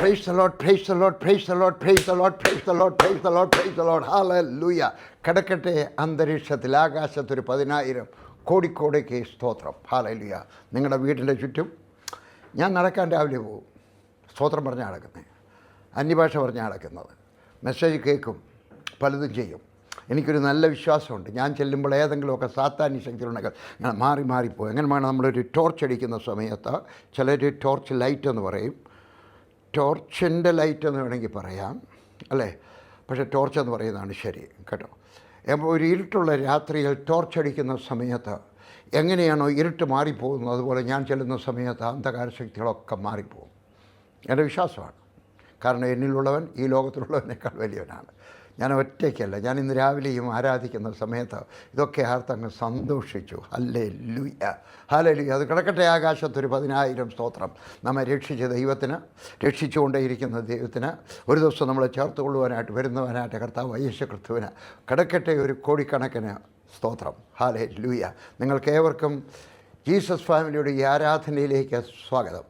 Praise the Lord, praise the Lord, praise the Lord, praise the Lord, praise the Lord, praise the Lord, praise the Lord. Hallelujah. കിടക്കട്ടെ അന്തരീക്ഷത്തിൽ ആകാശത്തൊരു 10,000 കോടിക്ക് സ്തോത്രം. ഹാലലുയ. നിങ്ങളുടെ വീടിൻ്റെ ചുറ്റും ഞാൻ നടക്കാൻ രാവിലെ പോകും, സ്തോത്രം പറഞ്ഞാൽ നടക്കുന്നത്, അന്യഭാഷ പറഞ്ഞാൽ നടക്കുന്നത്, മെസ്സേജ് കേൾക്കും, പലതും ചെയ്യും. എനിക്കൊരു നല്ല വിശ്വാസമുണ്ട്, ഞാൻ ചെല്ലുമ്പോൾ ഏതെങ്കിലുമൊക്കെ സാത്താന്യ ശക്തികളുണ്ടെങ്കിൽ ഞാൻ മാറിപ്പോയി. എങ്ങനെ വേണം, നമ്മളൊരു ടോർച്ച് അടിക്കുന്ന സമയത്ത് ചിലർ ടോർച്ച് ലൈറ്റ് എന്ന് പറയും, ടോർച്ചിൻ്റെ ലൈറ്റ് എന്ന് വേണമെങ്കിൽ പറയാം അല്ലേ, പക്ഷേ ടോർച്ച് എന്ന് പറയുന്നതാണ് ശരി കേട്ടോ. അപ്പോൾ ഒരു ഇരുട്ടുള്ള രാത്രിയിൽ ടോർച്ച് അടിക്കുന്ന സമയത്ത് എങ്ങനെയാണോ ഇരുട്ട് മാറിപ്പോകുന്നത്, അതുപോലെ ഞാൻ ചെല്ലുന്ന സമയത്ത് അന്ധകാര ശക്തികളൊക്കെ മാറിപ്പോകും. എൻ്റെ വിശ്വാസമാണ്. കാരണം എന്നിലുള്ളവൻ ഈ ലോകത്തിലുള്ളവനേക്കാൾ വലിയവനാണ്. ഞാൻ ഒറ്റയ്ക്കല്ല. ഞാൻ ഇന്ന് രാവിലെയും ആരാധിക്കുന്ന സമയത്ത് ഇതൊക്കെ ആർത്തങ്ങ് സന്തോഷിച്ചു. Hallelujah, hallelujah. അത് കിടക്കട്ടെ ആകാശത്തൊരു 10,000 സ്തോത്രം. നമ്മെ രക്ഷിച്ച ദൈവത്തിന്, രക്ഷിച്ചുകൊണ്ടേയിരിക്കുന്ന ദൈവത്തിന്, ഒരു ദിവസം നമ്മളെ ചേർത്ത് കൊള്ളുവാനായിട്ട് വരുന്നവനായിട്ട് കർത്താവ് യേശു ക്രിസ്തുവിന് കിടക്കട്ടെ ഒരു കോടിക്കണക്കിന് സ്തോത്രം. ഹല്ലേലൂയ. നിങ്ങൾക്കേവർക്കും ജീസസ് ഫാമിലിയുടെ ഈ ആരാധനയിലേക്ക് സ്വാഗതം.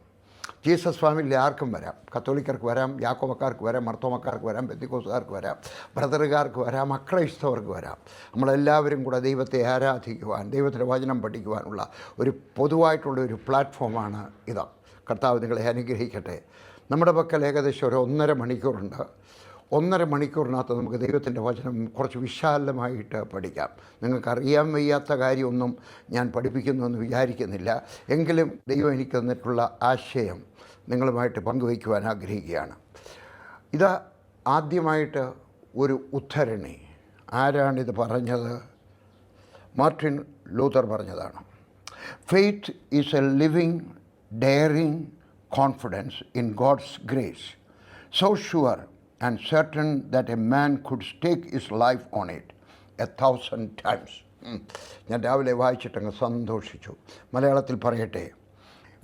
ജീസസ് ഫാമിലിയിൽ ആർക്കും വരാം. കത്തോലിക്കർക്ക് വരാം, യാക്കോബക്കാർക്ക് വരാം, മർത്തോമക്കാർക്ക് വരാം, പെന്തിക്കോസുകാർക്ക് വരാം, ബ്രദറുകാർക്ക് വരാം, അക്രൈസ്തവർക്ക് വരാം. നമ്മളെല്ലാവരും കൂടെ ദൈവത്തെ ആരാധിക്കുവാൻ, ദൈവത്തിൻ്റെ വചനം പഠിക്കുവാനുള്ള ഒരു പൊതുവായിട്ടുള്ള ഒരു പ്ലാറ്റ്ഫോമാണ് ഇത്. കർത്താവ് നിങ്ങളെ അനുഗ്രഹിക്കട്ടെ. നമ്മുടെ പക്കൽ ഏകദേശം ഒരു 1.5 മണിക്കൂറുണ്ട്. 1.5 മണിക്കൂറിനകത്ത് നമുക്ക് ദൈവത്തിൻ്റെ വചനം കുറച്ച് വിശാലമായിട്ട് പഠിക്കാം. നിങ്ങൾക്കറിയാൻ വയ്യാത്ത കാര്യമൊന്നും ഞാൻ പഠിപ്പിക്കുന്നുവെന്ന് വിചാരിക്കുന്നില്ല. എങ്കിലും ദൈവം എനിക്ക് തന്നിട്ടുള്ള ആശയം നിങ്ങളുമായിട്ട് പങ്കുവയ്ക്കുവാൻ ആഗ്രഹിക്കുകയാണ്. ഇത് ആദ്യമായിട്ട് ഒരു ഉദ്ധരണി. ആരാണിത് പറഞ്ഞത്? മാർട്ടിൻ ലൂതർ പറഞ്ഞതാണ്. Faith is a living daring confidence in God's grace, so sure and certain that a man could stake his life on it 1,000 times. ഞാൻ രാവിലെ വായിച്ചിട്ടങ്ങ് സന്തോഷിച്ചു. മലയാളത്തിൽ പറയട്ടെ,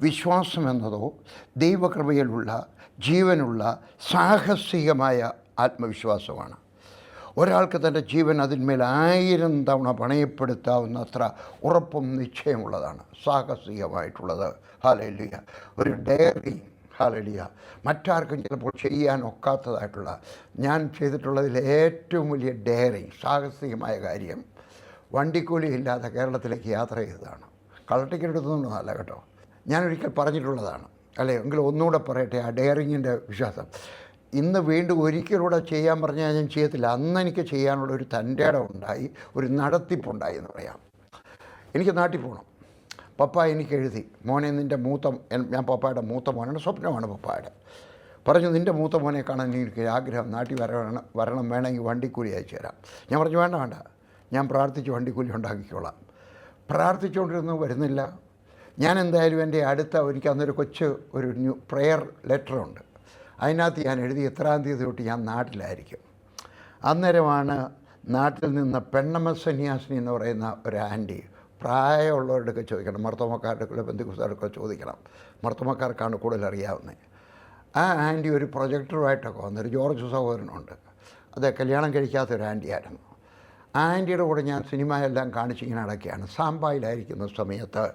വിശ്വാസം എന്നതോ ദൈവകൃപയിലുള്ള ജീവനുള്ള സാഹസികമായ ആത്മവിശ്വാസമാണ്. ഒരാൾക്ക് തൻ്റെ ജീവൻ അതിന്മേൽ 1000 തവണ പണയപ്പെടുത്താവുന്നത്ര ഉറപ്പും നിശ്ചയമുള്ളതാണ്, സാഹസികമായിട്ടുള്ളത്. ഹല്ലേലൂയ. ഒരു ഡയറി. ഹല്ലേലൂയ. മറ്റാർക്കും ചിലപ്പോൾ ചെയ്യാൻ ഒക്കാത്തതായിട്ടുള്ള, ഞാൻ ചെയ്തിട്ടുള്ളതിൽ ഏറ്റവും വലിയ ഡെയറിങ് സാഹസികമായ കാര്യം വണ്ടിക്കൂലി ഇല്ലാതെ കേരളത്തിലേക്ക് യാത്ര ചെയ്തതാണ്. കളർ ടിക്കറ്റ് എടുത്തൊന്നുമല്ല കേട്ടോ, ഞാനൊരിക്കൽ പറഞ്ഞിട്ടുള്ളതാണ് അല്ലേ. എങ്കിലും ഒന്നുകൂടെ പറയട്ടെ ആ ഡെയറിങ്ങിൻ്റെ വിശ്വാസം. ഇന്ന് വീണ്ടും ഒരിക്കലൂടെ ചെയ്യാൻ പറഞ്ഞാൽ ഞാൻ ചെയ്യത്തില്ല. അന്ന് എനിക്ക് ചെയ്യാനുള്ള ഒരു തൻ്റെ ഇടം ഉണ്ടായി, ഒരു നടത്തിപ്പുണ്ടായി എന്ന് പറയാം. എനിക്ക് നാട്ടിൽ പോകണം. പപ്പ എനിക്ക് എഴുതി, മോനെ നിൻ്റെ ഞാൻ പപ്പായുടെ മൂത്ത മോനാണ്, സ്വപ്നമാണ് പപ്പായുടെ. പറഞ്ഞു, നിൻ്റെ മൂത്ത മോനെ കാണാൻ എനിക്ക് ആഗ്രഹം, നാട്ടിൽ വരണം, വേണമെങ്കിൽ വണ്ടിക്കൂലി അയച്ചു തരാം. ഞാൻ പറഞ്ഞു, വേണ്ട, ഞാൻ പ്രാർത്ഥിച്ച് വണ്ടിക്കൂലി ഉണ്ടാക്കിക്കോളാം. പ്രാർത്ഥിച്ചുകൊണ്ടിരുന്നു, വരുന്നില്ല. ഞാൻ എന്തായാലും എൻ്റെ എനിക്ക് അന്നൊരു ഒരു പ്രെയർ ലെറ്ററുണ്ട്, അതിനകത്ത് ഞാൻ എഴുതി എത്രാം തീയതി തൊട്ട് ഞാൻ നാട്ടിലായിരിക്കും. അന്നേരമാണ് നാട്ടിൽ നിന്ന് പെണ്ണമ്മ സന്യാസിനി എന്ന് പറയുന്ന ഒരു ആൻറ്റി, പ്രായമുള്ളവരുടെയൊക്കെ ചോദിക്കണം, മർത്തോമക്കാരുടെ ബന്ധുക്കാരൊക്കെ ചോദിക്കണം, മർത്തോമക്കാർക്കാണ് കൂടുതൽ അറിയാവുന്നത്. ആ ആൻറ്റി ഒരു പ്രൊജക്ടറുമായിട്ടൊക്കെ വന്നൊരു ജോർജ് സഹോദരനുണ്ട്, അത് കല്യാണം കഴിക്കാത്തൊരു ആൻറ്റിയായിരുന്നു. ആ ആൻറ്റിയുടെ കൂടെ ഞാൻ സിനിമയെല്ലാം കാണിച്ചിങ്ങനെ നടക്കുകയാണ്. സാമ്പായിലായിരിക്കുന്ന സമയത്ത്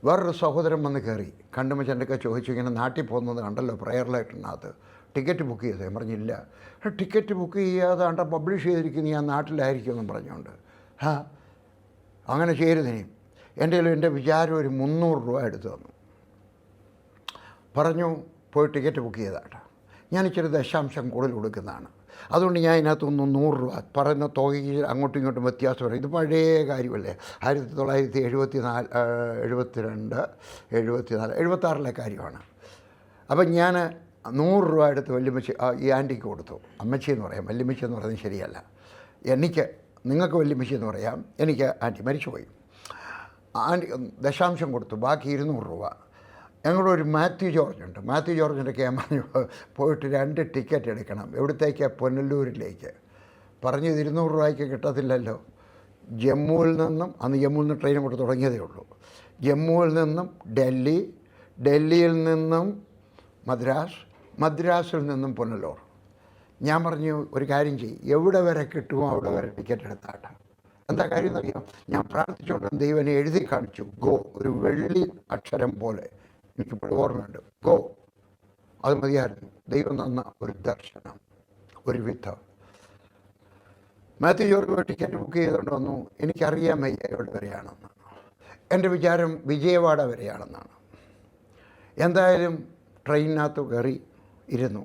വേറൊരു സഹോദരൻ വന്ന് കയറി, കണ്ടുമച്ചൻ്റെയൊക്കെ ചോദിച്ചു, ഇങ്ങനെ നാട്ടിൽ പോകുന്നത് കണ്ടല്ലോ പ്രെയർ ലെറ്ററിനകത്ത്, ടിക്കറ്റ് ബുക്ക് ചെയ്തത്. ഞാൻ പറഞ്ഞില്ല. ടിക്കറ്റ് ബുക്ക് ചെയ്യാതെ പബ്ലിഷ് ചെയ്തിരിക്കുന്നത് ഞാൻ നാട്ടിലായിരിക്കുമെന്നും പറഞ്ഞുകൊണ്ട്, അങ്ങനെ ചെയ്യരുതിനി. എൻ്റെ വിചാരം ഒരു 300 രൂപ എടുത്തു തന്നു. പറഞ്ഞു, പോയി ടിക്കറ്റ് ബുക്ക് ചെയ്താട്ടെ. ഞാൻ ഇച്ചിരി ദശാംശം കൂടുതൽ കൊടുക്കുന്നതാണ്, അതുകൊണ്ട് ഞാൻ ഇതിനകത്തൊന്ന് 100 രൂപ പറയുന്ന തുകയ്ക്ക് അങ്ങോട്ടും ഇങ്ങോട്ടും വ്യത്യാസം വരും. ഇത് പഴയ കാര്യമല്ലേ, 1972, 76 കാര്യമാണ്. അപ്പം ഞാൻ 100 രൂപ എടുത്ത് വല്യമ്മച്ചി ഈ ആൻറ്റിക്ക് കൊടുത്തു. അമ്മച്ചി എന്ന് പറയാം, വല്യമ്മച്ചി എന്ന് പറയുന്നത് ശരിയല്ല. നിങ്ങൾക്ക് വല്യമ്മച്ചി എന്ന് പറയാം, എനിക്ക് ആൻറ്റി മരിച്ചുപോയി. ആൻറ്റി ദശാംശം കൊടുത്തു, ബാക്കി 200 രൂപ. ഞങ്ങളുടെ ഒരു മാത്യു ജോർജ് ഉണ്ട്, മാത്യു ജോർജിൻ്റെ ഞാൻ പറഞ്ഞു, പോയിട്ട് 2 ടിക്കറ്റ് എടുക്കണം. എവിടത്തേക്കാണ്? പുനലൂരിലേക്ക്. പറഞ്ഞു, 200 രൂപയ്ക്ക് കിട്ടത്തില്ലല്ലോ. ജമ്മുവിൽ നിന്നും, അന്ന് ജമ്മുവിൽ നിന്ന് ട്രെയിൻ കൊണ്ട് തുടങ്ങിയതേ ഉള്ളൂ, ജമ്മുവിൽ നിന്നും ഡൽഹി, ഡൽഹിയിൽ നിന്നും മദ്രാസിൽ നിന്നും പുനലൂർ. ഞാൻ പറഞ്ഞു, ഒരു കാര്യം ചെയ്യും, എവിടെ വരെ കിട്ടുമോ അവിടെ വരെ ടിക്കറ്റ് എടുത്താട്ടെ. എന്താ കാര്യം എന്നറിയാം? ഞാൻ പ്രാർത്ഥിച്ചോണ്ട് ദൈവനെ എഴുതി കാണിച്ചു, ഗോ, ഒരു വെള്ളി അക്ഷരം പോലെ, എനിക്കിപ്പോൾ ഓർമ്മയുണ്ട്, ഗോ. അത് മതിയായിരുന്നു. ദൈവം തന്ന ഒരു ദർശനം, ഒരു വിധം. മാത്യു ജോർജ് ടിക്കറ്റ് ബുക്ക് ചെയ്തുകൊണ്ട് വന്നു. എനിക്കറിയാൻ വയ്യ എവിടെ വരെയാണെന്ന്. എൻ്റെ വിചാരം വിജയവാഡ വരെയാണെന്നാണ്. എന്തായാലും ട്രെയിനിനകത്ത് കയറി ഇരുന്നു.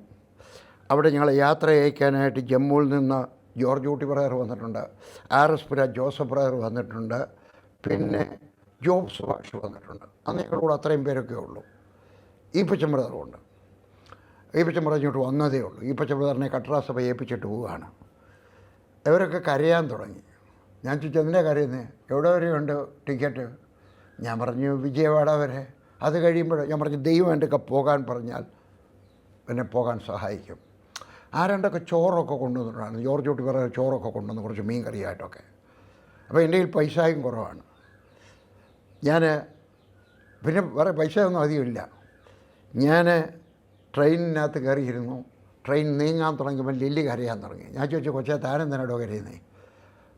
അവിടെ ഞങ്ങളെ യാത്ര അയക്കാനായിട്ട് ജമ്മുവിൽ നിന്ന് ജോർജ് ഊട്ടി ബ്രദർ വന്നിട്ടുണ്ട്, RS പുര ജോസഫ് ബ്രദർ വന്നിട്ടുണ്ട്, പിന്നെ ജോബ് സുഭാഷ് വന്നിട്ടുണ്ട്. അന്ന് ഞങ്ങളുടെ കൂടെ അത്രയും പേരൊക്കെ ഉള്ളൂ. ഈപ്പച്ചൻ ബ്രദറുണ്ട്. ഈപ്പച്ചൻ ബ്രദർ ഇങ്ങോട്ട് വന്നതേ ഉള്ളൂ. ഈപ്പച്ചൻ ബ്രദറിനെ കട്രാസഭ ഏൽപ്പിച്ചിട്ട് പോവുകയാണ്. ഇവരൊക്കെ കരയാൻ തുടങ്ങി. ഞാൻ ചോദിച്ചു, എന്തിനാ കരയുന്നത്? എവിടെ വരെയുണ്ട് ടിക്കറ്റ്? ഞാൻ പറഞ്ഞു വിജയവാഡ വരെ. അത് കഴിയുമ്പോൾ ഞാൻ പറഞ്ഞു ദൈവം എൻ്റെ ഒക്കെ പോകാൻ പറഞ്ഞാൽ എന്നെ പോകാൻ സഹായിക്കും. ആരണ്ടൊക്കെ ചോറൊക്കെ കൊണ്ടുവന്നിട്ടാണ്. ജോർജ് ഊട്ടി വേറെ ചോറൊക്കെ കൊണ്ടുവന്ന്, കുറച്ച് മീൻ കറിയായിട്ടൊക്കെ. അപ്പോൾ എൻ്റെ കയ്യിൽ പൈസയും കുറവാണ്. ഞാൻ പിന്നെ വേറെ പൈസ ഒന്നും അധികമില്ല. ഞാൻ ട്രെയിനിനകത്ത് കയറിയിരുന്നു. ട്രെയിൻ നീങ്ങാൻ തുടങ്ങിയപ്പോൾ ലില്ലി കരയാൻ തുടങ്ങി. ഞാൻ ചോദിച്ചു, കൊച്ചേ താനെന്തിനാടോ കരയുന്നേ?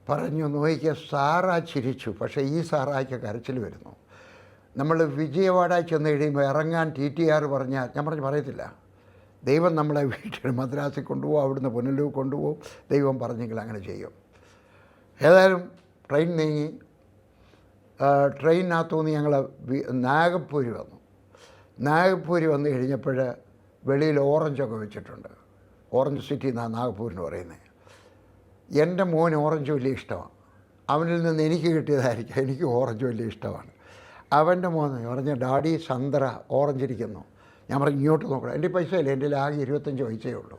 പറഞ്ഞു, നോക്കിയ സാറാ ചിരിച്ചു, പക്ഷേ ഈ സാറായ്ക്ക് കരച്ചിൽ വരുന്നു. നമ്മൾ വിജയവാഡ ചെന്ന് കഴിയുമ്പോൾ ഇറങ്ങാൻ TTR പറഞ്ഞാൽ ഞാൻ പറയത്തില്ല. ദൈവം നമ്മളെ വീട്ടിൽ മദ്രാസിൽ കൊണ്ടുപോകും, അവിടുന്ന് പുനലൂർ കൊണ്ടുപോകും. ദൈവം പറഞ്ഞെങ്കിൽ അങ്ങനെ ചെയ്യും. ഏതായാലും ട്രെയിൻ നീങ്ങി. ട്രെയിനിനകത്തുനിന്ന് ഞങ്ങൾ നാഗപ്പൂരി വന്നു. നാഗപ്പൂരി വന്നു കഴിഞ്ഞപ്പോൾ വെളിയിൽ ഓറഞ്ചൊക്കെ വെച്ചിട്ടുണ്ട്. ഓറഞ്ച് സിറ്റി എന്നാണ് നാഗപ്പൂരിന് പറയുന്നത്. എൻ്റെ മോന് ഓറഞ്ച് വലിയ ഇഷ്ടമാണ്. അവനിൽ നിന്ന് എനിക്ക് കിട്ടിയതായിരിക്കും. എനിക്ക് ഓറഞ്ച് വലിയ ഇഷ്ടമാണ്. അവൻ്റെ മോന് പറഞ്ഞ, ഡാഡി സന്തറ ഓറഞ്ച് ഇരിക്കുന്നു. ഞാൻ പറഞ്ഞു, ഇങ്ങോട്ട് നോക്കണം. എൻ്റെ പൈസയില്ല, എൻ്റെ ആകെ 25 പൈസയേ ഉള്ളൂ.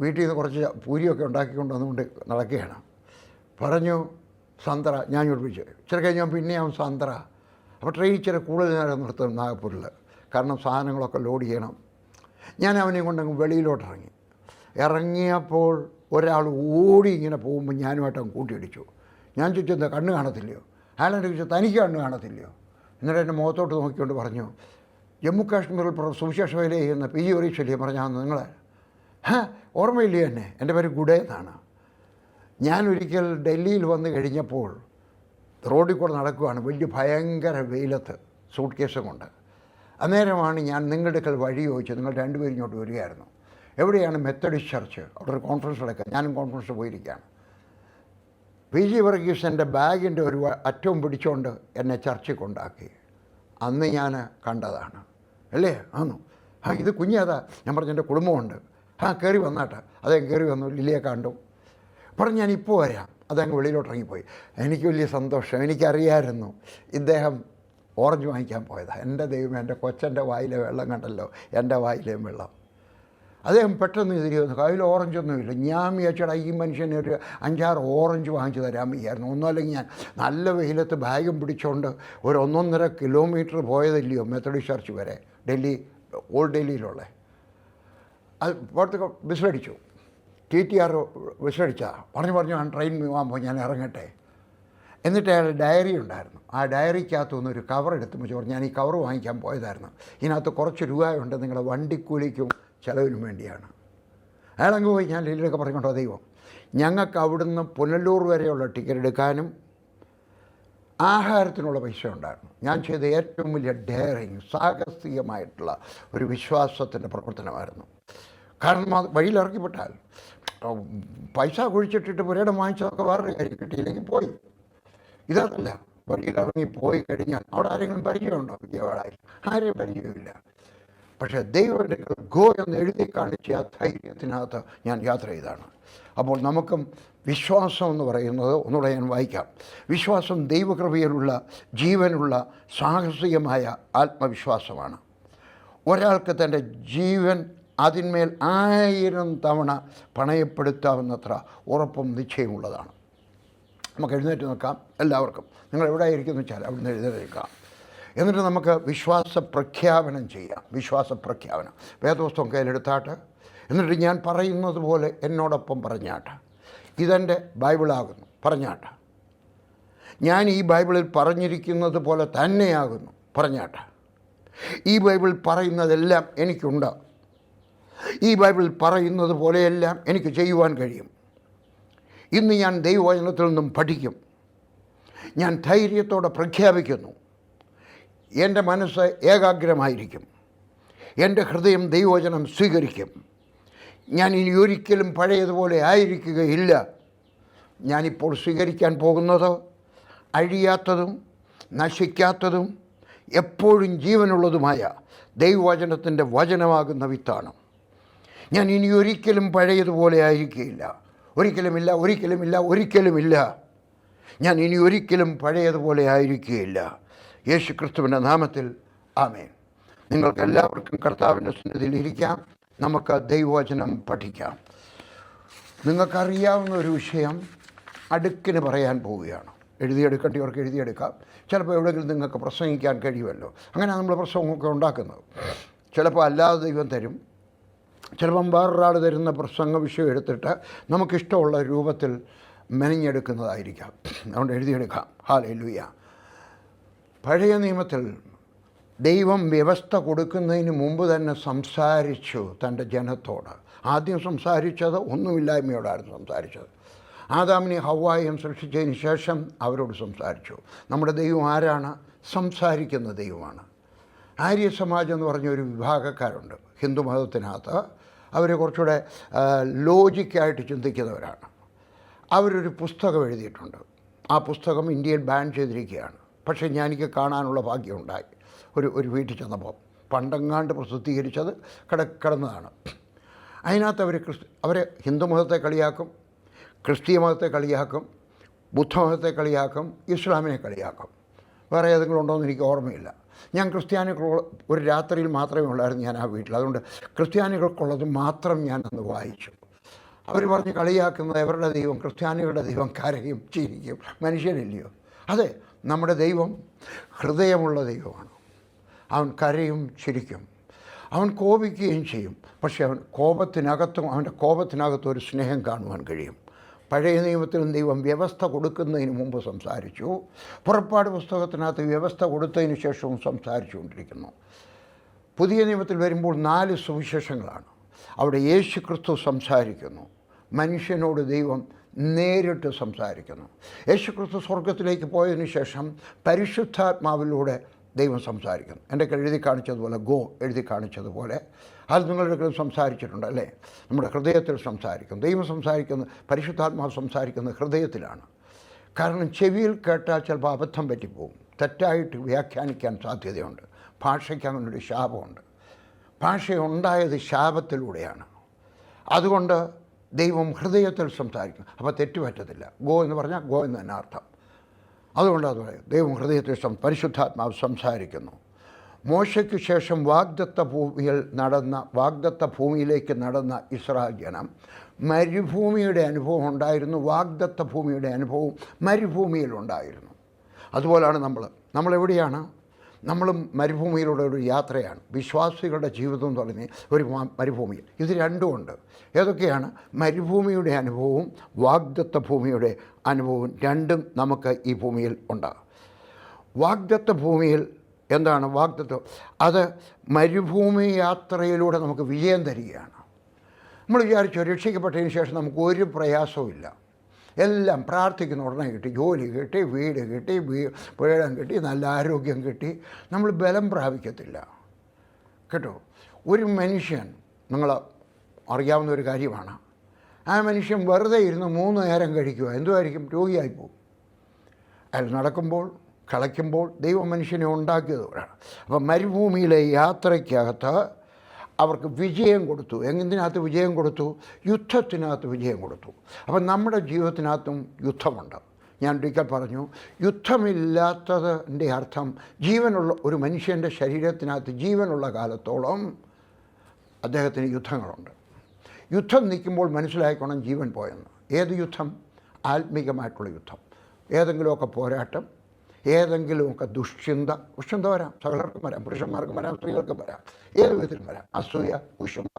വീട്ടിൽ നിന്ന് കുറച്ച് പൂരിയൊക്കെ ഉണ്ടാക്കിക്കൊണ്ട് വന്നുകൊണ്ട് നടക്കുകയാണ്. പറഞ്ഞു സന്തറ. ഞാൻ ചോദിച്ചു. ഇച്ചിരി കഴിഞ്ഞ് പിന്നെ അവൻ സന്തറ. അപ്പോൾ ട്രെയിൻ ഇച്ചിരി കൂടുതൽ നേരം നിർത്തും നാഗപ്പൂരിൽ, കാരണം സാധനങ്ങളൊക്കെ ലോഡ് ചെയ്യണം. ഞാൻ അവനെയും കൊണ്ടങ്ങ് വെളിയിലോട്ട് ഇറങ്ങിയപ്പോൾ ഒരാൾ ഓടി ഇങ്ങനെ പോകുമ്പോൾ ഞാനുമായിട്ട് അങ്ങ് കൂട്ടിയിടിച്ചു. ഞാൻ ചോദിച്ചു, എന്താ കണ്ണ് കാണത്തില്ലയോ? അയാളെൻ്റെ ചോദിച്ചു, തനിക്ക് കണ്ണ് കാണത്തില്ലയോ? എന്നിട്ട് എൻ്റെ മുഖത്തോട്ട് നോക്കിക്കൊണ്ട് പറഞ്ഞു, ജമ്മു കാശ്മീരിൽ സുവിശേഷ വേല ചെയ്യുന്ന PG ഒരീക്ഷല്ലേ? പറഞ്ഞാൽ നിങ്ങളെ ഓർമ്മയില്ലേ എന്നെ? എൻ്റെ പേര് ഗുഡേ എന്നാണ്. ഞാനൊരിക്കൽ ഡൽഹിയിൽ വന്ന് കഴിഞ്ഞപ്പോൾ റോഡിൽ കൂടെ നടക്കുകയാണ്, വലിയ ഭയങ്കര വെയിലത്ത്, സൂട്ട് കേസും കൊണ്ട്. അന്നേരമാണ് ഞാൻ നിങ്ങളുടെ അടുക്കൽ വഴി ചോദിച്ചത്. നിങ്ങൾ രണ്ടുപേരും ഇങ്ങോട്ട് വരികയായിരുന്നു. എവിടെയാണ് മെത്തഡിസ്റ്റ് ചർച്ച്? അവിടെ ഒരു കോൺഫറൻസ് നടക്കുക. ഞാനും കോൺഫറൻസ് പോയിരിക്കുകയാണ്. PG വർഗീസ് എൻ്റെ ബാഗിൻ്റെ ഒരു അറ്റവും പിടിച്ചുകൊണ്ട് എന്നെ ചർച്ചിൽ കൊണ്ടാക്കി. അന്ന് ഞാൻ കണ്ടതാണ്. അല്ലേ? ആന്നു. ഇത് കുഞ്ഞേതാ? ഞാൻ പറഞ്ഞു, എൻ്റെ കുടുംബമുണ്ട്. കയറി വന്നാട്ടെ. അദ്ദേഹം കയറി വന്നു. ലില്ലിയെ കണ്ടു. പറഞ്ഞു, ഞാനിപ്പോൾ വരാം. അതങ്ങ് വെളിയിലോട്ട് ഇറങ്ങിപ്പോയി. എനിക്ക് വലിയ സന്തോഷം. എനിക്കറിയാമായിരുന്നു ഇദ്ദേഹം ഓറഞ്ച് വാങ്ങിക്കാൻ പോയതാണ്. എൻ്റെ ദൈവം, എൻ്റെ കൊച്ചൻ്റെ വായിലെ വെള്ളം കണ്ടല്ലോ, എൻ്റെ വായിലെയും വെള്ളം. അദ്ദേഹം പെട്ടെന്ന് തിരികെ വന്നു. കയ്യിൽ ഓറഞ്ചൊന്നുമില്ല. ഞാൻ വിചാരിച്ചാൽ ഈ മനുഷ്യന് ഒരു 5-6 ഓറഞ്ച് വാങ്ങിച്ചു തരാൻ വയ്യായിരുന്നു. ഒന്നുമല്ലെങ്കിൽ ഞാൻ നല്ല വെയിലത്ത് ബാഗും പിടിച്ചുകൊണ്ട് ഒരു 1.5 കിലോമീറ്റർ പോയതല്ലയോ മെത്തഡിസ്റ്റ് ചർച്ച് വരെ, ഡൽഹി, ഓൾഡ് ഡൽഹിയിലുള്ള. അത് പുറത്ത് വിസിലടിച്ചു. TTR വിസിലടിച്ചാൽ പറഞ്ഞു ആ ട്രെയിൻ പോകാമ്പോൾ ഞാൻ ഇറങ്ങട്ടെ. എന്നിട്ട് അയാൾ ഡയറി ഉണ്ടായിരുന്നു. ആ ഡയറിക്കകത്തുനിന്ന് ഒരു കവർ എടുത്തുമ്പോൾ പറഞ്ഞു, ഞാൻ ഈ കവർ വാങ്ങിക്കാൻ പോയതായിരുന്നു. ഇതിനകത്ത് കുറച്ച് രൂപയുണ്ട്, നിങ്ങളുടെ വണ്ടിക്കൂലിക്കും ചിലവിനും വേണ്ടിയാണ്. അയാളങ്ങ് പോയി. ഞാൻ ലില്ലിയൊക്കെ പറഞ്ഞുകൊണ്ടോ, ദൈവം ഞങ്ങൾക്ക് അവിടുന്ന് പുനലൂർ വരെയുള്ള ടിക്കറ്റ് എടുക്കാനും ആഹാരത്തിനുള്ള പൈസ ഉണ്ടായിരുന്നു. ഞാൻ ചെയ്ത ഏറ്റവും വലിയ ഡെയറിങ്, സാഹസികമായിട്ടുള്ള ഒരു വിശ്വാസത്തിൻ്റെ പ്രവർത്തനമായിരുന്നു. കാരണം അത് വഴിയിൽ ഇറക്കിപ്പെട്ടാൽ പൈസ കുഴിച്ചിട്ടിട്ട് പുരയിടം വാങ്ങിച്ചതൊക്കെ വേറൊരു കാര്യം, കിട്ടിയില്ലെങ്കിൽ പോയി. ഇതല്ല, വഴിയിൽ ഇറങ്ങി പോയി കഴിഞ്ഞാൽ അവിടെ ആരെങ്കിലും പരിചയമുണ്ടോ? വിജയവാഡയിൽ ആരെയും പരിചയമില്ല. പക്ഷേ ദൈവത്തിൻ്റെ ഗോ എന്ന് എഴുതി കാണിച്ച ആ ധൈര്യത്തിനകത്ത് ഞാൻ യാത്ര ചെയ്താണ്. അപ്പോൾ നമുക്കും വിശ്വാസം എന്ന് പറയുന്നത് ഒന്നുകൂടെ ഞാൻ വായിക്കാം. വിശ്വാസം ദൈവകൃപയിലുള്ള ജീവനുള്ള സാഹസികമായ ആത്മവിശ്വാസമാണ്. ഒരാൾക്ക് തൻ്റെ ജീവൻ അതിന്മേൽ 1000 തവണ പണയപ്പെടുത്താവുന്നത്ര ഉറപ്പും നിശ്ചയമുള്ളതാണ്. നമുക്ക് എഴുന്നേറ്റ് നിൽക്കാം. എല്ലാവർക്കും നിങ്ങൾ എവിടെ ആയിരിക്കുമെന്ന് വെച്ചാൽ അവിടുന്ന് എഴുന്നേറ്റ് നിൽക്കാം. എന്നിട്ട് നമുക്ക് വിശ്വാസ പ്രഖ്യാപനം ചെയ്യാം. വിശ്വാസ പ്രഖ്യാപനം വേദപുസ്തകം കയ്യിലെടുത്താട്ട്, എന്നിട്ട് ഞാൻ പറയുന്നത് പോലെ എന്നോടൊപ്പം പറഞ്ഞാട്ട്. ഇതെൻ്റെ ബൈബിളാകുന്നു പറഞ്ഞാട്ട്. ഞാൻ ഈ ബൈബിളിൽ പറഞ്ഞിരിക്കുന്നത് പോലെ തന്നെയാകുന്നു പറഞ്ഞാട്ട്. ഈ ബൈബിൾ പറയുന്നതെല്ലാം എനിക്കുണ്ട്. ഈ ബൈബിൾ പറയുന്നത് പോലെയെല്ലാം എനിക്ക് ചെയ്യുവാൻ കഴിയും. ഇന്ന് ഞാൻ ദൈവവചനത്തിൽ നിന്നും പഠിക്കും. ഞാൻ ധൈര്യത്തോടെ പ്രഖ്യാപിക്കുന്നു. എൻ്റെ മനസ്സ് ഏകാഗ്രമായിരിക്കും. എൻ്റെ ഹൃദയം ദൈവവചനം സ്വീകരിക്കും. ഞാൻ ഇനി ഒരിക്കലും പഴയതുപോലെ ആയിരിക്കുകയില്ല. ഞാനിപ്പോൾ സ്വീകരിക്കാൻ പോകുന്നത് അഴിയാത്തതും നശിക്കാത്തതും എപ്പോഴും ജീവനുള്ളതുമായ ദൈവവചനത്തിൻ്റെ വചനമാകുന്ന വിത്താണ്. ഞാൻ ഇനി ഒരിക്കലും പഴയതുപോലെ ആയിരിക്കുകയില്ല. ഒരിക്കലുമില്ല, ഒരിക്കലുമില്ല, ഒരിക്കലുമില്ല. ഞാൻ ഇനി ഒരിക്കലും പഴയതുപോലെ ആയിരിക്കുകയില്ല. യേശു ക്രിസ്തുവിൻ്റെ നാമത്തിൽ ആമേൻ. നിങ്ങൾക്കെല്ലാവർക്കും കർത്താവിൻ്റെ സന്നിധിയിൽ ഇരിക്കാം. നമുക്ക് ദൈവവചനം പഠിക്കാം. നിങ്ങൾക്കറിയാവുന്ന ഒരു വിഷയം അടുക്കിന് പറയാൻ പോവുകയാണ്. എഴുതിയെടുക്കേണ്ടവർക്ക് എഴുതിയെടുക്കാം. ചിലപ്പോൾ എവിടെയെങ്കിലും നിങ്ങൾക്ക് പ്രസംഗിക്കാൻ കഴിയുമല്ലോ. അങ്ങനെ നമ്മൾ പ്രസംഗമൊക്കെ ഉണ്ടാക്കുന്നത്. ചിലപ്പോൾ അല്ലാതെ ദൈവം തരും. ചിലപ്പം വേറൊരാൾ തരുന്ന പ്രസംഗ വിഷയം എടുത്തിട്ട് നമുക്കിഷ്ടമുള്ള രൂപത്തിൽ മെനഞ്ഞെടുക്കുന്നതായിരിക്കാം. അതുകൊണ്ട് എഴുതിയെടുക്കാം. ഹല്ലേലൂയ. പഴയ നിയമത്തിൽ ദൈവം വ്യവസ്ഥ കൊടുക്കുന്നതിന് മുമ്പ് തന്നെ സംസാരിച്ചു തൻ്റെ ജനത്തോട്. ആദ്യം സംസാരിച്ചത് ഒന്നുമില്ലായ്മയോടായിരുന്നു സംസാരിച്ചത്. ആദാമിനെ ഹവ്വായെയും സൃഷ്ടിച്ചതിന് ശേഷം അവരോട് സംസാരിച്ചു. നമ്മുടെ ദൈവം ആരാണ്? സംസാരിക്കുന്ന ദൈവമാണ്. ആര്യ സമാജം എന്ന് പറഞ്ഞൊരു വിഭാഗക്കാരുണ്ട് ഹിന്ദു മതത്തിനകത്ത്. അവർ കുറച്ചുകൂടെ ലോജിക്കായിട്ട് ചിന്തിക്കുന്നവരാണ്. അവരൊരു പുസ്തകം എഴുതിയിട്ടുണ്ട്. ആ പുസ്തകം ഇന്ത്യയിൽ ബാൻ ചെയ്തിരിക്കുകയാണ്. പക്ഷേ എനിക്ക് കാണാനുള്ള ഭാഗ്യമുണ്ടായി. ഒരു വീട്ടിൽ ചെന്നപ്പോൾ പണ്ടെങ്ങാണ്ട് പ്രസിദ്ധീകരിച്ചത് കിടന്നതാണ്. അതിനകത്ത് അവരെ ഹിന്ദു മതത്തെ കളിയാക്കും, ക്രിസ്തീയ മതത്തെ കളിയാക്കും, ബുദ്ധമതത്തെ കളിയാക്കും, ഇസ്ലാമിനെ കളിയാക്കും. വേറെ ഏതെങ്കിലും ഉണ്ടോ എന്ന് എനിക്ക് ഓർമ്മയില്ല. ഞാൻ ക്രിസ്ത്യാനികളുള്ള ഒരു രാത്രിയിൽ മാത്രമേ ഉള്ളായിരുന്നു ഞാൻ ആ വീട്ടിൽ. അതുകൊണ്ട് ക്രിസ്ത്യാനികൾക്കുള്ളത് മാത്രം ഞാൻ അന്ന് വായിച്ചു. അവർ പറഞ്ഞ് കളിയാക്കുന്നത് അവരുടെ ദൈവം, ക്രിസ്ത്യാനികളുടെ ദൈവം കരയും ചിരിക്കും. മനുഷ്യനില്ലയോ? അതെ, നമ്മുടെ ദൈവം ഹൃദയമുള്ള ദൈവമാണ്. അവൻ കരയും ചിരിക്കും. അവൻ കോപിക്കുകയും ചെയ്യും. പക്ഷേ അവൻ്റെ കോപത്തിനകത്തും ഒരു സ്നേഹം കാണുവാൻ കഴിയും. പഴയ നിയമത്തിലും ദൈവം വ്യവസ്ഥ കൊടുക്കുന്നതിന് മുമ്പ് സംസാരിച്ചു. പുറപ്പാട് പുസ്തകത്തിനകത്ത് വ്യവസ്ഥ കൊടുത്തതിന് ശേഷവും സംസാരിച്ചുകൊണ്ടിരിക്കുന്നു. പുതിയ നിയമത്തിൽ വരുമ്പോൾ 4 സുവിശേഷങ്ങളാണ്. അവിടെ യേശു ക്രിസ്തു സംസാരിക്കുന്നു. മനുഷ്യനോട് ദൈവം നേരിട്ട് സംസാരിക്കുന്നു. യേശു ക്രിസ്തു സ്വർഗത്തിലേക്ക് പോയതിനു ശേഷം പരിശുദ്ധാത്മാവിലൂടെ ദൈവം സംസാരിക്കുന്നു. എൻ്റെ എഴുതി കാണിച്ചതുപോലെ, എഴുതി കാണിച്ചതുപോലെ അത് നിങ്ങളുടെ സംസാരിച്ചിട്ടുണ്ട് അല്ലേ? നമ്മുടെ ഹൃദയത്തിൽ സംസാരിക്കും. ദൈവം സംസാരിക്കുന്നത്, പരിശുദ്ധാത്മാവ് സംസാരിക്കുന്നത് ഹൃദയത്തിലാണ്. കാരണം ചെവിയിൽ കേട്ടാൽ ചിലപ്പോൾ അബദ്ധം പറ്റിപ്പോവും, തെറ്റായിട്ട് വ്യാഖ്യാനിക്കാൻ സാധ്യതയുണ്ട്. ഭാഷയ്ക്ക് അങ്ങനൊരു ശാപമുണ്ട്. ഭാഷയുണ്ടായത് ശാപത്തിലൂടെയാണ്. അതുകൊണ്ട് ദൈവം ഹൃദയത്തിൽ സംസാരിക്കും. അപ്പോൾ തെറ്റുപറ്റത്തില്ല. എന്ന് പറഞ്ഞാൽ എന്ന് തന്നെ അർത്ഥം. അതുകൊണ്ട് അത് പറയും, ദൈവം ഹൃദയത്തിൽ പരിശുദ്ധാത്മാവ് സംസാരിക്കുന്നു. മോശയ്ക്ക് ശേഷം വാഗ്ദത്ത ഭൂമിയിലേക്ക് നടന്ന ഇസ്രായേൽ ജനം മരുഭൂമിയുടെ അനുഭവം ഉണ്ടായിരുന്നു. വാഗ്ദത്ത ഭൂമിയുടെ അനുഭവം മരുഭൂമിയിലുണ്ടായിരുന്നു. അതുപോലെയാണ് നമ്മളെവിടെയാണ്? നമ്മളും മരുഭൂമിയിലൂടെ ഒരു യാത്രയാണ്. വിശ്വാസികളുടെ ജീവിതം എന്ന് പറഞ്ഞ് ഒരു മരുഭൂമിയിൽ ഇത് രണ്ടുമുണ്ട്. ഏതൊക്കെയാണ്? മരുഭൂമിയുടെ അനുഭവവും വാഗ്ദത്ത ഭൂമിയുടെ അനുഭവവും രണ്ടും നമുക്ക് ഈ ഭൂമിയിൽ ഉണ്ടാകും. വാഗ്ദത്ത ഭൂമിയിൽ എന്താണ് വാഗ്ദത്തം? അത് മരുഭൂമി യാത്രയിലൂടെ നമുക്ക് വിജയം തരികയാണ്. നമ്മൾ വിചാരിച്ചു രക്ഷിക്കപ്പെട്ടതിന് ശേഷം നമുക്ക് ഒരു പ്രയാസവും ഇല്ല, എല്ലാം പ്രാർത്ഥിക്കുന്ന ഉടനെ കിട്ടി, ജോലി കിട്ടി, വീട് കിട്ടി, വീടം കിട്ടി, നല്ല ആരോഗ്യം കിട്ടി. നമ്മൾ ബലം പ്രാപിക്കത്തില്ല കേട്ടോ. ഒരു മനുഷ്യൻ, നിങ്ങൾ അറിയാവുന്ന ഒരു കാര്യമാണ്, ആ മനുഷ്യൻ വെറുതെ ഇരുന്ന് 3 നേരം കഴിക്കുക, എന്തുമായിരിക്കും? രോഗിയായിപ്പോവും. അയാൾ നടക്കുമ്പോൾ കളയ്ക്കുമ്പോൾ ദൈവം മനുഷ്യനെ ഉണ്ടാക്കിയതോടാണ്. അപ്പം മരുഭൂമിയിലെ യാത്രയ്ക്കകത്ത് അവർക്ക് വിജയം കൊടുത്തു. എന്തിനകത്ത് വിജയം കൊടുത്തു? യുദ്ധത്തിനകത്ത് വിജയം കൊടുത്തു. അപ്പം നമ്മുടെ ജീവിതത്തിനകത്തും യുദ്ധമുണ്ട്. ഞാൻ ഒരിക്കൽ പറഞ്ഞു, യുദ്ധമില്ലാത്തതിൻ്റെ അർത്ഥം ജീവനുള്ള ഒരു മനുഷ്യൻ്റെ ശരീരത്തിനകത്ത് ജീവനുള്ള കാലത്തോളം അദ്ദേഹത്തിന് യുദ്ധങ്ങളുണ്ട്. യുദ്ധം നിൽക്കുമ്പോൾ മനസ്സിലാക്കണം ജീവൻ പോയെന്ന്. ഏത് യുദ്ധം? ആത്മീകമായിട്ടുള്ള യുദ്ധം. ഏതെങ്കിലുമൊക്കെ പോരാട്ടം, ഏതെങ്കിലുമൊക്കെ ദുശ്ചിന്ത വരാം. സകലർക്കും വരാം, പുരുഷന്മാർക്കും വരാം, സ്ത്രീകൾക്കും വരാം, ഏത് വിധത്തിലും വരാം. അസൂയ, കുശുമ്പ,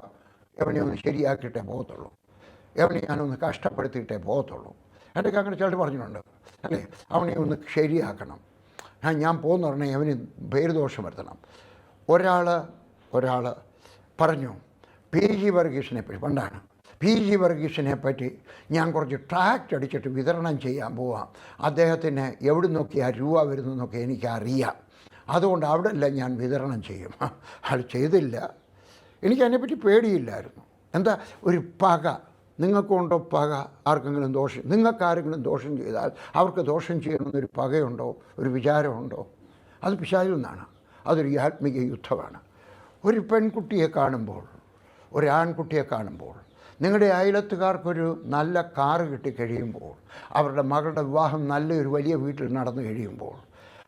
എവനെ ഒന്ന് ശരിയാക്കിയിട്ടേ പോകത്തുള്ളൂ, എവനെ ഞാനൊന്ന് കഷ്ടപ്പെടുത്തിയിട്ടേ പോകത്തുള്ളൂ. എൻ്റെ അങ്ങനെ ചിലർ പറഞ്ഞിട്ടുണ്ട് അല്ലേ, അവനെ ഒന്ന് ശരിയാക്കണം, ഞാൻ പോകുന്ന പറഞ്ഞാൽ അവന് പേരുദോഷം വരുത്തണം. ഒരാൾ പറഞ്ഞു PG വർഗീസിനെ പറ്റി, പണ്ടാണ് PG വർഗീസിനെ പറ്റി ഞാൻ കുറച്ച് ട്രാക്റ്റ് അടിച്ചിട്ട് വിതരണം ചെയ്യാൻ പോവാം, അദ്ദേഹത്തിന് എവിടെ നോക്കിയാൽ രൂപ വരുന്നതെന്നൊക്കെ എനിക്കറിയാം, അതുകൊണ്ട് അവിടെ എല്ലാം ഞാൻ വിതരണം ചെയ്യും. അത് ചെയ്തില്ല, എനിക്കതിനെപ്പറ്റി പേടിയില്ലായിരുന്നു. എന്താ ഒരു പക, നിങ്ങൾക്കുണ്ടോ പക? ആർക്കെങ്കിലും ദോഷം, നിങ്ങൾക്കാരെങ്കിലും ദോഷം ചെയ്താൽ അവർക്ക് ദോഷം ചെയ്യണമെന്നൊരു പകയുണ്ടോ, ഒരു വിചാരമുണ്ടോ? അത് പിശാചിൽ നിന്നാണ്. അതൊരു ആത്മീയ യുദ്ധമാണ്. ഒരു പെൺകുട്ടിയെ കാണുമ്പോൾ, ഒരു ആൺകുട്ടിയെ കാണുമ്പോൾ, നിങ്ങളുടെ അയലത്തുകാർക്കൊരു നല്ല കാറ് കിട്ടിക്കഴിയുമ്പോൾ, അവരുടെ മകളുടെ വിവാഹം നല്ലൊരു വലിയ വീട്ടിൽ നടന്നു കഴിയുമ്പോൾ,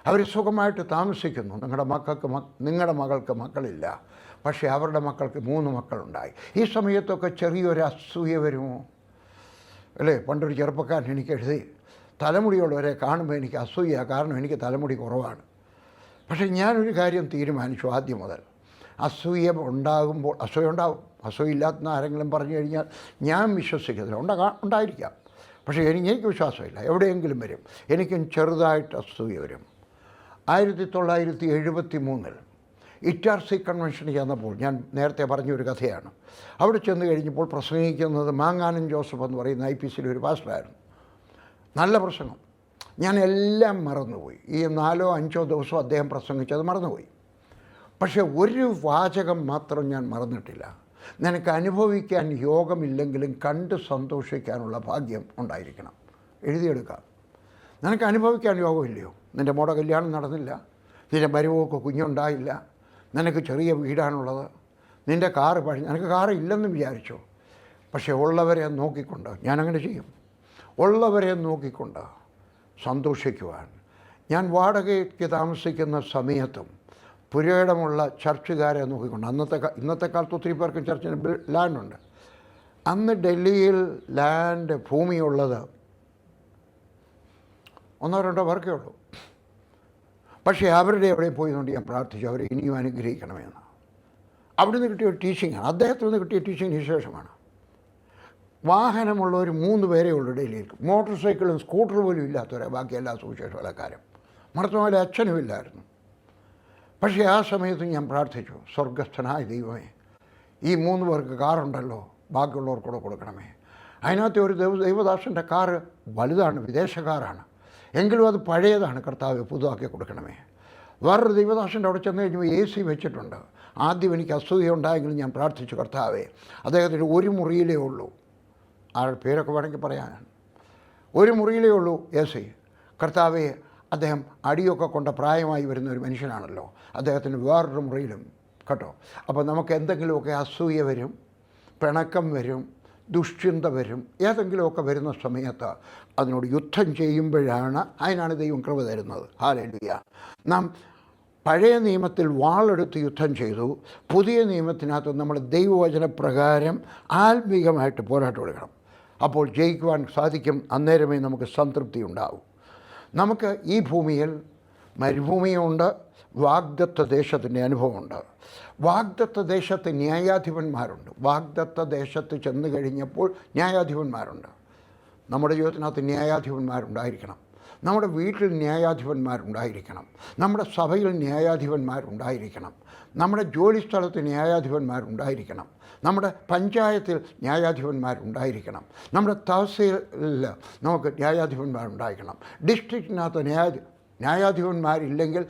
അവർ സുഖമായിട്ട് താമസിക്കുന്നു. നിങ്ങളുടെ മകൾക്ക് മക്കളില്ല, പക്ഷേ അവരുടെ മക്കൾക്ക് 3 മക്കളുണ്ടായി. ഈ സമയത്തൊക്കെ ചെറിയൊരു അസൂയ വരുമോ? അല്ലേ? പണ്ടൊരു ചെറുപ്പക്കാരൻ എനിക്ക് എഴുതി, തലമുടിയുള്ളവരെ കാണുമ്പോൾ എനിക്ക് അസൂയ, കാരണം എനിക്ക് തലമുടി കുറവാണ്. പക്ഷേ ഞാനൊരു കാര്യം തീരുമാനിച്ചു ആദ്യം മുതൽ, അസൂയ ഉണ്ടാകുമ്പോൾ അസൂയ ഉണ്ടാവും. അസൂയ ഇല്ലാത്ത ആരെങ്കിലും പറഞ്ഞു കഴിഞ്ഞാൽ ഞാൻ വിശ്വസിക്കുന്നില്ല. ഉണ്ടായിരിക്കാം, പക്ഷേ എനിക്ക് വിശ്വാസമില്ല. എവിടെയെങ്കിലും വരും. എനിക്കും ചെറുതായിട്ട് അസൂയ വരും. 1973 ഇറ്റാർസി കൺവെൻഷന് ചെന്നപ്പോൾ, ഞാൻ നേരത്തെ പറഞ്ഞൊരു കഥയാണ്, അവിടെ ചെന്ന് കഴിഞ്ഞപ്പോൾ പ്രസംഗിക്കുന്നത് മാങ്ങാനം ജോസഫ് എന്ന് പറയുന്ന IPCയിലെ ഒരു പാസ്റ്ററായിരുന്നു. നല്ല പ്രസംഗം. ഞാൻ എല്ലാം മറന്നുപോയി. ഈ 4-5 ദിവസം അദ്ദേഹം പ്രസംഗിച്ചത് മറന്നുപോയി. പക്ഷേ ഒരു വാചകം മാത്രം ഞാൻ മറന്നിട്ടില്ല. നിനക്ക് അനുഭവിക്കാൻ യോഗമില്ലെങ്കിലും കണ്ട് സന്തോഷിക്കാനുള്ള ഭാഗ്യം ഉണ്ടായിരിക്കണം. എഴുതിയെടുക്കാം. നിനക്ക് അനുഭവിക്കാൻ യോഗമില്ലയോ? നിൻ്റെ മോടെ കല്യാണം നടന്നില്ല, നിൻ്റെ മരുമൊക്കെ കുഞ്ഞുണ്ടായില്ല, നിനക്ക് ചെറിയ വീടാണുള്ളത്, നിൻ്റെ കാറ് നിനക്ക് കാറ് ഇല്ലെന്ന് വിചാരിച്ചോ? പക്ഷേ ഉള്ളവരെ നോക്കിക്കൊണ്ട്, ഞാനങ്ങനെ ചെയ്യും, ഉള്ളവരെ നോക്കിക്കൊണ്ട് സന്തോഷിക്കുവാൻ. ഞാൻ വാടകയ്ക്ക് താമസിക്കുന്ന സമയത്തും പുരയിടമുള്ള ചർച്ചുകാരെ നോക്കിക്കൊണ്ട്, ഇന്നത്തെ കാലത്ത് ഒത്തിരി പേർക്ക് ചർച്ചിന് ലാൻഡുണ്ട്. അന്ന് ഡൽഹിയിൽ ഭൂമിയുള്ളത് 1-2 പേർക്കേ ഉള്ളൂ. പക്ഷേ അവരുടെ എവിടെ പോയതുകൊണ്ട് ഞാൻ പ്രാർത്ഥിച്ചു, അവരെ ഇനിയും അനുഗ്രഹിക്കണമെന്ന്. അവിടെ നിന്ന് കിട്ടിയ ടീച്ചിങ്ങാണ്, അദ്ദേഹത്തിൽ നിന്ന് കിട്ടിയ ടീച്ചിങ്ങിന് വിശേഷമാണ്. വാഹനമുള്ളവർ 3 പേരേ ഉള്ളൂ ഡൽഹിയിൽ. മോട്ടോർ സൈക്കിളും സ്കൂട്ടർ പോലും ഇല്ലാത്തവരെ ബാക്കി എല്ലാ സുവിശേഷക്കാരും. മർത്തമാലെ അച്ഛനും ഇല്ലായിരുന്നു. പക്ഷേ ആ സമയത്ത് ഞാൻ പ്രാർത്ഥിച്ചു, സ്വർഗസ്ഥനായ ദൈവമേ, ഈ 3 പേർക്ക് കാറുണ്ടല്ലോ, ബാക്കിയുള്ളവർക്കൂടെ കൊടുക്കണമേ. അതിനകത്ത് ഒരു ദൈവദാസൻ്റെ കാറ് വലുതാണ്, വിദേശ കാറാണ്, എങ്കിലും അത് പഴയതാണ്. കർത്താവ് പുതുതാക്കി കൊടുക്കണമേ. വേറൊരു ദൈവദാസൻ്റെ അവിടെ ചെന്ന് കഴിഞ്ഞപ്പോൾ AC വെച്ചിട്ടുണ്ട്. ആദ്യം എനിക്ക് അസൂയ ഉണ്ടായെങ്കിലും ഞാൻ പ്രാർത്ഥിച്ചു, കർത്താവേ, അദ്ദേഹത്തിന് 1 മുറിയിലേ ഉള്ളൂ, ആരുടെ പേരൊക്കെ വേണമെങ്കിൽ പറയാനാണ്, 1 മുറിയിലേ ഉള്ളൂ AC. കർത്താവേ, അദ്ദേഹം അടിയൊക്കെ കൊണ്ട പ്രായമായി വരുന്ന ഒരു മനുഷ്യനാണല്ലോ, അദ്ദേഹത്തിന് വേറൊരു മുറിയിലും കേട്ടോ. അപ്പോൾ നമുക്ക് എന്തെങ്കിലുമൊക്കെ അസൂയ വരും, പിണക്കം വരും, ദുശ്ചിന്ത വരും, ഏതെങ്കിലുമൊക്കെ വരുന്ന സമയത്ത് അതിനോട് യുദ്ധം ചെയ്യുമ്പോഴാണ്, അതിനാണ് ദൈവം കൃപ തരുന്നത്. ഹല്ലേലൂയ. നാം പഴയ നിയമത്തിൽ വാളെടുത്ത് യുദ്ധം ചെയ്തു, പുതിയ നിയമത്തിനകത്ത് നമ്മൾ ദൈവവചനപ്രകാരം ആത്മീകമായിട്ട് പോരാട്ടം എടുക്കണം. അപ്പോൾ ജയിക്കുവാൻ സാധിക്കും. അന്നേരമേ നമുക്ക് സംതൃപ്തി ഉണ്ടാവും. നമുക്ക് ഈ ഭൂമിയിൽ മരുഭൂമിയുണ്ട്, വാഗ്ദത്ത ദേശത്തിൻ്റെ അനുഭവമുണ്ട്. വാഗ്ദത്ത ദേശത്ത് ന്യായാധിപന്മാരുണ്ട്. വാഗ്ദത്ത ദേശത്ത് ചെന്ന് കഴിഞ്ഞപ്പോൾ ന്യായാധിപന്മാരുണ്ട്. നമ്മുടെ ജീവിതത്തിനകത്ത് ന്യായാധിപന്മാരുണ്ടായിരിക്കണം. നമ്മുടെ വീട്ടിൽ ന്യായാധിപന്മാരുണ്ടായിരിക്കണം. നമ്മുടെ സഭയിൽ ന്യായാധിപന്മാരുണ്ടായിരിക്കണം. നമ്മുടെ ജോലിസ്ഥലത്ത് ന്യായാധിപന്മാരുണ്ടായിരിക്കണം. നമ്മുടെ പഞ്ചായത്തിൽ ന്യായാധിപന്മാരുണ്ടായിരിക്കണം. നമ്മുടെ തഹസീലിൽ നമുക്ക് ന്യായാധിപന്മാരുണ്ടായിരിക്കണം. ഡിസ്ട്രിക്റ്റിനകത്ത് ന്യായാധിപന്മാരില്ലെങ്കിൽ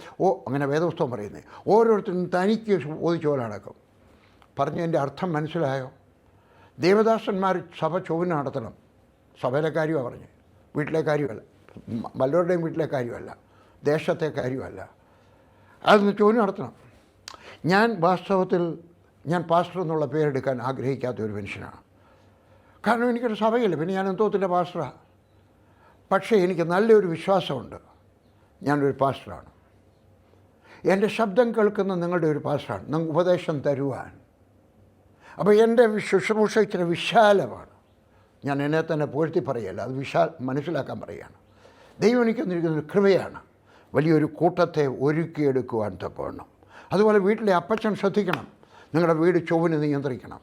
അങ്ങനെ വേദപുസ്തകം പറയുന്നത്, ഓരോരുത്തരും തനിക്ക് ബോധിച്ച പോലെ നടക്കും. പറഞ്ഞതിൻ്റെ അർത്ഥം മനസ്സിലായോ? ദേവദാസന്മാർ സഭ ചൊവ്വന് നടത്തണം. സഭയിലെ കാര്യമാണ് പറഞ്ഞത്, വീട്ടിലെ കാര്യമല്ല, വല്ലവരുടെയും വീട്ടിലെ കാര്യമല്ല, ദേശത്തെ കാര്യമല്ല. അതൊന്ന് ചൊവ്വന് നടത്തണം. വാസ്തവത്തിൽ ഞാൻ പാസ്റ്റർ എന്നുള്ള പേരെടുക്കാൻ ആഗ്രഹിക്കാത്ത ഒരു മനുഷ്യനാണ്. കാരണം എനിക്കൊരു സഭയില്ല, പിന്നെ ഞാൻ എന്തോത്തിൻ്റെ പാസ്റ്ററാണ്. പക്ഷേ എനിക്ക് നല്ലൊരു വിശ്വാസമുണ്ട്, ഞാനൊരു പാസ്റ്ററാണ്. എൻ്റെ ശബ്ദം കേൾക്കുന്ന നിങ്ങളുടെ ഒരു പാസ്റ്ററാണ്, നിങ്ങൾക്ക് ഉപദേശം തരുവാൻ. അപ്പോൾ എൻ്റെ ശുശ്രൂഷ ഇച്ചിരി വിശാലമാണ്. ഞാൻ എന്നെ തന്നെ പുകഴ്ത്തി പറയല്ല, അത് മനസ്സിലാക്കാൻ പറയുകയാണ്. ദൈവം എനിക്ക് തന്നിരിക്കുന്നൊരു കൃപയാണ്, വലിയൊരു കൂട്ടത്തെ ഒരുക്കിയെടുക്കുവാൻ തക്കവണ്ണം. അതുപോലെ വീട്ടിലെ അപ്പച്ചൻ ശ്രദ്ധിക്കണം, നിങ്ങളുടെ വീട് ചൊവ്വിന് നിയന്ത്രിക്കണം.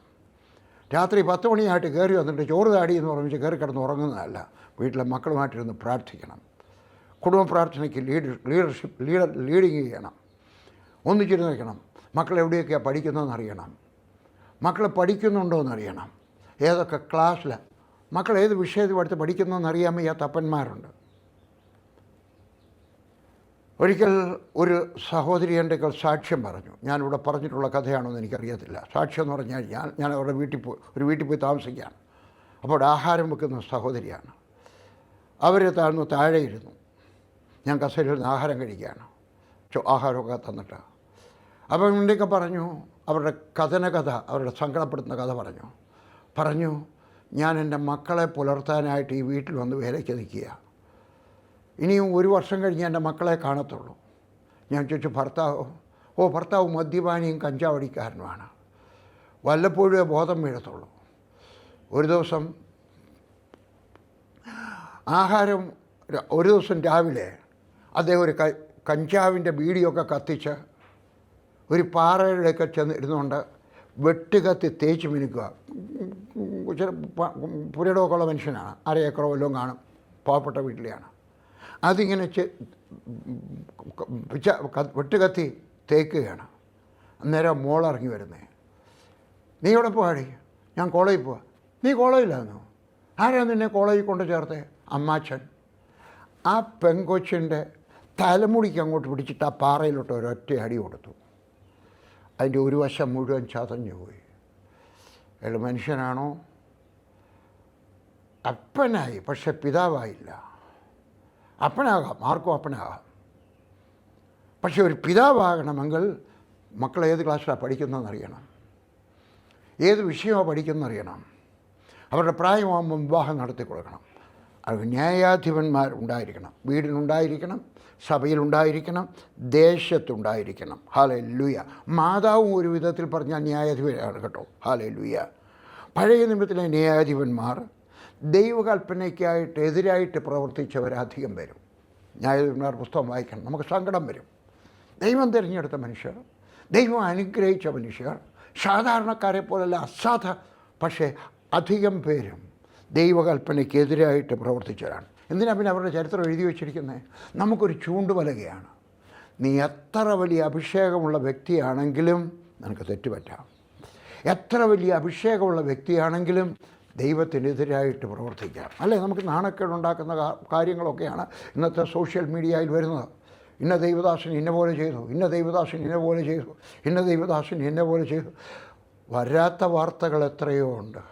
രാത്രി 10 മണിയായിട്ട് കയറി വന്നിട്ട് ചോറ് താടി എന്ന് പറഞ്ഞിട്ട് കയറി കിടന്ന് ഉറങ്ങുന്നതല്ല. വീട്ടിലെ മക്കളുമായിട്ടിരുന്ന് പ്രാർത്ഥിക്കണം. കുടുംബ പ്രാർത്ഥനയ്ക്ക് ലീഡിങ് ചെയ്യണം. ഒന്നിച്ചിരുന്ന് വയ്ക്കണം. മക്കൾ എവിടെയൊക്കെയാണ് പഠിക്കുന്നതെന്ന് അറിയണം. മക്കൾ പഠിക്കുന്നുണ്ടോ എന്നറിയണം. ഏതൊക്കെ ക്ലാസ്സിൽ മക്കൾ ഏത് വിഷയത്തിൽ പഠിക്കുന്നതെന്ന് അറിയാൻ വയ്യാത്ത അപ്പന്മാരുണ്ട്. ഒരിക്കൽ ഒരു സഹോദരി എൻ്റെ സാക്ഷ്യം പറഞ്ഞു. ഞാനിവിടെ പറഞ്ഞിട്ടുള്ള കഥയാണോ എന്ന് എനിക്കറിയത്തില്ല. സാക്ഷ്യം എന്ന് പറഞ്ഞാൽ ഞാൻ അവരുടെ വീട്ടിൽ പോയി താമസിക്കുകയാണ്. അപ്പോൾ ആഹാരം വെക്കുന്ന സഹോദരിയാണ്. അവർ താഴെ ഇരുന്നു. ഞാൻ കസേരയിൽ നിന്ന് ആഹാരം കഴിക്കുകയാണ്. ആഹാരമൊക്കെ തന്നിട്ട് അപ്പം ഇവിടെയൊക്കെ പറഞ്ഞു, അവരുടെ കഥ അവരുടെ സങ്കടപ്പെടുത്തുന്ന കഥ പറഞ്ഞു ഞാൻ എൻ്റെ മക്കളെ പുലർത്താനായിട്ട് ഈ വീട്ടിൽ വന്ന് വേലയ്ക്ക് നിൽക്കുക. ഇനിയും 1 വർഷം കഴിഞ്ഞ് എൻ്റെ മക്കളെ കാണത്തുള്ളൂ. ഞാൻ ചോദിച്ചു, ഭർത്താവ് മദ്യപാനിയും കഞ്ചാവടിക്കാരനുമാണ്. വല്ലപ്പോഴേ ബോധം വീഴത്തുള്ളൂ. ഒരു ദിവസം ഒരു ദിവസം രാവിലെ അദ്ദേഹം ഒരു കഞ്ചാവിൻ്റെ ബീഡിയൊക്കെ കത്തിച്ച് ഒരു പാറയിലൊക്കെ ഇരുന്നുകൊണ്ട് വെട്ടുകത്തി തേച്ച് മിനുക്കുക. പുരയിടമൊക്കെ ഉള്ള മനുഷ്യനാണ്, 1/2 ഏക്കറോ വല്ലതും കാണും, പാവപ്പെട്ട വീട്ടിലെയാണ്. അതിങ്ങനെ വെട്ടുകത്തി തേക്കുകയാണ്. അന്നേരം മോളിറങ്ങി വരുന്നേ, നീ എവിടെ പോവാടി? ഞാൻ കോളേജിൽ പോവാ. നീ കോളേജിലായിരുന്നു? ആരാ നിന്നെ കോളേജിൽ കൊണ്ട് ചേർത്തേ? അമ്മാച്ചൻ. ആ പെങ്കൊച്ചിൻ്റെ തലമുടിക്ക് അങ്ങോട്ട് പിടിച്ചിട്ട് ആ പാറയിലോട്ട് ഒരൊറ്റ അടി കൊടുത്തു. അതിൻ്റെ ഒരു വശം മുഴുവൻ ചതഞ്ഞു പോയി. അയാൾ മനുഷ്യനാണോ? അപ്പനായി, പക്ഷെ പിതാവായില്ല. അപ്പനാകാം, ആർക്കും അപ്പനാകാം. പക്ഷെ ഒരു പിതാവാകണമെങ്കിൽ മക്കൾ ഏത് ക്ലാസ്സിലാണ് പഠിക്കുന്നതെന്നറിയണം, ഏത് വിഷയമാണ് പഠിക്കുന്നതെന്നറിയണം. അവരുടെ പ്രായമാകുമ്പോൾ വിവാഹം നടത്തി കൊടുക്കണം. അത് ന്യായാധിപന്മാർ ഉണ്ടായിരിക്കണം, വീടിനുണ്ടായിരിക്കണം, സഭയിലുണ്ടായിരിക്കണം, ദേശത്തുണ്ടായിരിക്കണം. ഹല്ലേലൂയ. മാതാവും ഒരു വിധത്തിൽ പറഞ്ഞാൽ ന്യായാധിപനാണ് കേട്ടോ. ഹല്ലേലൂയ. പഴയ നിയമത്തിലെ ന്യായാധിപന്മാർ ദൈവകൽപ്പനയ്ക്കായിട്ട് എതിരായിട്ട് പ്രവർത്തിച്ചവരധികം വരും. ന്യായാധിപന്മാർ പുസ്തകം വായിക്കണം, നമുക്ക് സങ്കടം വരും. ദൈവം തിരഞ്ഞെടുത്ത മനുഷ്യർ, ദൈവം അനുഗ്രഹിച്ച മനുഷ്യർ, സാധാരണക്കാരെ പോലല്ല, പക്ഷേ അധികം പേരും ദൈവകൽപ്പനയ്ക്കെതിരായിട്ട് പ്രവർത്തിച്ചവരാണ്. എന്തിനാ പിന്നെ അവരുടെ ചരിത്രം എഴുതി വച്ചിരിക്കുന്നത്? നമുക്കൊരു ചൂണ്ടുവലകയാണ്. നീ എത്ര വലിയ അഭിഷേകമുള്ള വ്യക്തിയാണെങ്കിലും നിനക്ക് തെറ്റുപറ്റാം. എത്ര വലിയ അഭിഷേകമുള്ള വ്യക്തിയാണെങ്കിലും ദൈവത്തിനെതിരായിട്ട് പ്രവർത്തിക്കാം. അല്ലേ? നമുക്ക് നാണക്കേടുണ്ടാക്കുന്ന കാര്യങ്ങളൊക്കെയാണ് ഇന്നത്തെ സോഷ്യൽ മീഡിയയിൽ വരുന്നത്. ഇന്ന ദൈവദാസൻ ഇന്ന പോലെ ചെയ്തു, ഇന്ന ദൈവദാസൻ ഇന്ന പോലെ ചെയ്തു, ഇന്ന ദൈവദാസൻ ഇന്ന പോലെ ചെയ്തു. വരാത്ത വാർത്തകൾ എത്രയോ ഉണ്ട്,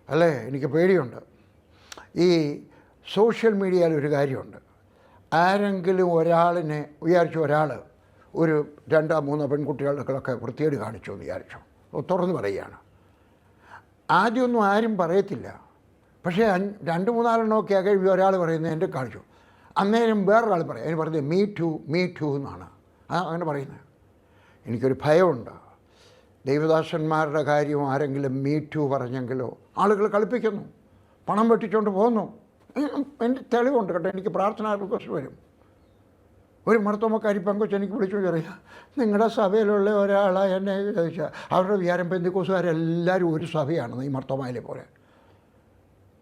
അല്ലേ? എനിക്ക് പേടിയുണ്ട്. ഈ സോഷ്യൽ മീഡിയയിൽ ഒരു കാര്യമുണ്ട്. ആരെങ്കിലും ഒരാളിനെ ഒരാൾ ഒരു 2-3 പെൺകുട്ടികളൊക്കെ വൃത്തികേട് കാണിച്ചു എന്ന് വിചാരിച്ചു, തുറന്ന് പറയുകയാണ്. ആദ്യമൊന്നും ആരും പറയത്തില്ല, പക്ഷേ 2-3 ഒക്കെ കഴിയുമ്പോൾ ഒരാൾ പറയുന്നത് എൻ്റെ കാണിച്ചു. അന്നേരം വേറൊരാൾ പറയും, അതിന് പറഞ്ഞത് മീ ടു എന്നാണ് അങ്ങനെ പറയുന്നത്. എനിക്കൊരു ഭയമുണ്ട്. ദൈവദാസന്മാരുടെ കാര്യം ആരെങ്കിലും മീ ടു പറഞ്ഞെങ്കിലോ ആളുകൾ കളിപ്പിക്കുന്നു, പണം വെട്ടിച്ചുകൊണ്ട് പോകുന്നു. എൻ്റെ തെളിവുണ്ട് കേട്ടോ. എനിക്ക് പ്രാർത്ഥനാ റിക്വസ്റ്റ് വരും. ഒരു മർത്തോമക്കാരി പെങ്കൊച്ച് എനിക്ക് വിളിച്ചു പറയാം, നിങ്ങളുടെ സഭയിലുള്ള ഒരാളാണ് എന്നെ ചോദിച്ചാൽ അവരുടെ വിചാരം പെന്തിക്കോസുകാരെല്ലാവരും ഒരു സഭയാണെന്ന്, ഈ മർത്തോമായിലെ പോലെ.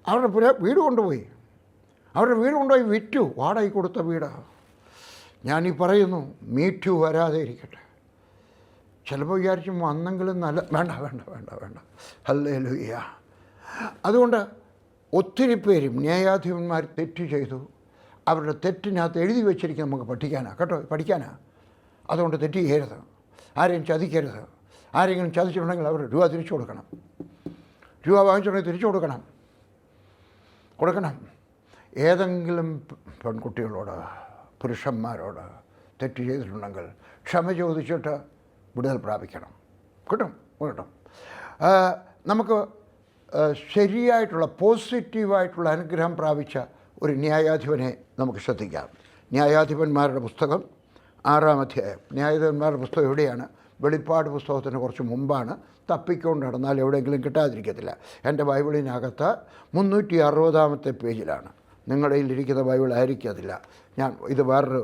അവരുടെ വീട് കൊണ്ടുപോയി, വിറ്റു, വാടകയ്ക്ക് കൊടുത്ത വീടാണ്. ഞാനീ പറയുന്നു, മീ ടു വരാതെ ഇരിക്കട്ടെ. ചിലപ്പോൾ വിചാരിച്ചു വന്നെങ്കിലും നല്ല, വേണ്ട. ഹല്ലേലൂയ. അതുകൊണ്ട് ഒത്തിരി പേരും ന്യായാധിപന്മാർ തെറ്റ് ചെയ്തു. അവരുടെ തെറ്റിനകത്ത് എഴുതി വെച്ചിരിക്കുക നമുക്ക് പഠിക്കാനാണ്. അതുകൊണ്ട് തെറ്റ് ചെയ്യരുത്, ആരെയും ചതിക്കരുത്. ആരെങ്കിലും ചതിച്ചിട്ടുണ്ടെങ്കിൽ അവർ രൂപ തിരിച്ചു കൊടുക്കണം. രൂപ വാങ്ങിച്ചിട്ടുണ്ടെങ്കിൽ തിരിച്ചു കൊടുക്കണം. ഏതെങ്കിലും പെൺകുട്ടികളോട്, പുരുഷന്മാരോട് തെറ്റ് ചെയ്തിട്ടുണ്ടെങ്കിൽ ക്ഷമ ചോദിച്ചിട്ട് വിടുതൽ പ്രാപിക്കണം. കിട്ടും. നമുക്ക് ശരിയായിട്ടുള്ള പോസിറ്റീവായിട്ടുള്ള അനുഗ്രഹം പ്രാപിച്ച ഒരു ന്യായാധിപനെ നമുക്ക് ശ്രദ്ധിക്കാം. ന്യായാധിപന്മാരുടെ പുസ്തകം 6-ാം അധ്യായം. ന്യായാധിപന്മാരുടെ പുസ്തകം എവിടെയാണ്? വെളിപ്പാട് പുസ്തകത്തിന് കുറച്ച് മുമ്പാണ്. തപ്പിക്കൊണ്ട് നടന്നാൽ എവിടെയെങ്കിലും കിട്ടാതിരിക്കത്തില്ല. എൻ്റെ ബൈബിളിനകത്ത് 360-ാമത്തെ പേജിലാണ്. നിങ്ങളുടെ ഇരിക്കുന്ന ബൈബിൾ ആയിരിക്കത്തില്ല. ഇത് വേറൊരു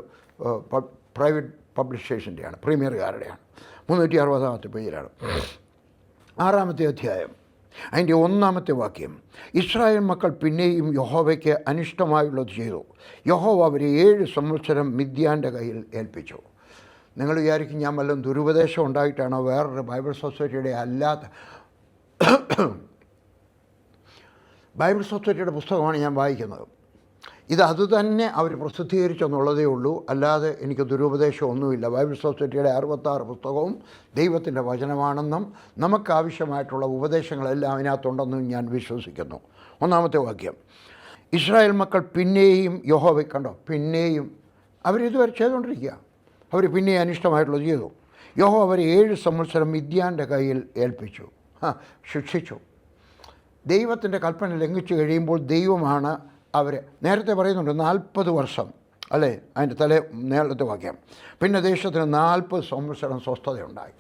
പ്രൈവറ്റ് പബ്ലിഷേഴ്സിൻ്റെയാണ്, പ്രീമിയറുകാരുടെയാണ്. 360-ാമത്തെ പേജിലാണ്. 6-ാമത്തെ അധ്യായം, അതിൻ്റെ 1-ാമത്തെ വാക്യം. ഇസ്രായേൽ മക്കൾ പിന്നെയും യഹോവയ്ക്ക് അനിഷ്ടമായുള്ളത് ചെയ്തു. യഹോവ അവരെ 7 സംവത്സരം മിദ്യാൻ്റെ കയ്യിൽ ഏൽപ്പിച്ചു. നിങ്ങൾ വിചാരിക്കും ഞാൻ വല്ലതും ദുരുപദേശം ഉണ്ടായിട്ടാണോ? വേറൊരു ബൈബിൾ സൊസൈറ്റിയുടെ അല്ലാത്ത ബൈബിൾ സൊസൈറ്റിയുടെ പുസ്തകമാണ് ഞാൻ വായിക്കുന്നത്. അതുതന്നെ അവർ പ്രസിദ്ധീകരിച്ചെന്നുള്ളതേ ഉള്ളൂ. അല്ലാതെ എനിക്ക് ദുരുപദേശമൊന്നുമില്ല. ബൈബിൾ സൊസൈറ്റിയുടെ 66 പുസ്തകവും ദൈവത്തിൻ്റെ വചനമാണെന്നും നമുക്കാവശ്യമായിട്ടുള്ള ഉപദേശങ്ങളെല്ലാം അതിനകത്തുണ്ടെന്നും ഞാൻ വിശ്വസിക്കുന്നു. ഒന്നാമത്തെ വാക്യം, ഇസ്രായേൽ മക്കൾ പിന്നെയും യഹോവയെ കണ്ടോ, പിന്നെയും അവരിതുവരെ ചെയ്തുകൊണ്ടിരിക്കുക. അവർ പിന്നെയും അനിഷ്ടമായിട്ടുള്ളത് ചെയ്തു. യഹോവ അവരെ 7 സംവത്സരം മിദ്യാൻ്റെ കയ്യിൽ ഏൽപ്പിച്ചു, ശിക്ഷിച്ചു. ദൈവത്തിൻ്റെ കൽപ്പന ലംഘിച്ചു കഴിയുമ്പോൾ ദൈവമാണ് അവർ, നേരത്തെ പറയുന്നുണ്ട് 40 വർഷം അല്ലേ, അതിൻ്റെ നേരത്തെ വാക്യം. പിന്നെ ദേശത്തിന് 40 സംവത്സരം സ്വസ്ഥതയുണ്ടായി.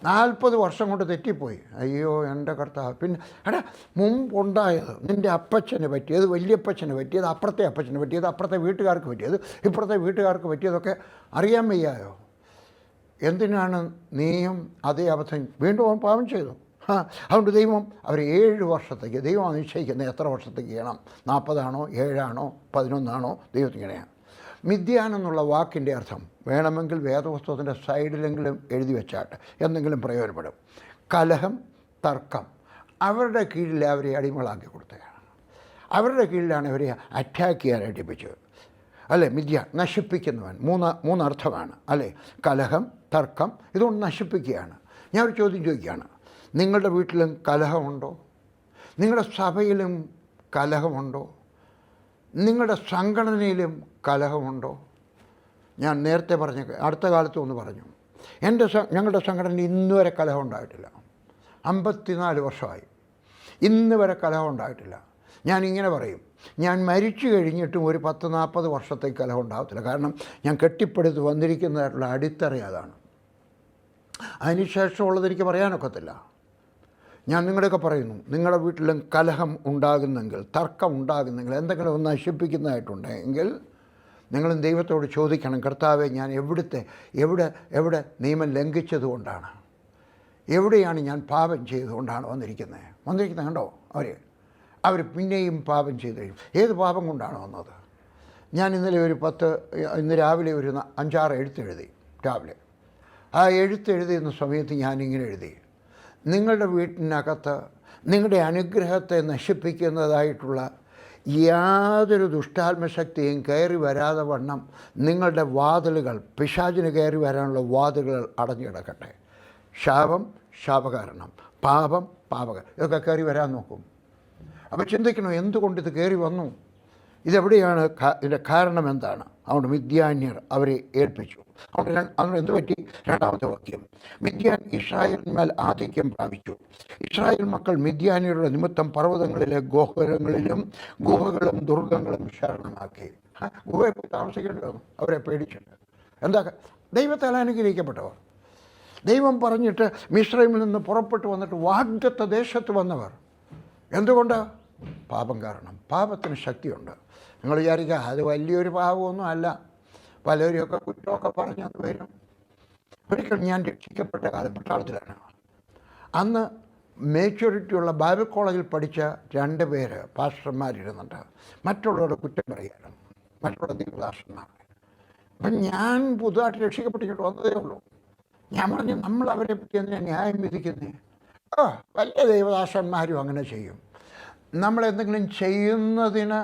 40 വർഷം കൊണ്ട് തെറ്റിപ്പോയി. അയ്യോ എൻ്റെ കർത്താവ്. പിന്നെ മുമ്പുണ്ടായത് നിൻ്റെ അപ്പച്ചന് പറ്റിയത്, വലിയപ്പച്ചന് പറ്റിയത്, അപ്പുറത്തെ അപ്പച്ചന് പറ്റിയത്, അപ്പുറത്തെ വീട്ടുകാർക്ക് പറ്റിയത്, ഇപ്പുറത്തെ വീട്ടുകാർക്ക് പറ്റിയതൊക്കെ അറിയാൻ വയ്യായോ? എന്തിനാണ് നീയും അതേ അബദ്ധം വീണ്ടും അവൻ പാപം ചെയ്തു? അതുകൊണ്ട് ദൈവം അവർ 7 വർഷത്തേക്ക്, ദൈവം നിശ്ചയിക്കുന്നത് എത്ര വർഷത്തേക്ക് ചെയ്യണം, 40 ആണോ 7 ആണോ 11 ആണോ, ദൈവത്തിങ്ങനെയാണ്. മിദ്യാൻ എന്നുള്ള വാക്കിൻ്റെ അർത്ഥം വേണമെങ്കിൽ വേദപുസ്തകത്തിൻ്റെ സൈഡിലെങ്കിലും എഴുതി വെച്ചാട്ട് എന്തെങ്കിലും പ്രയോജനപ്പെടും. കലഹം, തർക്കം, അവരുടെ കീഴിൽ അവരെ അടിമകളാക്കി കൊടുത്തതാണ്. അവരുടെ കീഴിലാണ് അവരെ അറ്റാക്ക് ചെയ്യാനായിട്ട് ഏൽപ്പിച്ചത് അല്ലേ. മിദ്യാൻ നശിപ്പിക്കുന്നവൻ, മൂന്നർത്ഥമാണ് അല്ലേ. കലഹം, തർക്കം, ഇതുകൊണ്ട് നശിപ്പിക്കുകയാണ്. ഞാൻ ഒരു ചോദ്യം ചോദിക്കുകയാണ്, നിങ്ങളുടെ വീട്ടിലും കലഹമുണ്ടോ? നിങ്ങളുടെ സഭയിലും കലഹമുണ്ടോ? നിങ്ങളുടെ സംഘടനയിലും കലഹമുണ്ടോ? ഞാൻ നേരത്തെ പറഞ്ഞ അടുത്ത കാലത്ത് ഒന്ന് പറഞ്ഞു, ഞങ്ങളുടെ സംഘടനയിൽ ഇന്ന് വരെ കലഹം ഉണ്ടായിട്ടില്ല. 54 വർഷമായി, ഇന്ന് വരെ കലഹം ഉണ്ടായിട്ടില്ല. ഞാനിങ്ങനെ പറയും, ഞാൻ മരിച്ചു കഴിഞ്ഞിട്ടും ഒരു 10-40 വർഷത്തേക്ക് കലഹം ഉണ്ടാകത്തില്ല. കാരണം ഞാൻ കെട്ടിപ്പടുത്ത് വന്നിരിക്കുന്നതായിട്ടുള്ള അടിത്തറ അതാണ്. അതിനുശേഷമുള്ളത് എനിക്ക് പറയാനൊക്കത്തില്ല. ഞാൻ നിങ്ങളുടെയൊക്കെ പറയുന്നു, നിങ്ങളുടെ വീട്ടിലും കലഹം ഉണ്ടാകുന്നെങ്കിൽ, തർക്കം ഉണ്ടാകുന്നെങ്കിൽ, എന്തെങ്കിലും ഒന്ന് നശിപ്പിക്കുന്നതായിട്ടുണ്ടെങ്കിൽ നിങ്ങളും ദൈവത്തോട് ചോദിക്കണം, കർത്താവെ ഞാൻ എവിടെ നിയമം ലംഘിച്ചതുകൊണ്ടാണ്, എവിടെയാണ് ഞാൻ പാപം ചെയ്തുകൊണ്ടാണ് വന്നിരിക്കുന്നത് കണ്ടോ. അവർ പിന്നെയും പാപം ചെയ്തു കഴിയും. ഏത് പാപം കൊണ്ടാണ് വന്നത്? ഞാൻ ഇന്ന് രാവിലെ ഒരു 5-6 എഴുത്തെഴുതി രാവിലെ. ആ എഴുത്തെഴുതുന്ന സമയത്ത് ഞാനിങ്ങനെ എഴുതി, നിങ്ങളുടെ വീട്ടിനകത്ത് നിങ്ങളുടെ അനുഗ്രഹത്തെ നശിപ്പിക്കുന്നതായിട്ടുള്ള യാതൊരു ദുഷ്ടാത്മശക്തിയും കയറി വരാതെ വണ്ണം നിങ്ങളുടെ വാതിലുകൾ, പിശാചിന് കയറി വരാനുള്ള വാതിലുകൾ അടഞ്ഞു കിടക്കട്ടെ. ശാപം, ശാപകാരണം, പാപം, പാപകാരണം, ഇതൊക്കെ കയറി വരാൻ നോക്കും. അപ്പോൾ ചിന്തിക്കണം, എന്തുകൊണ്ട് ഇത് കയറി വന്നു? ഇതെവിടെയാണ് ഇതിൻ്റെ കാരണം എന്താണ്? അതുകൊണ്ട് മിദ്യാന്യർ അവരെ ഏൽപ്പിച്ചു. അതുകൊണ്ട് എന്ത് പറ്റി? 2ാമത്തെ വാക്യം, മിദ്യാൻ ഇസ്രായേലിന്മേൽ ആധിക്യം പ്രാപിച്ചു. ഇസ്രായേൽ മക്കൾ മിദ്യാന്യരുടെ നിമിത്തം പർവ്വതങ്ങളിലെ ഗുഹകളും ദുർഗങ്ങളും ശരണമാക്കി. ഗുഹയെ പോയി താമസിക്കേണ്ടി വന്നു അവരെ പേടിച്ചിട്ട്. എന്താ? ദൈവത്താൽ അനുഗ്രഹിക്കപ്പെട്ടവർ, ദൈവം പറഞ്ഞിട്ട് മിസ്രൈമിൽ നിന്ന് പുറപ്പെട്ടു വന്നിട്ട് വാഗ്ദത്ത ദേശത്ത് വന്നവർ. എന്തുകൊണ്ട്? പാപം കാരണം. പാപത്തിന് ശക്തിയുണ്ട്. നിങ്ങൾ വിചാരിക്കുക അത് വലിയൊരു പാപമൊന്നും അല്ല, പലരെയൊക്കെ കുറ്റമൊക്കെ പറഞ്ഞത് വരും. ഒരിക്കൽ ഞാൻ രക്ഷിക്കപ്പെട്ട പട്ടാളത്തിലാണ്. അന്ന് മേച്യൂരിറ്റിയുള്ള ബൈബിൾ കോളേജിൽ പഠിച്ച 2 പേര് പാസ്റ്റർമാരിരുന്നുണ്ട്. മറ്റുള്ളവരുടെ കുറ്റം പറയാനും, മറ്റുള്ള ദൈവദാസന്മാർ. അപ്പം ഞാൻ പുതുതായിട്ട് രക്ഷിക്കപ്പെട്ടിട്ട് വന്നതേ ഉള്ളൂ. ഞാൻ പറഞ്ഞു, നമ്മൾ അവരെ പറ്റി എന്തിനാണ് ന്യായം വിധിക്കുന്നത്? വലിയ ദൈവദാസന്മാരും അങ്ങനെ ചെയ്യും. നമ്മളെന്തെങ്കിലും ചെയ്യുന്നതിന്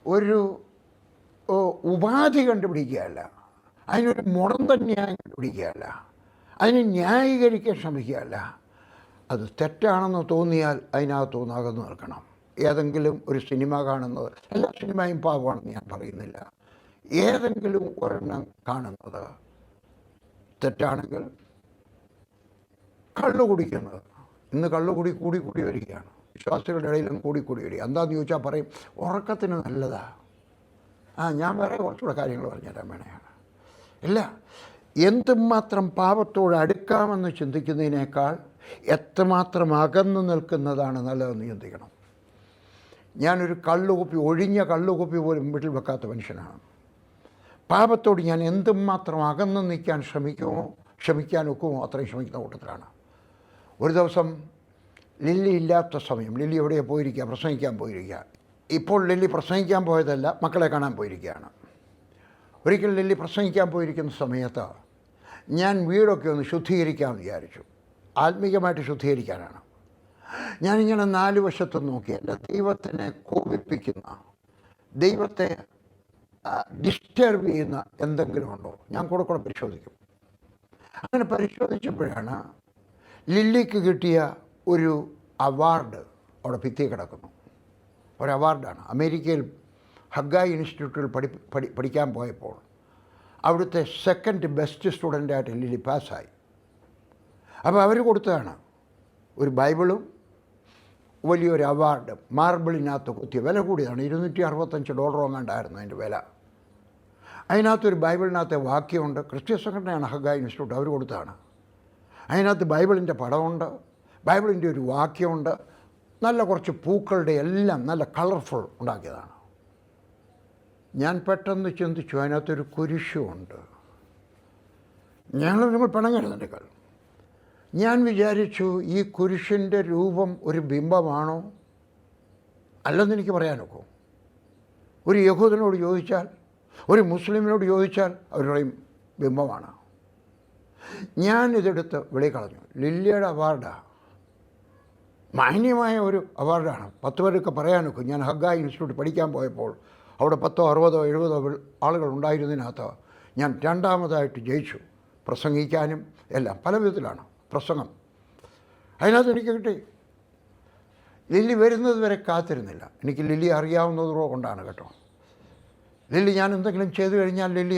ഒരു ഉപാധി കണ്ടുപിടിക്കുകയല്ല, അതിനൊരു മുടന്തൻ ന്യായം കണ്ടുപിടിക്കുകയല്ല, അതിനെ ന്യായീകരിക്കാൻ ശ്രമിക്കുകയല്ല. അത് തെറ്റാണെന്ന് തോന്നിയാൽ അതിനകത്തുനിന്ന് അകന്നു നിൽക്കണം. ഏതെങ്കിലും ഒരു സിനിമ കാണുന്നത്, എല്ലാ സിനിമയും പാപമാണെന്ന് ഞാൻ പറയുന്നില്ല, ഏതെങ്കിലും ഒരെണ്ണം കാണുന്നത് തെറ്റാണെങ്കിൽ, കള്ളു കുടിക്കുന്നത്, ഇന്ന് കള്ളുകൂടി കൂടി വരികയാണ്, വിശ്വാസികളുടെ ഇടയിലും കൂടി വരിക. എന്താണെന്ന് ചോദിച്ചാൽ പറയും ഉറക്കത്തിന് നല്ലതാ. ഞാൻ വേറെ കുറച്ചുകൂടെ കാര്യങ്ങൾ പറഞ്ഞുതരാൻ വേണയാണ്. ഇല്ല, എന്തുമാത്രം പാപത്തോട് അടുക്കാമെന്ന് ചിന്തിക്കുന്നതിനേക്കാൾ എത്രമാത്രം അകന്നു നിൽക്കുന്നതാണ് നല്ലതെന്ന് ചിന്തിക്കണം. ഞാനൊരു ഒഴിഞ്ഞ കള്ളുകുപ്പി പോലും വീട്ടിൽ വെക്കാത്ത മനുഷ്യനാണ്. പാപത്തോട് ഞാൻ എന്തുമാത്രം അകന്നു നിൽക്കാൻ ക്ഷമിക്കാൻ ഒക്കുമോ അത്രയും ശ്രമിക്കുന്ന കൂട്ടത്തിലാണ്. ഒരു ദിവസം ലില്ലി ഇല്ലാത്ത സമയം, ലില്ലി എവിടെയാണ് പോയിരിക്കുക? പ്രസംഗിക്കാൻ പോയിരിക്കുക. ഇപ്പോൾ ലില്ലി പ്രസംഗിക്കാൻ പോയതല്ല, മക്കളെ കാണാൻ പോയിരിക്കുകയാണ്. ഒരിക്കൽ ലില്ലി പ്രസംഗിക്കാൻ പോയിരിക്കുന്ന സമയത്ത് ഞാൻ വീടൊക്കെ ഒന്ന് ശുദ്ധീകരിക്കാമെന്ന് വിചാരിച്ചു. ആത്മീകമായിട്ട് ശുദ്ധീകരിക്കാനാണ്. ഞാനിങ്ങനെ 4 വശത്തും നോക്കി. എൻ്റെ ദൈവത്തിനെ കോപിപ്പിക്കുന്ന, ദൈവത്തെ ഡിസ്റ്റർബ് ചെയ്യുന്ന എന്തെങ്കിലും ഉണ്ടോ? ഞാൻ കൂടെ പരിശോധിക്കും. അങ്ങനെ പരിശോധിച്ചപ്പോഴാണ് ലില്ലിക്ക് കിട്ടിയ ഒരു അവാർഡ് അവിടെ ഭിത്തി കിടക്കുന്നു. ഒരു അവാർഡാണ്. അമേരിക്കയിൽ ഹഗ്ഗായി ഇൻസ്റ്റിറ്റ്യൂട്ടിൽ പഠിക്കാൻ പോയപ്പോൾ അവിടുത്തെ സെക്കൻഡ് ബെസ്റ്റ് സ്റ്റുഡൻ്റായിട്ട് ലില്ലി പാസ്സായി. അപ്പോൾ അവർ കൊടുത്തതാണ് ഒരു ബൈബിളും വലിയൊരു അവാർഡ്, മാർബിളിനകത്ത് കുത്തിയ, വില കൂടിയതാണ്, $265 എങ്ങാണ്ടായിരുന്നു അതിൻ്റെ വില. അതിനകത്തൊരു ബൈബിളിനകത്തെ വാക്യമുണ്ട്. ക്രിസ്ത്യൻ സംഘടനയാണ് ഹഗ്ഗായി ഇൻസ്റ്റിറ്റ്യൂട്ട്, അവർ കൊടുത്തതാണ്. അതിനകത്ത് ബൈബിളിൻ്റെ പടമുണ്ട്, ബൈബിളിൻ്റെ ഒരു വാക്യമുണ്ട്, നല്ല കുറച്ച് പൂക്കളുടെ എല്ലാം നല്ല കളർഫുൾ ഉണ്ടാക്കിയതാണ്. ഞാൻ പെട്ടെന്ന് ചിന്തിച്ചു, അതിനകത്തൊരു കുരിശുമുണ്ട്. നിങ്ങൾ പിണങ്ങരുതെങ്കിൽ ഞാൻ വിചാരിച്ചു, ഈ കുരിശിൻ്റെ രൂപം ഒരു ബിംബമാണോ അല്ലെന്ന് എനിക്ക് പറയാനൊക്കും. ഒരു യഹൂദനോട് ചോദിച്ചാൽ, ഒരു മുസ്ലിമിനോട് ചോദിച്ചാൽ അവർ പറയും ബിംബമാണ്. ഞാനിതെടുത്ത് വെളിയിൽ കളഞ്ഞു. ലില്ലിയുടെ അവാർഡാണ്, മാന്യമായ ഒരു അവാർഡാണ്. 10 പേരൊക്കെ പറയാനൊക്കും. ഞാൻ ഹഗ്ഗായി ഇൻസ്റ്റിറ്റ്യൂട്ട് പഠിക്കാൻ പോയപ്പോൾ അവിടെ 10, 60, 70 ആളുകൾ ഉണ്ടായിരുന്നതിനകത്ത് ഞാൻ 2ാമതായിട്ട് ജയിച്ചു. പ്രസംഗിക്കാനും എല്ലാം പല വിധത്തിലാണ് പ്രസംഗം. അതിനകത്ത് എനിക്ക് കിട്ടി. ലില്ലി വരുന്നത് വരെ കാത്തിരുന്നില്ല. എനിക്ക് ലില്ലി അറിയാവുന്നത് കൊണ്ടാണ് കേട്ടോ. ലില്ലി ഞാൻ എന്തെങ്കിലും ചെയ്തു കഴിഞ്ഞാൽ ലില്ലി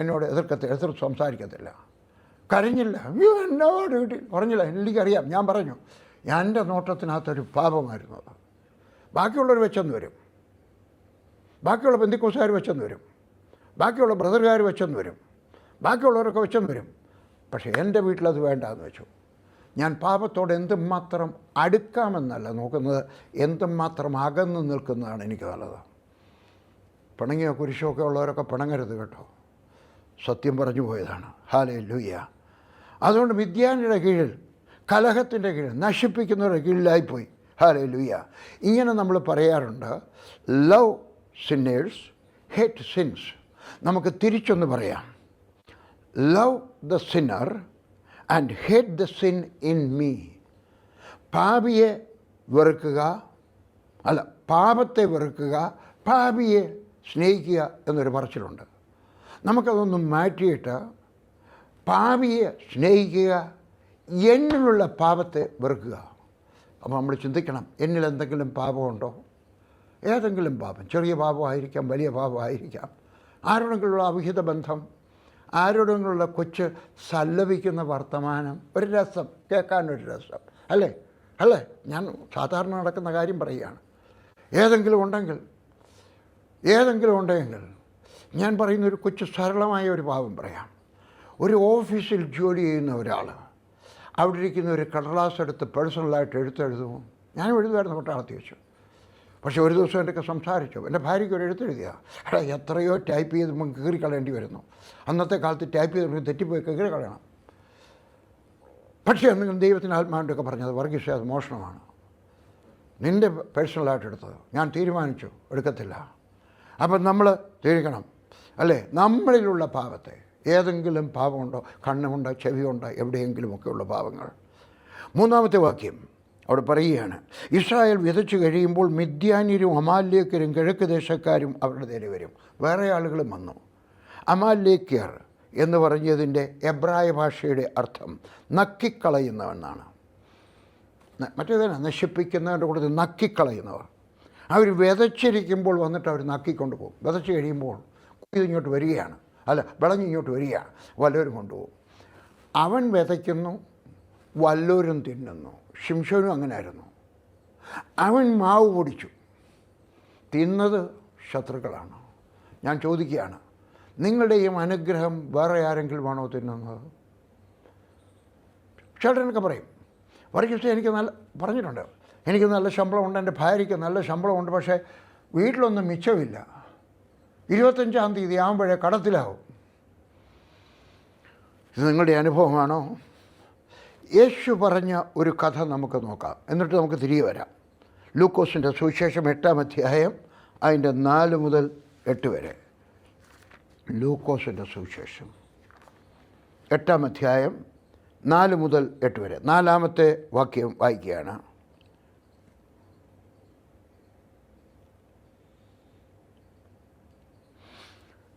എന്നോട് എതിർത്ത് സംസാരിക്കത്തില്ല. കരഞ്ഞില്ല, അയ്യോ എന്നോട് കിട്ടി പറഞ്ഞില്ല. ലില്ലിക്കറിയാം. ഞാൻ പറഞ്ഞു, എൻ്റെ നോട്ടത്തിനകത്തൊരു പാപമായിരുന്നു അത്. ബാക്കിയുള്ളവർ വെച്ചെന്ന് വരും, ബാക്കിയുള്ള പെന്തിക്കോസുകാർ വെച്ചെന്ന് വരും, ബാക്കിയുള്ള ബ്രദറുകാർ വെച്ചെന്ന് വരും, ബാക്കിയുള്ളവരൊക്കെ വെച്ചെന്ന് വരും. പക്ഷേ എൻ്റെ വീട്ടിലത് വേണ്ടാന്ന് വെച്ചു. ഞാൻ പാപത്തോട് എന്തുമാത്രം അടുക്കാമെന്നല്ല നോക്കുന്നത്, എന്തുമാത്രം അകന്ന് നിൽക്കുന്നതാണ് എനിക്ക് നല്ലത്. പിണങ്ങിയോ കുരിശൊക്കെ ഉള്ളവരൊക്കെ പിണങ്ങരുത് കേട്ടോ, സത്യം പറഞ്ഞു പോയതാണ്. ഹല്ലേലൂയ. അതുകൊണ്ട് മിദ്യാനിയുടെ കീഴിൽ, കലഹത്തിൻ്റെ കീഴിൽ, നശിപ്പിക്കുന്നവരുടെ കീഴിലായിപ്പോയി. ഹല്ലേലൂയ. ഇങ്ങനെ നമ്മൾ പറയാറുണ്ട്, ലവ് സിന്നേഴ്സ് ഹേറ്റ് സിൻസ്. നമുക്ക് തിരിച്ചൊന്ന് പറയാം, love the sinner and hate the sin in me. പാപിയെ വെറുക്കുക, അല്ല പാപത്തെ വെറുക്കുക, പാപിയെ സ്നേഹിക്കുക എന്നൊരു പറച്ചിലുണ്ട്. നമുക്കതൊന്നും മാറ്റിയിട്ട് പാപിയെ സ്നേഹിക്കുക, എന്നിലുള്ള പാപത്തെ വെറുക്കുക. അപ്പോൾ നമ്മൾ ചിന്തിക്കണം, എന്നിൽ എന്തെങ്കിലും പാപമുണ്ടോ? ഏതെങ്കിലും പാപം, ചെറിയ പാപമായിരിക്കാം, വലിയ പാപമായിരിക്കാം, ആരോടെങ്കിലുള്ള അവിഹിത ബന്ധം, ആരോടെങ്കിലുള്ള കൊച്ച് സല്ലപിക്കുന്ന വർത്തമാനം, ഒരു രസം കേൾക്കാനൊരു രസം, അല്ലേ അല്ലേ ഞാൻ സാധാരണ നടക്കുന്ന കാര്യം പറയുകയാണ്. ഏതെങ്കിലും ഉണ്ടെങ്കിൽ ഞാൻ പറയുന്ന ഒരു കൊച്ചു സരളമായ ഒരു പാപം പറയാം. ഒരു ഓഫീസിൽ ജോലി ചെയ്യുന്ന ഒരാൾ അവിടെ ഇരിക്കുന്ന ഒരു കടലാസ് എടുത്ത് പേഴ്സണലായിട്ട് എഴുതുമോ? ഞാനും എഴുതുമായിരുന്നു, പട്ടാളത്തിൽ വെച്ചു. പക്ഷേ ഒരു ദിവസം എൻ്റെ സംസാരിച്ചു. എൻ്റെ ഭാര്യയ്ക്ക് ഒരു എഴുത്തെഴുതിയ, എടാ എത്രയോ ടൈപ്പ് ചെയ്ത് നമുക്ക് കീറിക്കളയേണ്ടി വരുന്നു. അന്നത്തെ കാലത്ത് ടൈപ്പ് ചെയ്ത് തെറ്റിപ്പോയി കീറിക്കളയണം. പക്ഷേ എന്തെങ്കിലും ദൈവത്തിൻ്റെ ആത്മാവിൻ്റെയൊക്കെ പറഞ്ഞത്, വർഗീസ് അത് മോഷണമാണ്, നിൻ്റെ പേഴ്സണലായിട്ട് എടുത്തത്. ഞാൻ തീരുമാനിച്ചു എടുക്കത്തില്ല. അപ്പം നമ്മൾ തിരിക്കണം, അല്ലേ? നമ്മളിലുള്ള പാപത്തെ, ഏതെങ്കിലും പാപമുണ്ടോ? കണ്ണുമുണ്ടോ, ചെവിയുണ്ടോ, എവിടെയെങ്കിലുമൊക്കെയുള്ള പാപങ്ങൾ. 3ാമത്തെ വാക്യം അവിടെ പറയുകയാണ്, ഇസ്രായേൽ വിതച്ചു കഴിയുമ്പോൾ മിദ്യാന്യരും അമാലേക്യരും കിഴക്ക് ദേശക്കാരും അവരുടെ നേരെ വരും. വേറെ ആളുകളും വന്നു. അമാലേക്യർ എന്ന് പറഞ്ഞതിൻ്റെ എബ്രായ ഭാഷയുടെ അർത്ഥം നക്കിക്കളയുന്നവെന്നാണ്. മറ്റേതാണ് നശിപ്പിക്കുന്നവരുടെ കൂടെ നക്കിക്കളയുന്നവർ. അവർ വിതച്ചിരിക്കുമ്പോൾ വന്നിട്ട് അവർ നക്കിക്കൊണ്ട് പോകും. വിതച്ച് കഴിയുമ്പോൾ ഇങ്ങോട്ട് വരികയാണ്, അല്ല വിളഞ്ഞിങ്ങോട്ട് വരികയാണ്, വല്ലവരും കൊണ്ടുപോകും. അവൻ വിതയ്ക്കുന്നു, വല്ലവരും തിന്നുന്നു. ശിംശോനും അങ്ങനെയായിരുന്നു. അവൻ മാവ് പൊടിച്ചു, തിന്നത് ശത്രുക്കളാണ്. ഞാൻ ചോദിക്കുകയാണ്, നിങ്ങളുടെയും അനുഗ്രഹം വേറെ ആരെങ്കിലും ആണോ തിന്നുന്നത്? ചേട്ടനൊക്കെ പറയും, വർഗീസ് എനിക്ക് നല്ല പറഞ്ഞിട്ടുണ്ട്, എനിക്ക് നല്ല ശമ്പളമുണ്ട്, എൻ്റെ ഭാര്യയ്ക്ക് നല്ല ശമ്പളമുണ്ട്, പക്ഷേ വീട്ടിലൊന്നും മിച്ചമില്ല, 25-ാം തീയതി ആകുമ്പോഴേ കടത്തിലാവും. ഇത് നിങ്ങളുടെ അനുഭവമാണോ? യേശു പറഞ്ഞ ഒരു കഥ നമുക്ക് നോക്കാം, എന്നിട്ട് നമുക്ക് തിരികെ വരാം. ലൂക്കോസിൻ്റെ സുവിശേഷം 8-ാം അധ്യായം അതിൻ്റെ 4 മുതൽ 8 വരെ. ലൂക്കോസിൻ്റെ സുവിശേഷം 8-ാം അധ്യായം 4 മുതൽ 8 വരെ. 4-ാമത്തെ വാക്യം വായിക്കുകയാണ്.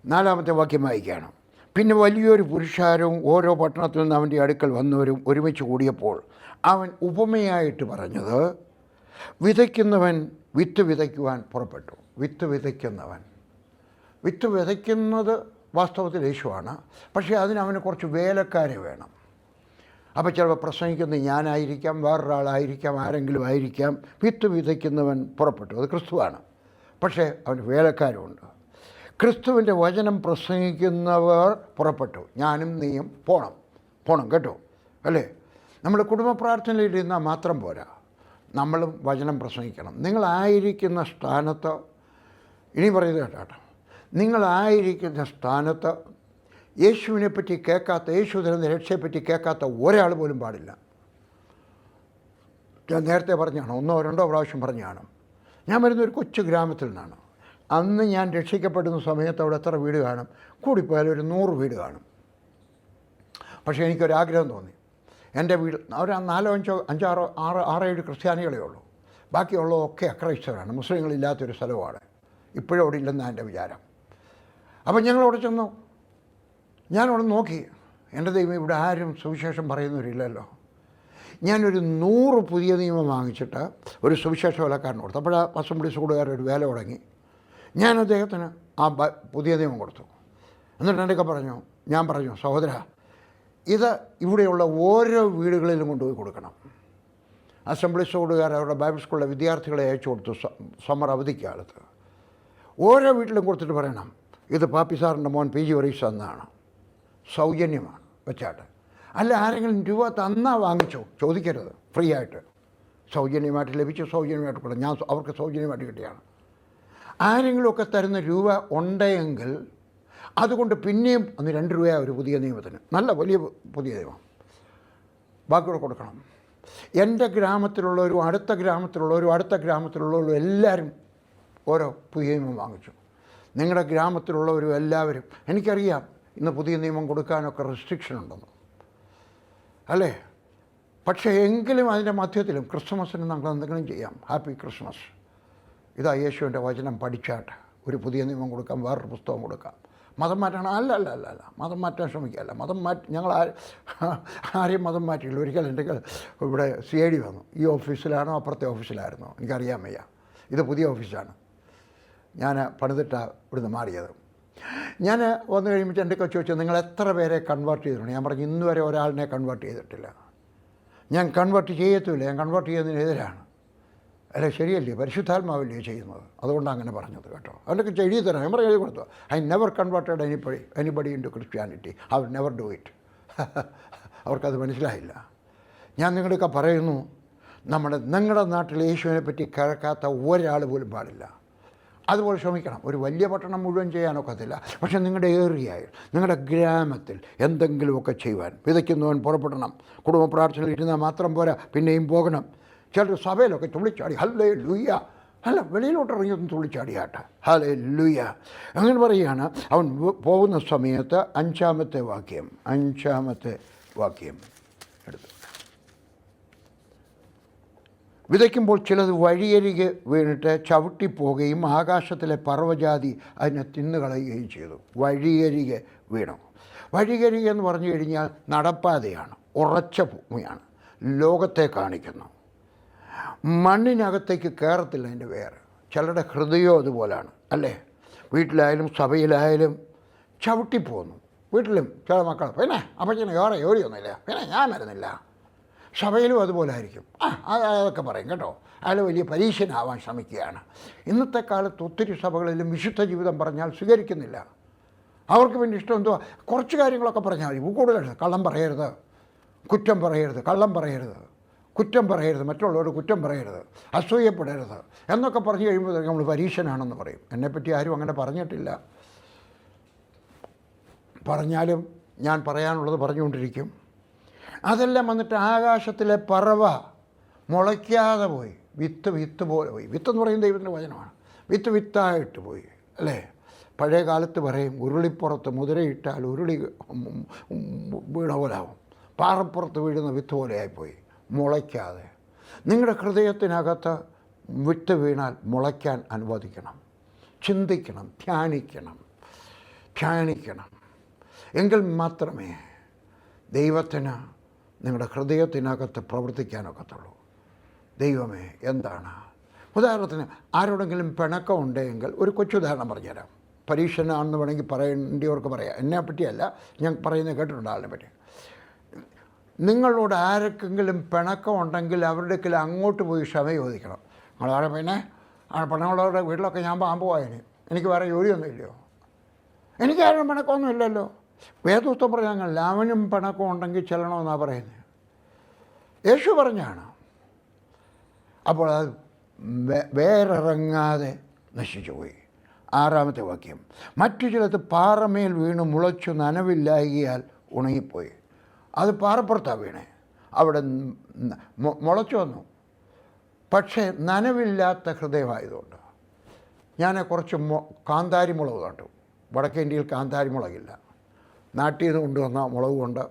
4-ാമത്തെ വാക്യം വായിക്കുകയാണ്. പിന്നെ വലിയൊരു പുരുഷാരവും ഓരോ പട്ടണത്തിൽ നിന്ന് അവൻ്റെ അടുക്കൽ വന്നവരും ഒരുമിച്ച് കൂടിയപ്പോൾ അവൻ ഉപമയായിട്ട് പറഞ്ഞത്, വിതയ്ക്കുന്നവൻ വിത്ത് വിതയ്ക്കുവാൻ പുറപ്പെട്ടു. വിത്ത് വിതയ്ക്കുന്നത് വാസ്തവത്തിൽ യേശുവാണ്. പക്ഷേ അവന് കുറച്ച് വേലക്കാരെ വേണം. അപ്പോൾ ചിലപ്പോൾ പ്രസംഗിക്കുന്നത് ഞാനായിരിക്കാം, വേറൊരാളായിരിക്കാം, ആരെങ്കിലും ആയിരിക്കാം. വിത്ത് വിതയ്ക്കുന്നവൻ പുറപ്പെട്ടു, അത് ക്രിസ്തുവാണ്. പക്ഷേ അവന് വേലക്കാരുമുണ്ട്. ക്രിസ്തുവിൻ്റെ വചനം പ്രസംഗിക്കുന്നവർ പുറപ്പെട്ടു. ഞാനും നീയും പോണം കേട്ടോ, അല്ലേ? നമ്മൾ കുടുംബ പ്രാർത്ഥനയിലിരുന്നാൽ മാത്രം പോരാ, നമ്മളും വചനം പ്രസംഗിക്കണം. നിങ്ങളായിരിക്കുന്ന സ്ഥാനത്ത്, ഇനി പറയുന്നത് കേട്ടോ, നിങ്ങളായിരിക്കുന്ന സ്ഥാനത്ത് യേശുവിനെപ്പറ്റി കേൾക്കാത്ത, യേശു തരുന്ന രക്ഷയെപ്പറ്റി കേൾക്കാത്ത ഒരാൾ പോലും പാടില്ല. ഞാൻ നേരത്തെ പറഞ്ഞാണ്, 1-2 പ്രാവശ്യം പറഞ്ഞാണ്. ഞാൻ വരുന്ന ഒരു കൊച്ചു ഗ്രാമത്തിൽ നിന്നാണ്. അന്ന് ഞാൻ രക്ഷിക്കപ്പെടുന്ന സമയത്ത് അവിടെ എത്ര വീട് കാണും? കൂടിപ്പോയാലും ഒരു 100 വീട് കാണും. പക്ഷേ എനിക്കൊരാഗ്രഹം തോന്നി, എൻ്റെ വീട് ഒരു 4-5-6-7 ക്രിസ്ത്യാനികളേ ഉള്ളൂ. ബാക്കിയുള്ളതൊക്കെ അക്രൈസ്തവരാണ്, മുസ്ലിങ്ങളില്ലാത്തൊരു സ്ഥലമാണ്. ഇപ്പോഴും അവിടെ ഇല്ലെന്നാണ് എൻ്റെ വിചാരം. അപ്പം ഞങ്ങളവിടെ ചെന്നു. ഞാനവിടെ നോക്കി, എൻ്റെ ദൈവം ഇവിടെ ആരും സുവിശേഷം പറയുന്നവരില്ലല്ലോ. ഞാനൊരു 100 പുതിയ നിയമം വാങ്ങിച്ചിട്ട് ഒരു സുവിശേഷ വിലക്കാരന് കൊടുത്തു. അപ്പോൾ അസംബ്ലി സ്കൂളുകാരൊരു വേല തുടങ്ങി. ഞാൻ അദ്ദേഹത്തിന് ആ പുതിയ നിയമം കൊടുത്തു. എന്നിട്ട് എൻ്റെയൊക്കെ ഞാൻ പറഞ്ഞു, സഹോദര, ഇത് ഇവിടെയുള്ള ഓരോ വീടുകളിലും കൊണ്ടുപോയി കൊടുക്കണം. അസംബ്ലി സ്കൂളുകാർ അവരുടെ ബൈബിൾ സ്കൂളിലെ വിദ്യാർത്ഥികളെ അയച്ചു കൊടുത്തു. സമ്മർ അവധിക്ക് കാലത്ത് ഓരോ വീട്ടിലും കൊടുത്തിട്ട് പറയണം, ഇത് പാപ്പി സാറിൻ്റെ മോൻ PG വറീസ് തന്നാണ്, സൗജന്യമാണ് വെച്ചാട്ട്. അല്ല ആരെങ്കിലും രൂപ തന്നാൽ വാങ്ങിച്ചോ, ചോദിക്കരുത്. ഫ്രീ ആയിട്ട് സൗജന്യമായിട്ട് ലഭിച്ചു, സൗജന്യമായിട്ട് കൊടുക്കും. ഞാൻ അവർക്ക് സൗജന്യമായിട്ട് കിട്ടിയാണ്. ആരെങ്കിലുമൊക്കെ തരുന്ന രൂപ ഉണ്ടെങ്കിൽ അതുകൊണ്ട് പിന്നെയും അന്ന് 2 രൂപയാണ് ഒരു പുതിയ നിയമത്തിന്, നല്ല വലിയ പുതിയ നിയമം. ബാക്കിയോടെ കൊടുക്കണം. എൻ്റെ ഗ്രാമത്തിലുള്ളവരും അടുത്ത ഗ്രാമത്തിലുള്ളവരും എല്ലാവരും ഓരോ പുതിയ നിയമം വാങ്ങിച്ചു. നിങ്ങളുടെ ഗ്രാമത്തിലുള്ളവരും എല്ലാവരും, എനിക്കറിയാം ഇന്ന് പുതിയ നിയമം കൊടുക്കാനൊക്കെ റെസ്ട്രിക്ഷൻ ഉണ്ടെന്ന്, അല്ലേ? പക്ഷേ എങ്കിലും അതിൻ്റെ മധ്യത്തിലും ക്രിസ്മസിന് നമ്മൾ എന്തെങ്കിലും ചെയ്യാം. ഹാപ്പി ക്രിസ്മസ്, ഇതാ യേശുവിൻ്റെ വചനം പഠിച്ചാട്ട് ഒരു പുതിയ നിയമം കൊടുക്കാം, വേറൊരു പുസ്തകം കൊടുക്കാം. മതം മാറ്റണം? അല്ല, മതം മാറ്റാൻ ശ്രമിക്കുകയല്ല. ഞങ്ങൾ ആരെയും മതം മാറ്റിയില്ല. ഒരിക്കൽ എൻ്റെ ഇവിടെ CID വന്നു. ഈ ഓഫീസിലാണോ അപ്പുറത്തെ ഓഫീസിലായിരുന്നോ എനിക്കറിയാൻ വയ്യ. ഇത് പുതിയ ഓഫീസാണ്, ഞാൻ പണിതിട്ടാണ് ഇവിടുന്ന് മാറിയത്. ഞാൻ വന്നു കഴിയുമ്പോൾ എൻ്റെ ചോദിച്ചു, നിങ്ങൾ എത്ര പേരെ കൺവേർട്ട് ചെയ്തിട്ടുണ്ട്? ഞാൻ പറഞ്ഞു, ഇന്ന് വരെ ഒരാളിനെ കൺവേർട്ട് ചെയ്തിട്ടില്ല. ഞാൻ കൺവേർട്ട് ചെയ്യത്തുമില്ല, ഞാൻ കൺവേർട്ട് ചെയ്യുന്നതിനെതിരാണ്. അല്ല, ശരിയല്ലേ? പരിശുദ്ധാത്മാവല്ലേ ചെയ്യുന്നത്, അതുകൊണ്ടാണ് അങ്ങനെ പറഞ്ഞത് കേട്ടോ. അവനൊക്കെ എഴുതി തരാം. ഞാൻ എഴുതി കൊടുത്തു, I never converted anybody into Christianity, I will never do it. അവർക്കത് മനസ്സിലായില്ല. ഞാൻ നിങ്ങളൊക്കെ പറയുന്നു, നിങ്ങളുടെ നാട്ടിൽ യേശുവിനെ പറ്റി കേൾക്കാത്ത ഒരാൾ പോലും പാടില്ല. അതുപോലെ ശ്രമിക്കണം. ഒരു വലിയ പട്ടണം മുഴുവൻ ചെയ്യാനൊക്കത്തില്ല, പക്ഷേ നിങ്ങളുടെ ഏരിയയിൽ, നിങ്ങളുടെ ഗ്രാമത്തിൽ എന്തെങ്കിലുമൊക്കെ ചെയ്യുവാൻ വിതയ്ക്കുന്നവൻ പുറപ്പെടണം. കുടുംബ പ്രാർത്ഥനയിൽ ഇരുന്നാൽ മാത്രം പോരാ, പിന്നെയും പോകണം. ചിലർ സഭയിലൊക്കെ തുള്ളിച്ചാടി ഹല്ലേ ലൂയ, അല്ല വെളിയിലോട്ട് ഇറങ്ങിയൊന്നും തുള്ളിച്ചാടിയാട്ടെ ഹല്ലേ ലൂയ. അങ്ങനെ പറയുകയാണ്. അവൻ പോകുന്ന സമയത്ത് 5-ാമത്തെ വാക്യം എടുത്തു. വിതയ്ക്കുമ്പോൾ ചിലത് വഴിയരികെ വീണിട്ട് ചവിട്ടിപ്പോവുകയും ആകാശത്തിലെ പർവ്വജാതി അതിനെ തിന്നുകളയുകയും ചെയ്തു. വഴിയരികെ വീണു. വഴിയരികെ എന്ന് പറഞ്ഞു കഴിഞ്ഞാൽ നടപ്പാതയാണ്, ഉറച്ച ഭൂമിയാണ്, ലോകത്തെ കാണിക്കുന്നു. മണ്ണിനകത്തേക്ക് കയറത്തില്ല അതിൻ്റെ വേര്. ചിലരുടെ ഹൃദയം അതുപോലാണ്, അല്ലേ? വീട്ടിലായാലും സഭയിലായാലും ചവിട്ടിപ്പോന്നു. വീട്ടിലും ചില മക്കൾ, പിന്നെ അപ്പച്ചന് വേറെ ജോലിയൊന്നുമില്ല, പിന്നെ ഞാൻ വരുന്നില്ല. സഭയിലും അതുപോലെ ആയിരിക്കും. അതൊക്കെ പറയും കേട്ടോ. അയാൾ വലിയ പരീക്ഷനാവാൻ ശ്രമിക്കുകയാണ്. ഇന്നത്തെ കാലത്ത് ഒത്തിരി സഭകളിലും വിശുദ്ധ ജീവിതം പറഞ്ഞാൽ സ്വീകരിക്കുന്നില്ല. അവർക്ക് പിന്നെ ഇഷ്ടം എന്തുവാ, കുറച്ച് കാര്യങ്ങളൊക്കെ പറഞ്ഞാൽ മതി. കൂടുതലുണ്ട്. കള്ളം പറയരുത്, കുറ്റം പറയരുത്, കള്ളം പറയരുത്, കുറ്റം പറയരുത്, മറ്റുള്ളവരോട് കുറ്റം പറയരുത്, അസൂയപ്പെടരുത് എന്നൊക്കെ പറഞ്ഞു കഴിയുമ്പോൾ നമ്മൾ പരീക്ഷനാണെന്ന് പറയും. എന്നെപ്പറ്റി ആരും അങ്ങനെ പറഞ്ഞിട്ടില്ല. പറഞ്ഞാലും ഞാൻ പറയാനുള്ളത് പറഞ്ഞുകൊണ്ടിരിക്കും. അതെല്ലാം വന്നിട്ട് ആകാശത്തിലെ പറവ മുളയ്ക്കാതെ പോയി. വിത്ത് പോലെ പോയി. വിത്തെന്ന് പറയുന്നത് ദൈവത്തിൻ്റെ വചനമാണ്. വിത്തായിട്ട് പോയി, അല്ലേ? പഴയ കാലത്ത് പറയും, ഉരുളിപ്പുറത്ത് മുതിരയിട്ടാൽ ഉരുളി വീണ പോലാവും. പാറപ്പുറത്ത് വീഴുന്ന വിത്ത് പോലെയായിപ്പോയി, മുളയ്ക്കാതെ. നിങ്ങളുടെ ഹൃദയത്തിനകത്ത് വിത്ത് വീണാൽ മുളയ്ക്കാൻ അനുവദിക്കണം. ചിന്തിക്കണം, ധ്യാനിക്കണം. ധ്യാനിക്കണം. എങ്കിൽ മാത്രമേ ദൈവത്തിന് നിങ്ങളുടെ ഹൃദയത്തിനകത്ത് പ്രവർത്തിക്കാനൊക്കത്തുള്ളൂ. ദൈവമേ എന്താണ്? ഉദാഹരണത്തിന് ആരോടെങ്കിലും പിണക്കം ഉണ്ടെങ്കിൽ ഒരു കൊച്ചുദാഹരണം പറഞ്ഞുതരാം. പരീക്ഷനാണെന്ന് വേണമെങ്കിൽ പറയേണ്ടിയവർക്ക് പറയാം, എന്നെ പറ്റിയല്ല, ഞാൻ പറയുന്നത് കേട്ടിട്ടുണ്ട് ആളിനെ പറ്റി. നിങ്ങളോട് ആർക്കെങ്കിലും പിണക്കം ഉണ്ടെങ്കിൽ അവരുടെക്കിൽ അങ്ങോട്ട് പോയി ക്ഷമ ചോദിക്കണം. നിങ്ങളാരെ പിന്നെ പെണ്ണുങ്ങളവരുടെ വീട്ടിലൊക്കെ ഞാൻ പോകാൻ എനിക്ക് വേറെ ജോലിയൊന്നും ഇല്ലയോ? എനിക്കാരും പിണക്കമൊന്നും ഇല്ലല്ലോ. വേദപുസ്തകം പറഞ്ഞാൽ അവനും പിണക്കം ഉണ്ടെങ്കിൽ ചെല്ലണമെന്നാണ് പറയുന്നത്. യേശു പറഞ്ഞാണ്. അപ്പോൾ അത് വേറിറങ്ങാതെ നശിച്ചു പോയി. 6-ാമത്തെ വാക്യം, മറ്റു ചിലത് പാറമേൽ വീണ് മുളച്ചു നനവില്ലായികയാൽ ഉണങ്ങിപ്പോയി. അത് പാറപ്പുറത്താണ് വീണേ, അവിടെ മുളച്ചു വന്നു. പക്ഷേ നനവില്ലാത്ത ഹൃദയമായതുകൊണ്ട് ഞാൻ കുറച്ച് കാന്താരി മുളക് നട്ടു. വടക്കേ ഇന്ത്യയിൽ കാന്താരി മുളകില്ല. നാട്ടിൽ നിന്ന് കൊണ്ടുവന്ന മുളക് കൊണ്ട്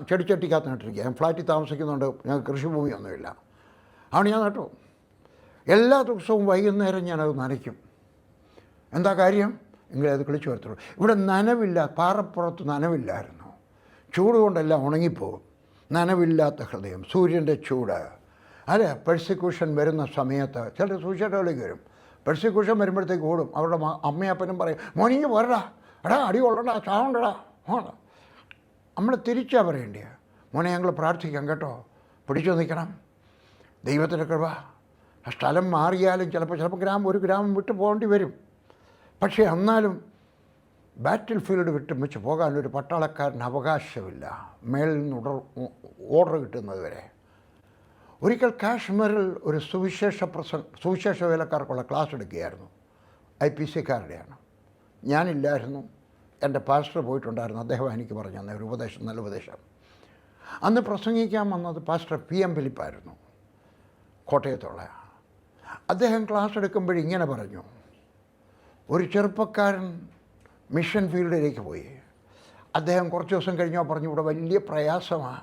ചെടിച്ചട്ടിക്കകത്ത് നട്ടിരിക്കുക. ഞാൻ ഫ്ലാറ്റിൽ താമസിക്കുന്നുണ്ട്, ഞങ്ങൾക്ക് കൃഷിഭൂമിയൊന്നുമില്ല. അവിടെ ഞാൻ നട്ടു. എല്ലാ ദിവസവും വൈകുന്നേരം ഞാനത് നനയ്ക്കും. എന്താ കാര്യം? എങ്കിലും അത് കിളിച്ചു വരത്തുള്ളൂ. ഇവിടെ നനവില്ല, പാറപ്പുറത്ത് നനവില്ലായിരുന്നു. ചൂട് കൊണ്ടെല്ലാം ഉണങ്ങിപ്പോകും. നനവില്ലാത്ത ഹൃദയം, സൂര്യൻ്റെ ചൂട്. അല്ലേ, പെർസിക്യൂഷൻ വരുന്ന സമയത്ത് ചിലർ സൂക്ഷിച്ചിട്ടേക്ക് വരും. പെർസിക്യൂഷൻ വരുമ്പോഴത്തേക്ക് ഓടും. അവരുടെ അമ്മയപ്പനും പറയും, മോനിക്ക് പോരടാ, എടാ അടി കൊള്ളടാ, ചാവണ്ടടാ. നമ്മൾ തിരിച്ചാണ് പറയേണ്ടിയ, മോനെ ഞങ്ങൾ പ്രാർത്ഥിക്കാം കേട്ടോ, പിടിച്ചു നിൽക്കണം, ദൈവത്തിൻ്റെ കൃപ. സ്ഥലം മാറിയാലും ചിലപ്പോൾ ഒരു ഗ്രാമം വിട്ട് പോകേണ്ടി വരും. പക്ഷേ എന്നാലും ബാറ്റിൽ ഫീൽഡ് വിട്ട് വെച്ച് പോകാനൊരു പട്ടാളക്കാരന് അവകാശമില്ല, മേളിൽ നിന്ന് ഓർഡർ കിട്ടുന്നത് വരെ. ഒരിക്കൽ കാശ്മീരിൽ ഒരു സുവിശേഷ വേലക്കാർക്കുള്ള ക്ലാസ് എടുക്കുകയായിരുന്നു. IPC-കാരുടെയാണ്. ഞാനില്ലായിരുന്നു, എൻ്റെ പാസ്റ്റർ പോയിട്ടുണ്ടായിരുന്നു. അദ്ദേഹം എനിക്ക് പറഞ്ഞു തന്നെ ഒരു ഉപദേശം, നല്ല ഉപദേശം. അന്ന് പ്രസംഗിക്കാൻ വന്നത് പാസ്റ്റർ PM ഫിലിപ്പായിരുന്നു, കോട്ടയത്തുള്ള. അദ്ദേഹം ക്ലാസ് എടുക്കുമ്പോഴിങ്ങനെ പറഞ്ഞു, ഒരു ചെറുപ്പക്കാരൻ മിഷൻ ഫീൽഡിലേക്ക് പോയി. അദ്ദേഹം കുറച്ച് ദിവസം കഴിഞ്ഞാൽ പറഞ്ഞു, ഇവിടെ വലിയ പ്രയാസമാണ്,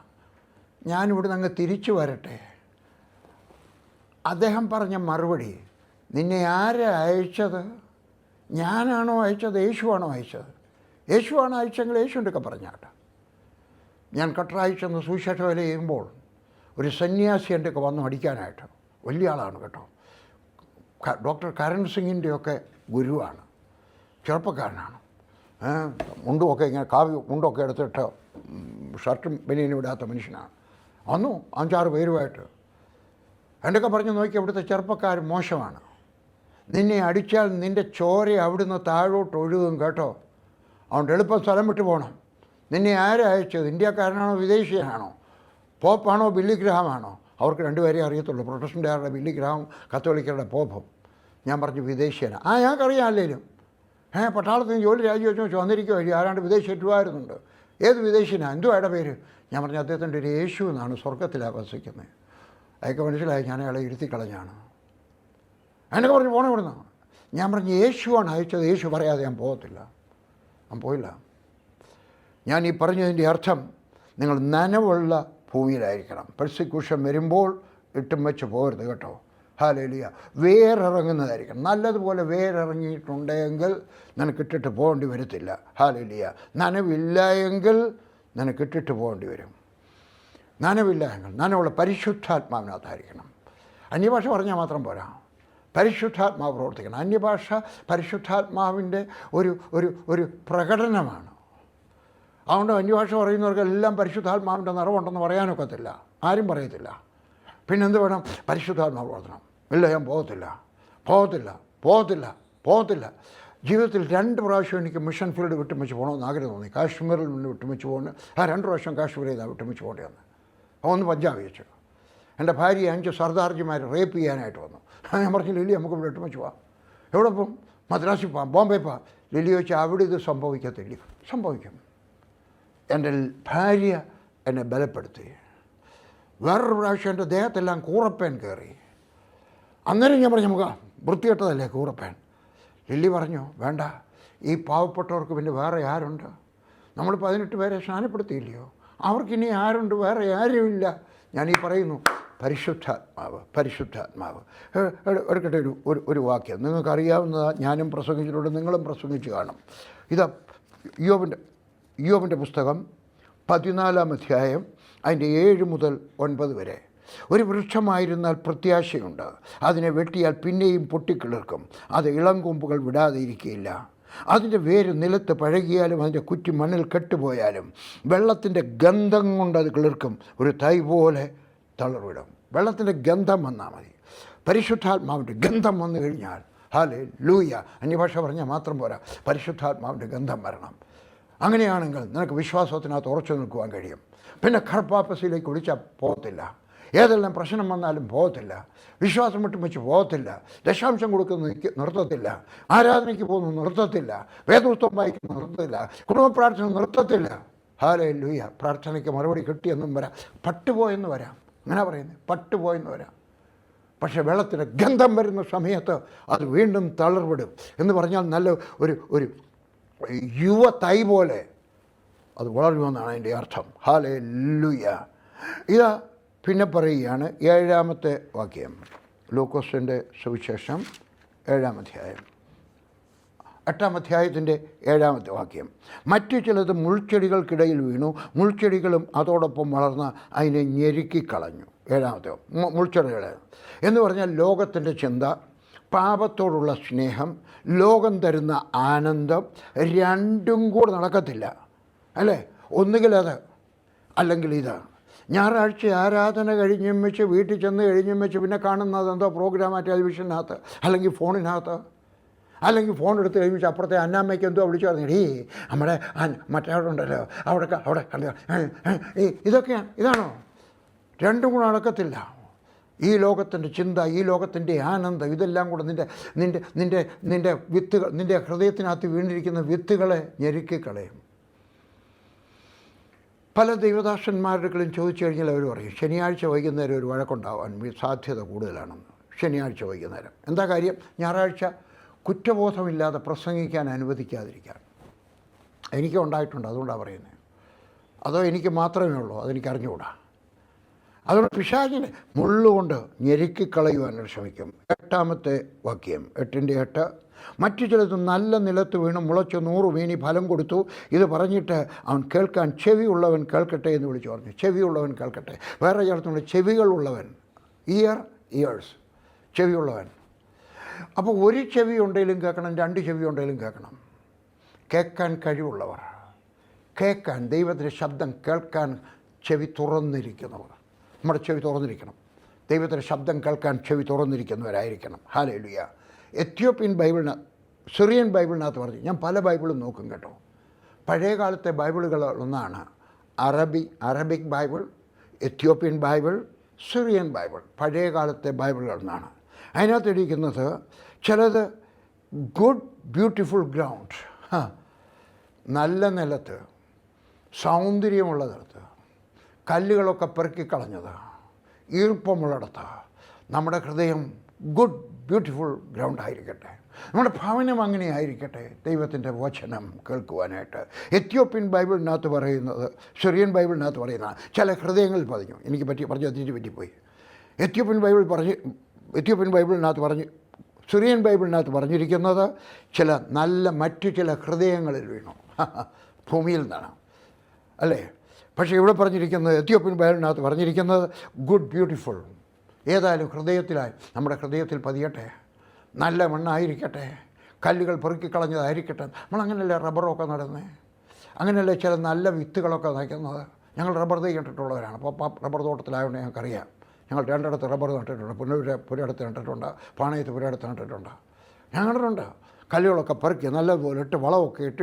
ഞാനിവിടെ നിന്ന് തിരിച്ചു വരട്ടെ. അദ്ദേഹം പറഞ്ഞ മറുപടി, നിന്നെ ആരാ അയച്ചത്? ഞാനാണോ അയച്ചത്, യേശുവാണോ അയച്ചത്? യേശുവാണോ അയച്ചെങ്കിൽ യേശുവിൻ്റെയൊക്കെ പറഞ്ഞാട്ടെ. ഞാൻ കട്ടറായിച്ചെന്ന് സുവിശേഷ വേല ചെയ്യുമ്പോൾ ഒരു സന്യാസി എൻ്റെയൊക്കെ വന്നു അടിക്കാനായിട്ട്. വലിയ ആളാണ് കേട്ടോ, ഡോക്ടർ കരൺ സിംഗിൻ്റെയൊക്കെ ഗുരുവാണ്, ചെറുപ്പക്കാരനാണ്. മുണ്ടുമൊക്കെ ഇങ്ങനെ മുണ്ടൊക്കെ എടുത്തിട്ട് ഷർട്ടും ബനിയനും ഇടാത്ത മനുഷ്യനാണ്. വന്നു 5-6 പേരുമായിട്ട്. എൻ്റെയൊക്കെ പറഞ്ഞ് നോക്കി, അവിടുത്തെ ചെറുപ്പക്കാർ മോശമാണ്, നിന്നെ അടിച്ചാൽ നിൻ്റെ ചോര അവിടുന്ന് താഴോട്ട് ഒഴുകും കേട്ടോ, അതുകൊണ്ട് എളുപ്പം സ്ഥലം വിട്ടു പോകണം. നിന്നെ ആരാ അയച്ചത്? ഇന്ത്യക്കാരനാണോ വിദേശീയനാണോ? പോപ്പാണോ ബില്ലിഗ്രാമാണോ? അവർക്ക് 2 പേരെ അറിയത്തുള്ളൂ, പ്രൊട്ടസ്റ്റൻ്റുകാരുടെ ബില്ലിഗ്രാം, കത്തോലിക്കരുടെ പോപ്പും. ഞാൻ പറഞ്ഞു വിദേശീയനാണ്. ഞങ്ങൾക്കറിയാം അല്ലേലും. പട്ടാളത്തിന് ജോലി രാജിവെച്ച് വന്നിരിക്കുമല്ലോ, ആരാണ്ട് വിദേശത്തുമായിരുന്നുണ്ട്. ഏത് വിദേശീയനാണ്? എന്തുവായുടെ പേര്? ഞാൻ പറഞ്ഞു അദ്ദേഹത്തിൻ്റെ ഒരു യേശു എന്നാണ്, സ്വർഗത്തിലാണ് വസിക്കുന്നത്. അതൊക്കെ മനസ്സിലായി. ഞാൻ അയാളെ ഇരുത്തിക്കളഞ്ഞാണ്. എന്നൊക്കെ പറഞ്ഞു പോണേ ഇവിടുന്ന്. ഞാൻ പറഞ്ഞു യേശുവാണ് അയച്ചത്, യേശു പറയാതെ ഞാൻ പോകത്തില്ല. ഞാൻ പോയില്ല. ഞാൻ ഈ പറഞ്ഞതിൻ്റെ അർത്ഥം, നിങ്ങൾ നനവുള്ള ഭൂമിയിലായിരിക്കണം. പെർസിക്യൂഷൻ വരുമ്പോൾ ഇട്ടും വെച്ച് പോകരുത് കേട്ടോ. ഹല്ലേലൂയ. വേരിറങ്ങുന്നതായിരിക്കണം. നല്ലതുപോലെ വേരിറങ്ങിയിട്ടുണ്ടെങ്കിൽ നിനക്കിട്ടിട്ട് പോകേണ്ടി വരത്തില്ല. ഹല്ലേലൂയ. നനവില്ല എങ്കിൽ നിനക്കിട്ടിട്ട് പോകേണ്ടി വരും. നനവില്ല എങ്കിൽ നനവുള്ള പരിശുദ്ധാത്മാവിനകത്തായിരിക്കണം. അന്യഭാഷ പറഞ്ഞാൽ മാത്രം പോരാ, പരിശുദ്ധാത്മാവ് പ്രവർത്തിക്കണം. അന്യഭാഷ പരിശുദ്ധാത്മാവിൻ്റെ ഒരു പ്രകടനമാണ്. അതുകൊണ്ട് അന്യഭാഷ പറയുന്നവർക്കെല്ലാം പരിശുദ്ധാത്മാവിൻ്റെ നിറവുണ്ടെന്ന് പറയാനൊക്കത്തില്ല, ആരും പറയത്തില്ല. പിന്നെന്ത് വേണം? പരിശുദ്ധാത്മാവ് പ്രവർത്തനം. ഇല്ല, ഞാൻ പോകത്തില്ല. ജീവിതത്തിൽ 2 പ്രാവശ്യം എനിക്ക് മിഷൻ ഫീൽഡ് വിട്ടുവെച്ച് പോകണമെന്ന് ആഗ്രഹം തോന്നി. കാശ്മീരിൽ നിന്ന് വിട്ടുവെച്ച് പോകുന്നു. 2 പ്രാവശ്യം കാശ്മീരിൽ നിന്നാണ് വിട്ടുവെച്ച് പോകേണ്ടി വന്നത്. ഒന്ന് പഞ്ചാബ് വെച്ചു. എൻ്റെ ഭാര്യയെ 5 സർദാർജിമാർ റേപ്പ് ചെയ്യാനായിട്ട് വന്നു. ഞാൻ പറഞ്ഞു, ലില്ലി നമുക്ക് ഇവിടെ വിട്ടുവെച്ച് പോവാം. എവിടെ പോകും? മദ്രാസിൽ പോകാം, ബോംബെ പോവാം. ലില്ലി ചോദിച്ചാൽ അവിടെ ഇത് സംഭവിക്കത്തില്ല. സംഭവിക്കും. എൻ്റെ ഭാര്യ എന്നെ ബലപ്പെടുത്തി. വേറൊരു പ്രാവശ്യം എൻ്റെ ദേഹത്തെല്ലാം കൂറപ്പേൻ കയറി. അന്നേരം ഞാൻ പറഞ്ഞു, നമുക്ക് വൃത്തികെട്ടതല്ലേ കൂറപ്പേൻ. ലില്ലി പറഞ്ഞു, വേണ്ട, ഈ പാവപ്പെട്ടവർക്ക് പിന്നെ വേറെ ആരുണ്ട്? നമ്മൾ 18 പേരെ സ്നാനപ്പെടുത്തിയില്ലയോ? അവർക്കിനി ആരുണ്ട്? വേറെ ആരുമില്ല. ഞാനീ പറയുന്നു, പരിശുദ്ധാത്മാവ്, പരിശുദ്ധാത്മാവ്. എടുക്കട്ടെ ഒരു വാക്യം നിങ്ങൾക്കറിയാവുന്നതാണ്, ഞാനും പ്രസംഗിച്ചിട്ടുണ്ട്, നിങ്ങളും പ്രസംഗിച്ച് കാണും. ഇതാ യോബിൻ്റെ പുസ്തകം 14-ാം അധ്യായം അതിൻ്റെ 7 മുതൽ 9 വരെ. ഒരു വൃക്ഷമായിരുന്നാൽ പ്രത്യാശയുണ്ട്, അതിനെ വെട്ടിയാൽ പിന്നെയും പൊട്ടിക്കിളിർക്കും, അത് ഇളം കൊമ്പുകൾ വിടാതെ ഇരിക്കുകയില്ല. അതിൻ്റെ വേര് നിലത്ത് പഴകിയാലും അതിൻ്റെ കുറ്റി മണ്ണിൽ കെട്ടുപോയാലും വെള്ളത്തിൻ്റെ ഗന്ധം കൊണ്ട് അത് കിളിർക്കും, ഒരു തൈ പോലെ തളർവിടും. വെള്ളത്തിൻ്റെ ഗന്ധം വന്നാൽ മതി. പരിശുദ്ധാത്മാവിൻ്റെ ഗന്ധം വന്നു കഴിഞ്ഞാൽ ഹല്ലേലൂയ. അന്യഭാഷ പറഞ്ഞാൽ മാത്രം പോരാ, പരിശുദ്ധാത്മാവിൻ്റെ ഗന്ധം വരണം. അങ്ങനെയാണെങ്കിൽ നിനക്ക് വിശ്വാസത്തിനകത്ത് ഉറച്ചു നിൽക്കുവാൻ കഴിയും. പിന്നെ ഖർപ്പാപ്പസിലേക്ക് വിളിച്ചാൽ പോകത്തില്ല, ഏതെല്ലാം പ്രശ്നം വന്നാലും പോകത്തില്ല, വിശ്വാസം വിട്ടുമിച്ച് പോകത്തില്ല, ദശാംശം കൊടുക്കുന്ന നിർത്തത്തില്ല, ആരാധനയ്ക്ക് പോകുന്നു നിർത്തത്തില്ല, വേദപുസ്തകം വായിക്കുന്നു നിർത്തത്തില്ല, കുടുംബ പ്രാർത്ഥന നിർത്തത്തില്ല. ഹല്ലേലൂയ. പ്രാർത്ഥനയ്ക്ക് മറുപടി കിട്ടിയെന്നും വരാം, പട്ടുപോയെന്ന് വരാം. അങ്ങനെ പറയുന്നത്, പട്ടുപോയെന്ന് വരാം. പക്ഷേ വെള്ളത്തിന് ഗന്ധം വരുന്ന സമയത്ത് അത് വീണ്ടും തളർവിടും എന്ന് പറഞ്ഞാൽ നല്ല ഒരു യുവ തൈ പോലെ അത് വളരുമെന്നാണ് അതിൻ്റെ അർത്ഥം. ഹല്ലേലൂയ. ഇതാ പിന്നെ പറയുകയാണ് 7-ാമത്തെ വാക്യം, ലൂക്കോസിൻ്റെ സുവിശേഷം 7-ാം അധ്യായം 8-ാം അധ്യായത്തിൻ്റെ 7-ാമത്തെ വാക്യം. മറ്റു ചിലത് മുൾച്ചെടികൾക്കിടയിൽ വീണു, മുൾച്ചെടികളും അതോടൊപ്പം വളർന്ന് അതിനെ ഞെരുക്കിക്കളഞ്ഞു. 7-ാമത്തെ മുൾച്ചെടികൾ എന്ന് പറഞ്ഞാൽ ലോകത്തിൻ്റെ ചിന്ത, പാപത്തോടുള്ള സ്നേഹം, ലോകം തരുന്ന ആനന്ദം, രണ്ടും കൂടെ നടക്കത്തില്ല അല്ലേ. ഒന്നുകിൽ അത് അല്ലെങ്കിൽ ഇതാണ്. ഞായറാഴ്ച ആരാധന കഴിഞ്ഞും വെച്ച് വീട്ടിൽ ചെന്ന് കഴിഞ്ഞും വെച്ച് പിന്നെ കാണുന്നത് എന്തോ പ്രോഗ്രാം ടെലിവിഷനകത്ത് അല്ലെങ്കിൽ ഫോണിനകത്ത്, അല്ലെങ്കിൽ ഫോൺ എടുത്ത് കഴിഞ്ഞിട്ട് അപ്പുറത്തെ അന്നാമ്മയ്ക്ക് എന്തോ വിളിച്ചു പറഞ്ഞു, ഈ നമ്മുടെ മറ്റേ അവിടെ ഉണ്ടല്ലോ അവിടെ കണ്ടു, ഇതാണോ? രണ്ടും കൂടെ നടക്കത്തില്ല. ഈ ലോകത്തിൻ്റെ ചിന്ത, ഈ ലോകത്തിൻ്റെ ആനന്ദം, ഇതെല്ലാം കൂടെ നിൻ്റെ വിത്തുകൾ, നിൻ്റെ ഹൃദയത്തിനകത്ത് വീണിരിക്കുന്ന വിത്തുകളെ ഞെരുക്കിക്കളയും. പല ദൈവദാസന്മാരുടെയും ചോദിച്ചു കഴിഞ്ഞാൽ അവർ പറയും, ശനിയാഴ്ച വൈകുന്നേരം ഒരു വഴക്കുണ്ടാവാൻ സാധ്യത കൂടുതലാണെന്ന്. ശനിയാഴ്ച വൈകുന്നേരം എന്താ കാര്യം? ഞായറാഴ്ച കുറ്റബോധമില്ലാതെ പ്രസംഗിക്കാൻ അനുവദിക്കാതിരിക്കാൻ. എനിക്കും ഉണ്ടായിട്ടുണ്ട്, അതുകൊണ്ടാണ് പറയുന്നത്. അതോ എനിക്ക് മാത്രമേ ഉള്ളൂ? അതെനിക്ക് അറിഞ്ഞുകൂടാ. അതുകൊണ്ട് പിശാചിനെ മുള്ളുകൊണ്ട് ഞെരുക്കിക്കളയുവാൻ ശ്രമിക്കും. 8-ാമത്തെ വാക്യം 8-ന്റെ 8. മറ്റു ചിലത് നല്ല നിലത്ത് വീണ് മുളച്ച് 100 വീണി ഫലം കൊടുത്തു. ഇത് പറഞ്ഞിട്ട് അവൻ കേൾക്കാൻ ചെവിയുള്ളവൻ കേൾക്കട്ടെ എന്ന് വിളിച്ചു പറഞ്ഞു. ചെവിയുള്ളവൻ കേൾക്കട്ടെ. വേറെ ചേർത്തുകൊണ്ട് ചെവികളുള്ളവൻ, ഇയേഴ്സ്, ചെവിയുള്ളവൻ. അപ്പോൾ ഒരു ചെവി ഉണ്ടെങ്കിലും കേൾക്കണം, 2 ചെവി ഉണ്ടെങ്കിലും കേൾക്കണം. കേൾക്കാൻ കഴിവുള്ളവർ, കേൾക്കാൻ, ദൈവത്തിൻ്റെ ശബ്ദം കേൾക്കാൻ ചെവി തുറന്നിരിക്കുന്നവർ. നമ്മുടെ ചെവി തുറന്നിരിക്കണം, ദൈവത്തിൻ്റെ ശബ്ദം കേൾക്കാൻ ചെവി തുറന്നിരിക്കുന്നവരായിരിക്കണം. ഹല്ലേലൂയ. എത്യോപ്യൻ സിറിയൻ ബൈബിളിനകത്ത് പറഞ്ഞു, ഞാൻ പല ബൈബിളും നോക്കും കേട്ടോ. പഴയ കാലത്തെ ബൈബിളുകളൊന്നാണ് Arabic Bible, Ethiopian Bible, Syrian Bible. പഴയ കാലത്തെ ബൈബിളുകളൊന്നാണ്. അതിനകത്ത് ഇരിക്കുന്നത് ചിലത് ഗുഡ് ബ്യൂട്ടിഫുൾ ഗ്രൗണ്ട്, നല്ല നിലത്ത്, സൗന്ദര്യമുള്ള നിലത്ത്, കല്ലുകളൊക്കെ പെറുക്കിക്കളഞ്ഞത്, ഈർപ്പമുള്ളിടത്ത് നമ്മുടെ ഹൃദയം ഗുഡ് ബ്യൂട്ടിഫുൾ ഗ്രൗണ്ട് ആയിരിക്കട്ടെ. നമ്മുടെ ഭവനം അങ്ങനെ ആയിരിക്കട്ടെ, ദൈവത്തിൻ്റെ വചനം കേൾക്കുവാനായിട്ട്. എത്യോപ്യൻ ബൈബിളിനകത്ത് പറയുന്നത്, സിറിയൻ ബൈബിളിനകത്ത് പറയുന്നത് ചില ഹൃദയങ്ങളിൽ പതിഞ്ഞു. എനിക്ക് പറഞ്ഞ് അതിന് പറ്റിപ്പോയി. എത്യോപ്യൻ ബൈബിളിനകത്ത് പറഞ്ഞ് സിറിയൻ ബൈബിളിനകത്ത് പറഞ്ഞിരിക്കുന്നത് ചില മറ്റു ചില ഹൃദയങ്ങളിൽ വീണു, ഭൂമിയിൽ നിന്നാണ് അല്ലേ. പക്ഷേ ഇവിടെ പറഞ്ഞിരിക്കുന്നത്, എത്യോപ്യൻ ബൈബിളിനകത്ത് പറഞ്ഞിരിക്കുന്നത് ഗുഡ് ബ്യൂട്ടിഫുൾ. ഏതായാലും ഹൃദയത്തിലായി, നമ്മുടെ ഹൃദയത്തിൽ പതിയട്ടെ, നല്ല മണ്ണായിരിക്കട്ടെ, കല്ലുകൾ പെറുക്കിക്കളഞ്ഞതായിരിക്കട്ടെ. നമ്മളങ്ങനെയല്ലേ റബ്ബറൊക്കെ നടുന്നത്, അങ്ങനെയല്ലേ ചില നല്ല വിത്തുകളൊക്കെ നയിക്കുന്നത്. ഞങ്ങൾ റബ്ബർ തൈ നട്ടിട്ടുള്ളവരാണ്. അപ്പോൾ റബ്ബർ തോട്ടത്തിലായതുകൊണ്ട് ഞങ്ങൾക്കറിയാം. ഞങ്ങൾ 2 ഇടത്ത് റബ്ബർ നട്ടിട്ടുണ്ട്. പുരയിടത്ത് നട്ടിട്ടുണ്ട്, പാണയത്ത് പുരയിടത്ത് നട്ടിട്ടുണ്ട്. ഞങ്ങളുണ്ട്. കല്ലുകളൊക്കെ പെറുക്കി നല്ലതുപോലെ ഇട്ട് വളമൊക്കെ ഇട്ട്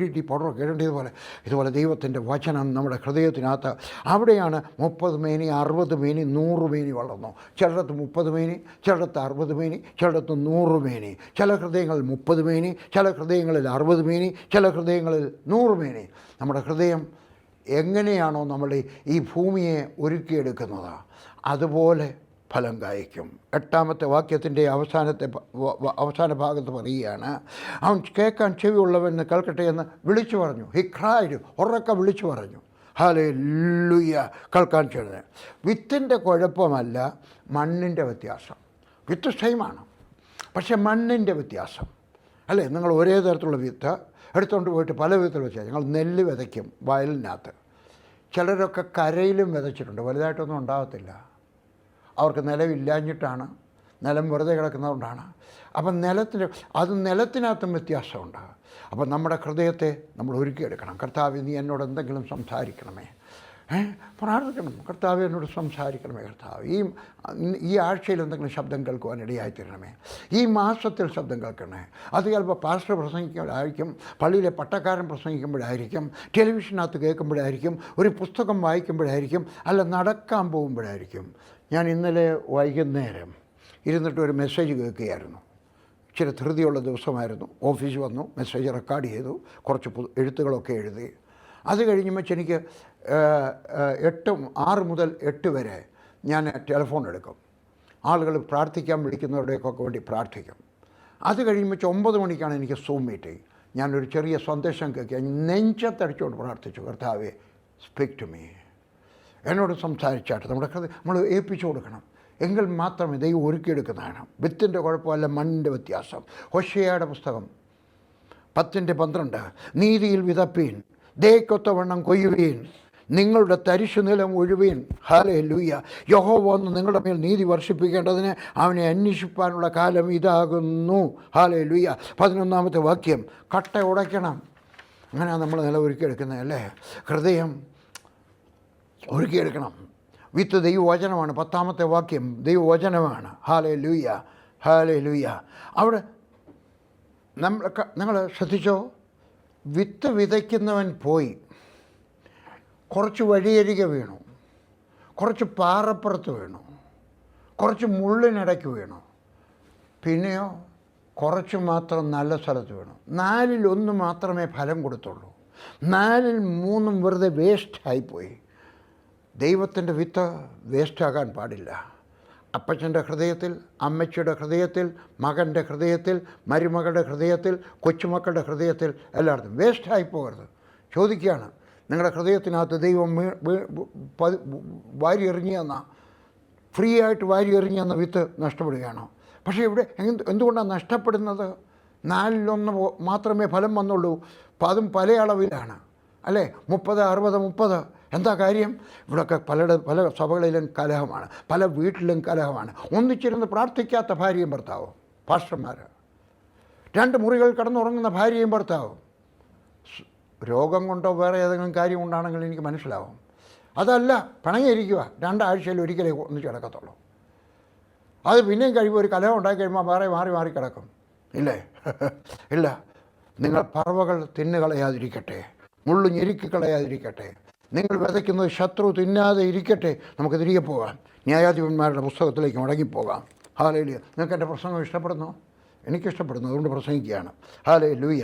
ഇടി പൗഡറൊക്കെ ഇടേണ്ടതുപോലെ ഇതുപോലെ ദൈവത്തിൻ്റെ വചനം നമ്മുടെ ഹൃദയത്തിനകത്ത്. അവിടെയാണ് 30 മേനി 60 മേനി 100 മേനി വളർന്നു. ചിലയിടത്ത് 30 മേനി, ചിലയിടത്ത് 60 മേനി, ചിലയിടത്ത് 100 മേനി. ചില ഹൃദയങ്ങളിൽ 30 മേനി, ചില ഹൃദയങ്ങളിൽ 60 മേനി, ചില ഹൃദയങ്ങളിൽ 100 മേനി. നമ്മുടെ ഹൃദയം എങ്ങനെയാണോ നമ്മൾ ഈ ഭൂമിയെ ഒരുക്കിയെടുക്കുന്നത്, അതുപോലെ ഫലം കായ്ക്കും. 8-ാമത്തെ വാക്യത്തിൻ്റെ അവസാന ഭാഗത്ത് പറയുകയാണ്, അവൻ കേൾക്കാൻ ചെവിയുള്ളവൻ കേൾക്കട്ടെ എന്ന് വിളിച്ചു പറഞ്ഞു. ഹി ക്രൈഡ്, ഉറക്കെ വിളിച്ചു പറഞ്ഞു. ഹല്ലേലൂയ കേൾക്കാൻ ചെയ്യുന്നത്. വിത്തിൻ്റെ കുഴപ്പമല്ല, മണ്ണിൻ്റെ വ്യത്യാസം. വിത്ത് സെയിമാണ്, പക്ഷേ മണ്ണിൻ്റെ വ്യത്യാസം അല്ലേ. നിങ്ങൾ ഒരേ തരത്തിലുള്ള വിത്ത് എടുത്തുകൊണ്ട് പോയിട്ട് പല വിധത്തിൽ വെച്ചാൽ, ഞങ്ങൾ നെല്ല് വിതയ്ക്കും വയലിനകത്ത്. ചിലരൊക്കെ കരയിലും വിതച്ചിട്ടുണ്ട്, വലുതായിട്ടൊന്നും ഉണ്ടാകത്തില്ല. അവർക്ക് നിലമില്ലാഞ്ഞിട്ടാണ്, നിലം വെറുതെ കിടക്കുന്നതുകൊണ്ടാണ്. അപ്പം നിലത്തിനകത്തും വ്യത്യാസമുണ്ട്. അപ്പം നമ്മുടെ ഹൃദയത്തെ നമ്മൾ ഒരുക്കിയെടുക്കണം. കർത്താവേ, നീ എന്നോട് എന്തെങ്കിലും സംസാരിക്കണമേ, പ്രാർത്ഥിക്കണം. കർത്താവേ, എന്നോട് സംസാരിക്കണമേ. കർത്താവ്, ഈ ആഴ്ചയിൽ എന്തെങ്കിലും ശബ്ദം കേൾക്കുവാൻ ഇടയായിത്തീരണമേ. ഈ മാസത്തിൽ ശബ്ദം കേൾക്കണേ. അത് ചിലപ്പോൾ പാസ്റ്റർ പ്രസംഗിക്കുമ്പോഴായിരിക്കും, പള്ളിയിലെ പട്ടക്കാരൻ പ്രസംഗിക്കുമ്പോഴായിരിക്കും, ടെലിവിഷനകത്ത് കേൾക്കുമ്പോഴായിരിക്കും, ഒരു പുസ്തകം വായിക്കുമ്പോഴായിരിക്കും, അല്ല നടക്കാൻ പോകുമ്പോഴായിരിക്കും. ഞാൻ ഇന്നലെ വൈകുന്നേരം ഇരുന്നിട്ട് ഒരു മെസ്സേജ് കേൾക്കുകയായിരുന്നു. ഇച്ചിരി ധൃതിയുള്ള ദിവസമായിരുന്നു. ഓഫീസിൽ വന്നു, മെസ്സേജ് റെക്കോർഡ് ചെയ്തു, കുറച്ച് എഴുത്തുകളൊക്കെ എഴുതി. അത് കഴിഞ്ഞുമ്പോൾ എനിക്ക് 6 മുതൽ 8 വരെ ഞാൻ ടെലിഫോൺ എടുക്കും. ആളുകൾ പ്രാർത്ഥിക്കാൻ വിളിക്കുന്നവരുടെയൊക്കെ വേണ്ടി പ്രാർത്ഥിക്കും. അത് കഴിയുമ്പോൾ 9 മണിക്കാണ് എനിക്ക് സൂം മീറ്റിംഗ്. ഞാനൊരു ചെറിയ സന്ദേശം കേൾക്കുക, നെഞ്ചത്തടിച്ചുകൊണ്ട് പ്രാർത്ഥിച്ചു, കർത്താവേ സ്പീക്ക് ടു മീ, എന്നോട് സംസാരിച്ചാട്ട് നമ്മൾ ഏൽപ്പിച്ചു കൊടുക്കണം. എങ്കിൽ മാത്രമേ ദൈവം ഒരുക്കിയെടുക്കുന്നതാണ്. വിത്തിൻ്റെ കുഴപ്പമല്ല, മണ്ണിൻ്റെ വ്യത്യാസം. ഹോശേയയുടെ പുസ്തകം 10:12, നീതിയിൽ വിതപ്പീൻ, ദയക്കൊത്തവണ്ണം കൊയ്യുവീൻ, നിങ്ങളുടെ തരിശു നിലം ഒഴുവീൻ. ഹല്ലേലൂയ. യഹോവ വന്ന് നിങ്ങളുടെ മേൽ നീതി വർഷിപ്പിക്കേണ്ടതിന് അവനെ അന്വേഷിപ്പാനുള്ള കാലം ഇതാകുന്നു. ഹല്ലേലൂയ. 11-ാമത്തെ വാക്യം, കട്ട ഉടയ്ക്കണം. അങ്ങനെയാണ് നമ്മൾ നില ഒരുക്കിയെടുക്കുന്നത് അല്ലേ. ഹൃദയം ഒരുക്കിയെടുക്കണം. വിത്ത് ദൈവവചനമാണ്. 10-ാമത്തെ വാക്യം ദൈവവചനമാണ്. Hallelujah, hallelujah. അവിടെ നിങ്ങൾ ശ്രദ്ധിച്ചോ, വിത്ത് വിതയ്ക്കുന്നവൻ പോയി, കുറച്ച് വഴിയരികെ വീണു, കുറച്ച് പാറപ്പുറത്ത് വീണു, കുറച്ച് മുള്ളിനിടയ്ക്ക് വീണു, പിന്നെയോ കുറച്ച് മാത്രം നല്ല സ്ഥലത്ത് വീണു. 4-1 മാത്രമേ ഫലം കൊടുത്തുള്ളൂ. 4-3 വെറുതെ വേസ്റ്റായിപ്പോയി. ദൈവത്തിൻ്റെ വിത്ത് വേസ്റ്റാകാൻ പാടില്ല. അപ്പച്ചൻ്റെ ഹൃദയത്തിൽ, അമ്മച്ചിയുടെ ഹൃദയത്തിൽ, മകൻ്റെ ഹൃദയത്തിൽ, മരുമകളുടെ ഹൃദയത്തിൽ, കൊച്ചുമക്കളുടെ ഹൃദയത്തിൽ, എല്ലായിടത്തും വേസ്റ്റായി പോകരുത്. ചോദിക്കുകയാണ്, നിങ്ങളുടെ ഹൃദയത്തിനകത്ത് ദൈവം വാരി എറിഞ്ഞെന്ന, ഫ്രീ ആയിട്ട് വാരി എറിഞ്ഞെന്ന വിത്ത് നഷ്ടപ്പെടുകയാണോ? പക്ഷേ ഇവിടെ എന്തുകൊണ്ടാണ് നഷ്ടപ്പെടുന്നത്? 4-1 മാത്രമേ ഫലം വന്നുള്ളൂ. അതും പല അളവിലാണ് അല്ലേ. 30, 60, 30. എന്താ കാര്യം? ഇവിടെയൊക്കെ പല സഭകളിലും കലഹമാണ്, പല വീട്ടിലും കലഹമാണ്. ഒന്നിച്ചിരുന്ന് പ്രാർത്ഥിക്കാത്ത ഭാര്യയും ഭർത്താവും, പാസ്റ്റർമാർ. 2 മുറികൾ കിടന്നുറങ്ങുന്ന ഭാര്യയും ഭർത്താവും. രോഗം കൊണ്ടോ വേറെ ഏതെങ്കിലും കാര്യം കൊണ്ടാണെങ്കിൽ എനിക്ക് മനസ്സിലാവും. അതല്ല, പിണങ്ങിയിരിക്കുക, 2 ആഴ്ചയിൽ ഒരിക്കലേ ഒന്നിച്ച് കിടക്കത്തുള്ളൂ. അത് പിന്നെയും കഴിയുമ്പോൾ ഒരു കലഹം ഉണ്ടായി കഴിയുമ്പോൾ വേറെ മാറി കിടക്കും. ഇല്ലേ? ഇല്ല. നിങ്ങൾ പറവകൾ തിന്നുകളയാതിരിക്കട്ടെ, മുള്ളു ഞെരുക്കി കളയാതിരിക്കട്ടെ, നിങ്ങൾ വിതയ്ക്കുന്നത് ശത്രു തിന്നാതെ ഇരിക്കട്ടെ. നമുക്ക് തിരികെ പോകാം, ന്യായാധിപന്മാരുടെ പുസ്തകത്തിലേക്ക് മടങ്ങിപ്പോകാം. ഹല്ലേലൂയ. നിങ്ങൾക്ക് എൻ്റെ പ്രസംഗം ഇഷ്ടപ്പെടുന്നോ? എനിക്കിഷ്ടപ്പെടുന്നു, അതുകൊണ്ട് പ്രസംഗിക്കുകയാണ്. ഹല്ലേലൂയ.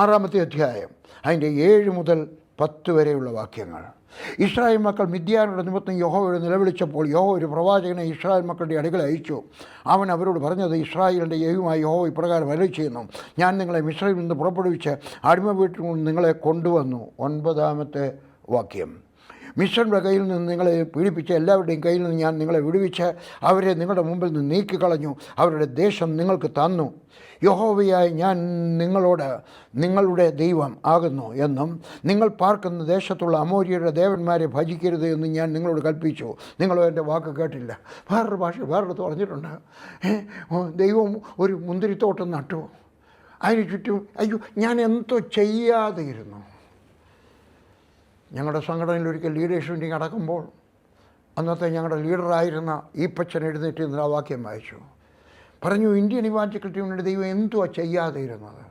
6-ാമത്തെ അധ്യായം അതിൻ്റെ 7 മുതൽ 10 വരെയുള്ള വാക്യങ്ങൾ. ഇസ്രായേൽ മക്കൾ മിദ്യാനുടെ നിമിത്തം യഹോവയോട് നിലവിളിച്ചപ്പോൾ യഹോവ ഒരു പ്രവാചകനെ ഇസ്രായേൽ മക്കളുടെ അടുക്കൽ അയച്ചു. അവൻ അവരോട് പറഞ്ഞത്, ഇസ്രായേലിൻ്റെ ദൈവമായ യഹോവ ഇപ്രകാരം അരുളി ചെയ്യുന്നു, ഞാൻ നിങ്ങളെ മിസ്രയിൽ നിന്ന് പുറപ്പെടുവിച്ച് അടിമ വീട്ടിൽ നിന്ന് നിങ്ങളെ കൊണ്ടുവന്നു. 9-ാമത്തെ വാക്യം, മിസ്രൈമിന്റെ കയ്യിൽ നിന്ന് നിങ്ങളെ പീഡിപ്പിച്ച എല്ലാവരുടെയും കയ്യിൽ നിന്ന് ഞാൻ നിങ്ങളെ വിടുവിച്ച് അവരെ നിങ്ങളുടെ മുമ്പിൽ നിന്ന് നീക്കിക്കളഞ്ഞു. അവരുടെ ദേശം നിങ്ങൾക്ക് തന്നു. യഹോവയായ ഞാൻ നിങ്ങളോട് നിങ്ങളുടെ ദൈവം ആകുന്നു എന്നും നിങ്ങൾ പാർക്കുന്ന ദേശത്തുള്ള അമോര്യരുടെ ദേവന്മാരെ ഭജിക്കരുത് എന്നും ഞാൻ നിങ്ങളോട് കൽപ്പിച്ചു. നിങ്ങളോ എൻ്റെ വാക്ക് കേട്ടില്ല. വേറൊരു ഭാഷ വേറൊരിടത്ത് പറഞ്ഞിട്ടുണ്ട്, ദൈവം ഒരു മുന്തിരിത്തോട്ടം നട്ടു, അതിന് ചുറ്റും അയ്യോ ഞാൻ എന്തോ ചെയ്യാതെ ഇരുന്നു. ഞങ്ങളുടെ സംഘടനയിൽ ഒരിക്കൽ ലീഡേഴ്സ് മീറ്റിംഗ് നടക്കുമ്പോൾ അന്നത്തെ ഞങ്ങളുടെ ലീഡറായിരുന്ന ഈപ്പച്ചൻ എഴുന്നേറ്റ് ആ വാക്യം വായിച്ചു. പറഞ്ഞു, ഇന്ത്യൻ ഇവാഞ്ചലിക്കൽ ടീമിൻ്റെ ദൈവം എന്തുവാ ചെയ്യാതെ ഇരുന്നത്?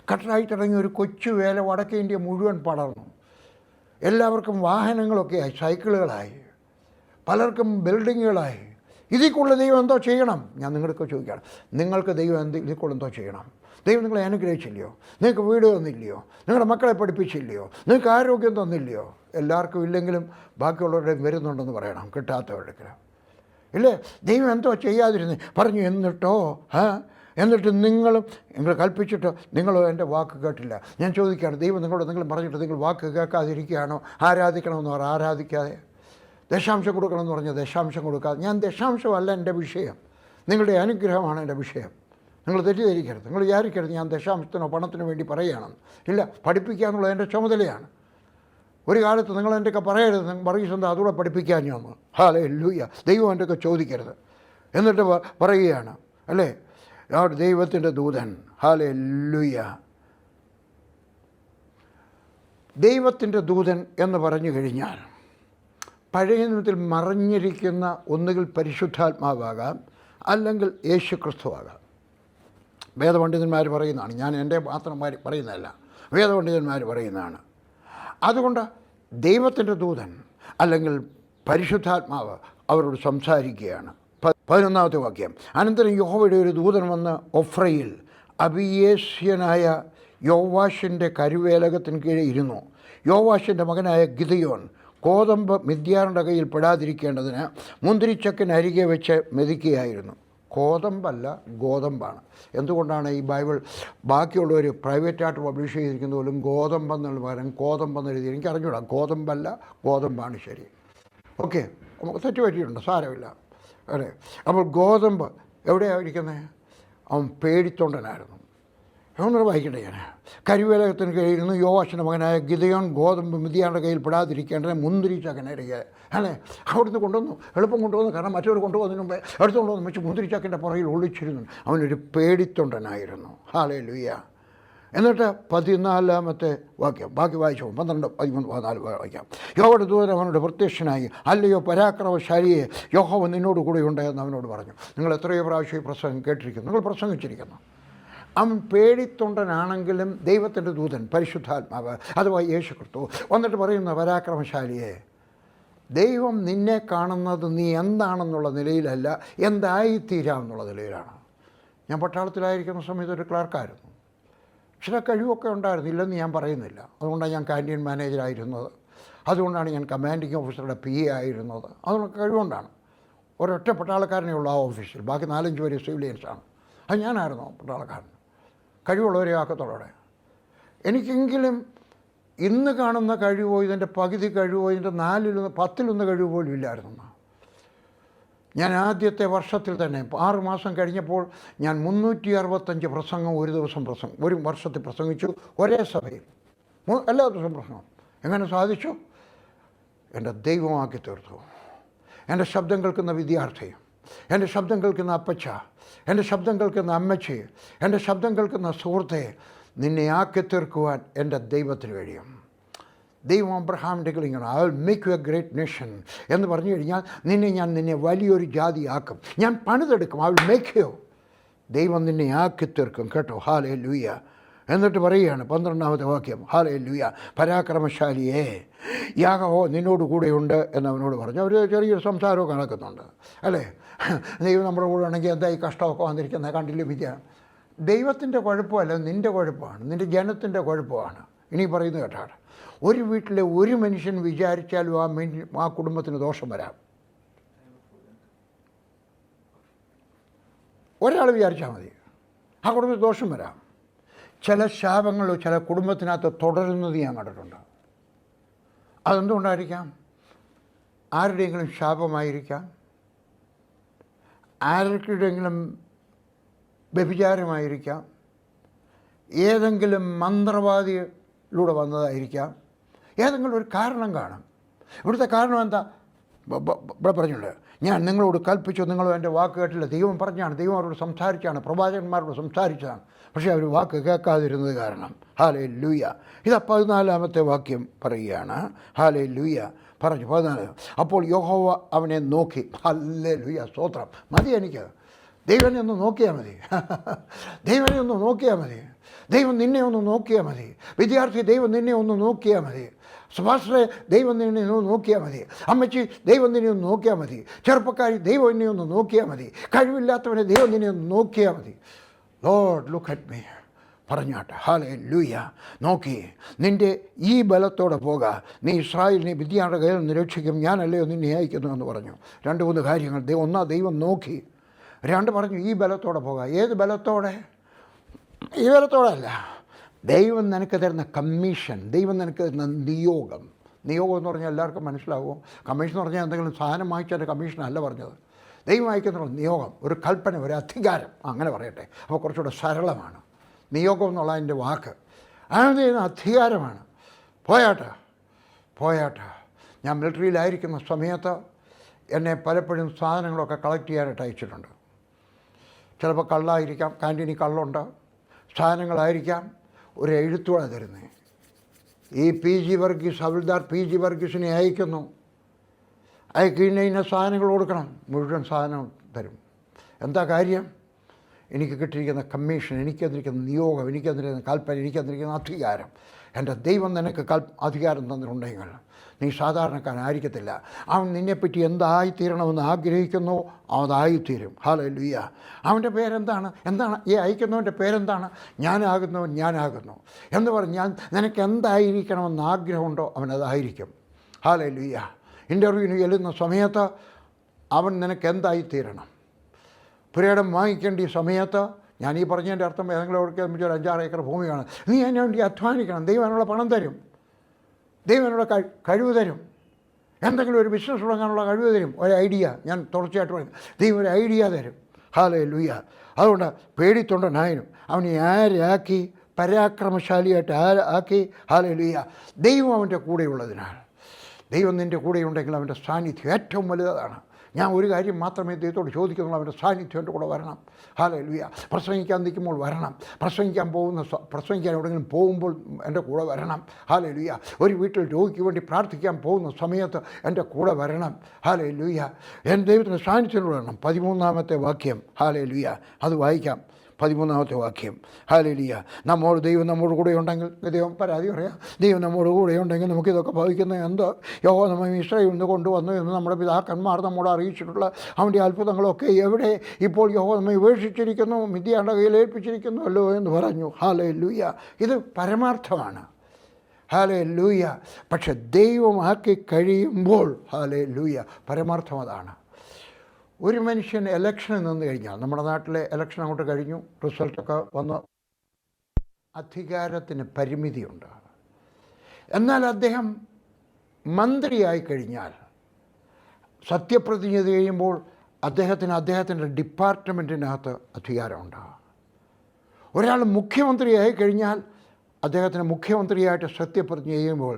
കട്ടറായിട്ടിറങ്ങി ഒരു കൊച്ചു വേല വടക്കേ ഇന്ത്യ മുഴുവൻ പടർന്നു. എല്ലാവർക്കും വാഹനങ്ങളൊക്കെ ആയി, സൈക്കിളുകളായി, പലർക്കും ബിൽഡിങ്ങുകളായി. ഇതിൽ കൂടുതൽ ദൈവം എന്തോ ചെയ്യണം? ഞാൻ നിങ്ങൾക്ക് ചോദിക്കുകയാണ്, നിങ്ങൾക്ക് ദൈവം ഇതിൽ കൂടുതൽ എന്തോ ചെയ്യണം? ദൈവം നിങ്ങളെ അനുഗ്രഹിച്ചില്ലയോ? നിങ്ങൾക്ക് വീട് തന്നില്ലയോ? നിങ്ങളുടെ മക്കളെ പഠിപ്പിച്ചില്ലയോ? നിങ്ങൾക്ക് ആരോഗ്യം തന്നില്ലയോ? എല്ലാവർക്കും ഇല്ലെങ്കിലും ബാക്കിയുള്ളവരുടെ വരുന്നുണ്ടെന്ന് പറയണം, കിട്ടാത്തവരുടെ. ഇല്ലേ? ദൈവം എന്തോ ചെയ്യാതിരുന്നു പറഞ്ഞു. എന്നിട്ടോ എന്നിട്ട് നിങ്ങൾ കൽപ്പിച്ചിട്ട് നിങ്ങൾ എൻ്റെ വാക്ക് കേട്ടില്ല. ഞാൻ ചോദിക്കുകയാണ്, ദൈവം നിങ്ങളോട് എന്തെങ്കിലും പറഞ്ഞിട്ട് നിങ്ങൾ വാക്ക് കേൾക്കാതിരിക്കുകയാണോ? ആരാധിക്കണമെന്ന് പറഞ്ഞാൽ ആരാധിക്കാതെ, ദശാംശം കൊടുക്കണമെന്ന് പറഞ്ഞാൽ ദശാംശം കൊടുക്കാതെ. ഞാൻ ദശാംശമല്ല എൻ്റെ വിഷയം, നിങ്ങളുടെ അനുഗ്രഹമാണ് എൻ്റെ വിഷയം. നിങ്ങൾ തെറ്റിദ്ധരിക്കരുത്, നിങ്ങൾ വിചാരിക്കരുത് ഞാൻ ദശാംശത്തിനോ പണത്തിനോ വേണ്ടി പറയുകയാണെന്ന്. ഇല്ല, പഠിപ്പിക്കുക എന്നുള്ളത് എൻ്റെ ചുമതലയാണ്. ഒരു കാലത്ത് നിങ്ങൾ എൻ്റെയൊക്കെ പറയരുത്, പറയും എന്താ അതുകൂടെ പഠിപ്പിക്കാൻ ഞാൻ. ഹല്ലേലൂയ. ദൈവം എൻ്റെയൊക്കെ ചോദിക്കരുത്. എന്നിട്ട് പറയുകയാണ് അല്ലേ, ദൈവത്തിൻ്റെ ദൂതൻ. ഹല്ലേലൂയ. ദൈവത്തിൻ്റെ ദൂതൻ എന്ന് പറഞ്ഞു കഴിഞ്ഞാൽ പഴയ നിയമത്തിൽ മറഞ്ഞിരിക്കുന്ന ഒന്നുകിൽ പരിശുദ്ധാത്മാവാകാം, അല്ലെങ്കിൽ യേശു ക്രിസ്തുവാകാം. വേദപണ്ഡിതന്മാർ പറയുന്നതാണ്, ഞാൻ എൻ്റെ മാത്രം പറയുന്നതല്ല, വേദപണ്ഡിതന്മാർ പറയുന്നതാണ്. അതുകൊണ്ട് ദൈവത്തിൻ്റെ ദൂതൻ അല്ലെങ്കിൽ പരിശുദ്ധാത്മാവ് അവരോട് സംസാരിക്കുകയാണ്. 11-ാമത്തെ വാക്യം. അനന്തരം യഹോവയുടെ ഒരു ദൂതൻ വന്ന് ഒഫ്രയിൽ അബിയേസ്യനായ യോവാഷിൻ്റെ കരുവേലകത്തിന് കീഴെ ഇരുന്നു. യോവാഷിൻ്റെ മകനായ ഗിദെയോൻ കോതമ്പ് മിദ്യാരുടെ കയ്യിൽ പെടാതിരിക്കേണ്ടതിന് മുന്തിരിച്ചക്കിനരികെ വെച്ച് മെതിക്കുകയായിരുന്നു. കോതമ്പല്ല, ഗോതമ്പാണ്. എന്തുകൊണ്ടാണ് ഈ ബൈബിൾ ബാക്കിയുള്ളവർ പ്രൈവറ്റായിട്ട് പബ്ലിഷ് ചെയ്തിരിക്കുന്ന പോലും ഗോതമ്പെന്നുള്ള പകരം കോതമ്പെന്ന് എഴുതി? എനിക്ക് അറിഞ്ഞൂടാ. ഗോതമ്പല്ല, ഗോതമ്പാണ് ശരി. ഓക്കെ, നമുക്ക് തെറ്റ് പറ്റിയിട്ടുണ്ട്, സാരമില്ല. അതെ, അപ്പോൾ ഗോതമ്പ് എവിടെയാണ് ഇരിക്കുന്നത്? അവൻ പേടിത്തൊണ്ടനായിരുന്നു. ഒന്നുകൂടെ വായിക്കട്ടെ ഞാൻ. കരുവേലകത്തിന് കയ്യിരുന്നു യോവാഷിൻ്റെ മകനായ ഗിദെയോൻ ഗോതമ്പ് മിദ്യാരുടെ കയ്യിൽ പെടാതിരിക്കേണ്ടത് മുന്തിരിച്ചാക്കനരികെ. അല്ലേ, അവിടുന്ന് കൊണ്ടുവന്നു, എളുപ്പം കൊണ്ടുവന്നു. കാരണം മറ്റവർ കൊണ്ടുപോകുന്നതിന് മുമ്പേ അടുത്തുകൊണ്ടുവന്ന് വെച്ച് മുന്തിരിച്ചാക്കിൻ്റെ പുറകിൽ ഒളിച്ചിരുന്നു. അവനൊരു പേടിത്തൊണ്ടനായിരുന്നു. ഹല്ലേലൂയ. എന്നിട്ട് 14-ാമത്തെ വാക്യം ബാക്കി വായിച്ചു. 12, 13, 14 വായിക്കാം. യഹോവയുടെ ദൂതൻ അവനോട് പ്രത്യക്ഷനായി, അല്ലയോ പരാക്രമശാലിയെ, യഹോവ നിന്നോട് കൂടെയുണ്ട് എന്ന് അവനോട് പറഞ്ഞു. നിങ്ങൾ എത്രയോ പ്രാവശ്യം ഈ പ്രസംഗം കേട്ടിരിക്കുന്നു, നിങ്ങൾ പ്രസംഗിച്ചിരിക്കുന്നു. അവൻ പേടിത്തൊണ്ടനാണെങ്കിലും ദൈവത്തിൻ്റെ ദൂതൻ പരിശുദ്ധാത്മാവ് അഥവാ യേശു ക്രിസ്തു വന്നിട്ട് പറയുന്ന, പരാക്രമശാലിയെ, ദൈവം നിന്നെ കാണുന്നത് നീ എന്താണെന്നുള്ള നിലയിലല്ല, എന്തായിത്തീരാമെന്നുള്ള നിലയിലാണ്. ഞാൻ പട്ടാളത്തിലായിരിക്കുന്ന സമയത്ത് ഒരു ക്ലർക്കായിരുന്നു. ചില കഴിവൊക്കെ ഉണ്ടായിരുന്നു, ഇല്ലെന്ന് ഞാൻ പറയുന്നില്ല. അതുകൊണ്ടാണ് ഞാൻ ക്യാൻറ്റീൻ മാനേജറായിരുന്നത്, അതുകൊണ്ടാണ് ഞാൻ കമാൻഡിങ് ഓഫീസറുടെ PA ആയിരുന്നത്. അതുകൊണ്ട് കഴിവുകൊണ്ടാണ്. ഒരൊറ്റ പട്ടാളക്കാരനേ ഉള്ളൂ ആ ഓഫീസിൽ, ബാക്കി 4-5 പേര് സിവിലിയൻസാണ്. അത് ഞാനായിരുന്നു പട്ടാളക്കാരൻ. കഴിവുള്ളവരെ ആക്കത്തോടെ. എനിക്കെങ്കിലും ഇന്ന് കാണുന്ന കഴിവോ ഇതിൻ്റെ പകുതി കഴിവോ ഇതിൻ്റെ 4-1 10 കഴിവ് പോലും ഇല്ലായിരുന്നു. ഞാൻ ആദ്യത്തെ വർഷത്തിൽ തന്നെ 6 മാസം കഴിഞ്ഞപ്പോൾ ഞാൻ 365 പ്രസംഗം ഒരു വർഷത്തിൽ പ്രസംഗിച്ചു, ഒരേ സഭയിൽ, എല്ലാ ദിവസവും പ്രസംഗം. എങ്ങനെ സാധിച്ചു? എൻ്റെ ദൈവമാക്കി തീർത്തു. എൻ്റെ ശബ്ദം കേൾക്കുന്ന വിദ്യാർത്ഥി, എൻ്റെ ശബ്ദം കേൾക്കുന്ന അപ്പച്ച, എൻ്റെ ശബ്ദം കേൾക്കുന്ന അമ്മച്ചി, എൻ്റെ ശബ്ദം കേൾക്കുന്ന സുഹൃത്തെ, നിന്നെ ആക്കി തീർക്കുവാൻ എൻ്റെ ദൈവത്തിന് കഴിയും. ദൈവം അബ്രഹാമിൻ്റെ കളിക്കണം, I will make you a great nation എന്ന് പറഞ്ഞു കഴിഞ്ഞാൽ നിന്നെ വലിയൊരു ജാതിയാക്കും, ഞാൻ പണിതെടുക്കും. I will make you. ദൈവം നിന്നെ ആക്കി തീർക്കും കേട്ടോ. ഹല്ലേലൂയ. എന്നിട്ട് പറയുകയാണ് 12-ാമത്തെ വാക്യം. ഹല്ലേലൂയ. പരാക്രമശാലിയെ, യഹോവ നിന്നോട് കൂടെയുണ്ട് എന്ന് അവനോട് പറഞ്ഞു. അവർ ചെറിയൊരു സംസാരമൊക്കെ നടക്കുന്നുണ്ട് അല്ലേ. ദൈവം നമ്മുടെ കൂടെ ആണെങ്കിൽ എന്താ ഈ കഷ്ടമൊക്കെ വന്നിരിക്കുന്നത് കണ്ടില്ല വിദ്യ. ദൈവത്തിൻ്റെ കുഴപ്പമല്ല, നിൻ്റെ കുഴപ്പമാണ്, നിൻ്റെ ജനത്തിൻ്റെ കുഴപ്പമാണ്. ഇനി പറയുന്നത് കേട്ടാണ്, ഒരു വീട്ടിലെ ഒരു മനുഷ്യൻ വിചാരിച്ചാലും ആ കുടുംബത്തിന് ദോഷം വരാം. ഒരാൾ വിചാരിച്ചാൽ മതി, ആ കുടുംബത്തിന് ദോഷം വരാം. ചില ശാപങ്ങൾ ചില കുടുംബത്തിനകത്ത് തുടരുന്നത് ഞാൻ കണ്ടിട്ടുണ്ട്. അതെന്തുകൊണ്ടായിരിക്കാം? ആരുടെയെങ്കിലും ശാപമായിരിക്കാം, ആരുടെയെങ്കിലും വ്യഭിചാരമായിരിക്കാം, ഏതെങ്കിലും മന്ത്രവാദിയിലൂടെ വന്നതായിരിക്കാം, ഏതെങ്കിലും ഒരു കാരണം കാണും. ഇവിടുത്തെ കാരണം എന്താ? ഇവിടെ പറഞ്ഞിട്ടുണ്ട്, ഞാൻ നിങ്ങളോട് കൽപ്പിച്ചു, നിങ്ങൾ എൻ്റെ വാക്ക് കേട്ടില്ല. ദൈവം പറഞ്ഞാണ്, ദൈവം അവരോട് സംസാരിച്ചാണ്, പ്രവാചകന്മാരോട് സംസാരിച്ചതാണ്. പക്ഷേ അവർ വാക്ക് കേൾക്കാതിരുന്നത് കാരണം. ഹല്ലേലൂയ. ഇതാ 14-ാമത്തെ വാക്യം പറയുകയാണ്. ഹല്ലേലൂയ. പറഞ്ഞു 14. അപ്പോൾ യഹോവ അവനെ നോക്കി. ഹല്ലേലൂയ, സ്തോത്രം. മതി എനിക്ക്. ദൈവനെ ഒന്ന് നോക്കിയാൽ മതി. ദൈവനെ ഒന്ന് നോക്കിയാൽ മതി. ദൈവം നിന്നെ ഒന്ന് നോക്കിയാൽ മതി. വിദ്യാർത്ഥി, ദൈവം നിന്നെ ഒന്ന് നോക്കിയാൽ മതി. സുഭാഷറെ, ദൈവം നിന്നെ ഒന്ന് നോക്കിയാൽ മതി. അമ്മച്ചി, ദൈവം നിന്നെ ഒന്ന് നോക്കിയാൽ മതി. ചെറുപ്പക്കാരി, ദൈവം എന്നെ ഒന്ന് നോക്കിയാൽ മതി. കഴിവില്ലാത്തവനെ ദൈവം നിന്നെ ഒന്ന് നോക്കിയാൽ മതി. ലോർഡ് ലുക്ക് അറ്റ് മീ പറഞ്ഞാട്ടെ. ഹല്ലേലൂയ. നോക്കി, നിൻ്റെ ഈ ബലത്തോടെ പോക, നീ ഇസ്രായേലിനെ മിദ്യാന്റെ കയ്യിൽ നിന്ന് രക്ഷിക്കും, ഞാനല്ലയോ നിന്നെ അയക്കുന്നു എന്ന് പറഞ്ഞു. 2-3 കാര്യങ്ങൾ. ദൈവം നോക്കി. രണ്ട് പറഞ്ഞു ഈ ബലത്തോടെ പോകാം. ഏത് ബലത്തോടെ? ഈ ബലത്തോടല്ല. ദൈവം നിനക്ക് തരുന്ന കമ്മീഷൻ, ദൈവം നിനക്ക് തരുന്ന നിയോഗം. നിയോഗം എന്ന് പറഞ്ഞാൽ എല്ലാവർക്കും മനസ്സിലാകുമോ? കമ്മീഷൻ എന്ന് പറഞ്ഞാൽ എന്തെങ്കിലും സാധനം വാങ്ങിച്ചതിൻ്റെ കമ്മീഷനല്ല പറഞ്ഞത്. ദൈവം അയക്കുന്ന നിയോഗം, ഒരു കൽപ്പന, ഒരു അധികാരം, അങ്ങനെ പറയട്ടെ. അപ്പോൾ കുറച്ചുകൂടെ സരളമാണ്. നിയോഗം എന്നുള്ളതിൻ്റെ വാക്ക് അങ്ങനെ ചെയ്യുന്ന അധികാരമാണ്. പോയാട്ടെ. ഞാൻ മിലിറ്ററിയിലായിരിക്കുന്ന സമയത്ത് എന്നെ പലപ്പോഴും സാധനങ്ങളൊക്കെ കളക്ട് ചെയ്യാനായിട്ട് അയച്ചിട്ടുണ്ട്. ചിലപ്പോൾ കള്ളായിരിക്കാം, ക്യാൻറ്റീനിൽ കള്ളുണ്ട്, സാധനങ്ങളായിരിക്കാം. ഒരു എഴുത്തോടെ തരുന്നത്, ഈ PG വർഗീസ്, ഹവിൽദാർ PG വർഗീസിനെ അയക്കുന്നു, അയക്ക് ഇന്ന സാധനങ്ങൾ കൊടുക്കണം. മുഴുവൻ സാധനം തരും. എന്താ കാര്യം? എനിക്ക് കിട്ടിയിരിക്കുന്ന കമ്മീഷൻ, എനിക്ക് തന്നിരിക്കുന്ന നിയോഗം, എനിക്ക് തന്നിരിക്കുന്ന കൽപ്പന, എനിക്ക് തന്നിരിക്കുന്ന അധികാരം. എൻ്റെ ദൈവം നിനക്ക് അധികാരം തന്നിട്ടുണ്ടെങ്കിൽ നീ സാധാരണക്കാരനായിരിക്കത്തില്ല. അവൻ നിന്നെപ്പറ്റി എന്തായിത്തീരണമെന്ന് ആഗ്രഹിക്കുന്നു, അതായിത്തീരും. ഹല്ലേലൂയ. അവൻ്റെ പേരെന്താണ്? ഈ അയക്കുന്നവൻ്റെ പേരെന്താണ്? ഞാനാകുന്നു എന്ന് പറഞ്ഞാൽ നിനക്ക് എന്തായിരിക്കണമെന്ന് ആഗ്രഹമുണ്ടോ അവനതായിരിക്കും. ഹല്ലേലൂയ. ഇൻ്റർവ്യൂവിന് ചെല്ലുന്ന സമയത്ത് അവൻ നിനക്ക് എന്തായിത്തീരണം. പുരയിടം വാങ്ങിക്കേണ്ട ഈ സമയത്ത്, ഞാൻ ഈ പറഞ്ഞതിൻ്റെ അർത്ഥം ഏതെങ്കിലും എവിടേക്ക് ഒരു 5-6 ഏക്കർ ഭൂമിയാണ്, നീ അതിന് വേണ്ടി അധ്വാനിക്കണം. ദൈവം അതിനുള്ള പണം തരും, ദൈവം അതിനുള്ള കഴിവ് തരും, എന്തെങ്കിലും ഒരു ബിസിനസ് തുടങ്ങാനുള്ള കഴിവ് തരും, ഒരു ഐഡിയ. ഞാൻ തുടർച്ചയായിട്ട് പറയും, ദൈവം ഒരു ഐഡിയ തരും. ഹല്ലേലൂയ. അതുകൊണ്ട് പേടിത്തൊണ്ടനായനും അവനെ ആരാക്കി പരാക്രമശാലിയായിട്ട് ആക്കി. ഹല്ലേലൂയ. ദൈവം അവൻ്റെ കൂടെയുള്ളതിനാൽ, ദൈവം നിൻ്റെ കൂടെയുണ്ടെങ്കിൽ അവൻ്റെ സാന്നിധ്യം ഏറ്റവും വലുതാണ്. ഞാൻ ഒരു കാര്യം മാത്രമേ ദൈവത്തോട് ചോദിക്കുന്നുള്ളൂ, അവൻ്റെ സാന്നിധ്യം എൻ്റെ കൂടെ വരണം. ഹല്ലേലൂയ. പ്രസംഗിക്കാൻ നിൽക്കുമ്പോൾ വരണം, പ്രസംഗിക്കാൻ എവിടെയെങ്കിലും പോകുമ്പോൾ എൻ്റെ കൂടെ വരണം. ഹല്ലേലൂയ. ഒരു വീട്ടിൽ രോഗിക്ക് വേണ്ടി പ്രാർത്ഥിക്കാൻ പോകുന്ന സമയത്ത് എൻ്റെ കൂടെ വരണം. ഹല്ലേലൂയ. എൻ്റെ ദൈവത്തിൻ്റെ സാന്നിധ്യം വരണം. 13-ാമത്തെ വാക്യം. ഹല്ലേലൂയ. അത് വായിക്കാം. 13-ാമത്തെ വാക്യം. ഹല്ലേലൂയ. ദൈവം നമ്മോട് കൂടെ ഉണ്ടെങ്കിൽ, ദൈവം പരാതി പറയാം, ദൈവം നമ്മോട് കൂടെ ഉണ്ടെങ്കിൽ നമുക്കിതൊക്കെ ഭവിക്കുന്നത് എന്തോ? യഹോവ നമ്മെ മിസ്രയീമിൽ നിന്ന് കൊണ്ടുവന്നു എന്ന് നമ്മുടെ പിതാക്കന്മാർ നമ്മോട് അറിയിച്ചിട്ടുള്ള അവൻ്റെ അത്ഭുതങ്ങളൊക്കെ എവിടെ? ഇപ്പോൾ യഹോവ നമ്മെ ഉപേക്ഷിച്ചിരിക്കുന്നു, മിദ്യാന്റെ കയ്യിൽ ഏൽപ്പിച്ചിരിക്കുന്നുവല്ലോ എന്ന് പറഞ്ഞു. ഹല്ലേലൂയ. ഇത് പരമാർത്ഥമാണ്. ഹല്ലേലൂയ. പക്ഷെ ദൈവമാക്കി കഴിയുമ്പോൾ, ഹല്ലേലൂയ, പരമാർത്ഥം അതാണ്. ഒരു മനുഷ്യൻ ഇലക്ഷനിൽ നിന്ന് കഴിഞ്ഞാൽ, നമ്മുടെ നാട്ടിലെ ഇലക്ഷൻ അങ്ങോട്ട് കഴിഞ്ഞു, റിസൾട്ടൊക്കെ വന്ന്, അധികാരത്തിന് പരിമിതിയുണ്ട്. എന്നാൽ അദ്ദേഹം മന്ത്രിയായി കഴിഞ്ഞാൽ, സത്യപ്രതിജ്ഞ കഴിയുമ്പോൾ അദ്ദേഹത്തിൻ്റെ ഡിപ്പാർട്ട്മെൻറ്റിനകത്ത് അധികാരമുണ്ട്. ഒരാൾ മുഖ്യമന്ത്രിയായി കഴിഞ്ഞാൽ അദ്ദേഹത്തിന് മുഖ്യമന്ത്രിയായിട്ട് സത്യപ്രതിജ്ഞ ചെയ്യുമ്പോൾ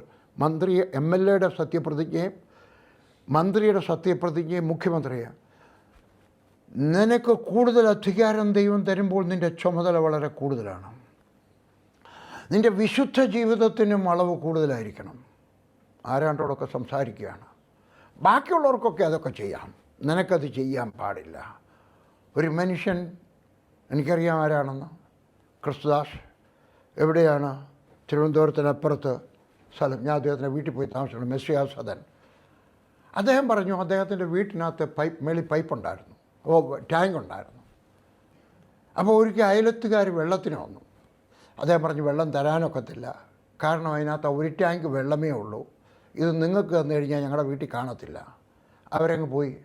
MLAയുടെ സത്യപ്രതിജ്ഞയും മന്ത്രിയുടെ സത്യപ്രതിജ്ഞയും മുഖ്യമന്ത്രിയെ, നിനക്ക് കൂടുതൽ അധികാരം ദൈവം തരുമ്പോൾ നിൻ്റെ ചുമതല വളരെ കൂടുതലാണ്. നിൻ്റെ വിശുദ്ധ ജീവിതത്തിനും അളവ് കൂടുതലായിരിക്കണം. ആരാണ്ടോടൊക്കെ സംസാരിക്കുകയാണ്. ബാക്കിയുള്ളവർക്കൊക്കെ അതൊക്കെ ചെയ്യാം, നിനക്കത് ചെയ്യാൻ പാടില്ല. ഒരു മനുഷ്യൻ, എനിക്കറിയാം ആരാണെന്ന്, ക്രിസ്തുദാസ്. എവിടെയാണ്? തിരുവനന്തപുരത്തിനപ്പുറത്ത് സ്ഥലം. ഞാൻ അദ്ദേഹത്തിൻ്റെ വീട്ടിൽ പോയി താമസിക്കണം, മെസ്സിയ സദൻ. അദ്ദേഹം പറഞ്ഞു, അദ്ദേഹത്തിൻ്റെ വീട്ടിനകത്ത് മേളിൽ പൈപ്പുണ്ടായിരുന്നു, ടാങ്ക് ഉണ്ടായിരുന്നു. അപ്പോൾ ഒരിക്കൽ അയലത്തുകാർ വെള്ളത്തിന് വന്നു. അദ്ദേഹം പറഞ്ഞു, വെള്ളം തരാനൊക്കത്തില്ല, കാരണം അതിനകത്ത് ഒരു ടാങ്ക് വെള്ളമേ ഉള്ളൂ, ഇത് നിങ്ങൾക്ക് തന്നു കഴിഞ്ഞാൽ ഞങ്ങളുടെ വീട്ടിൽ കാണത്തില്ല. അവരങ്ങ് പോയി.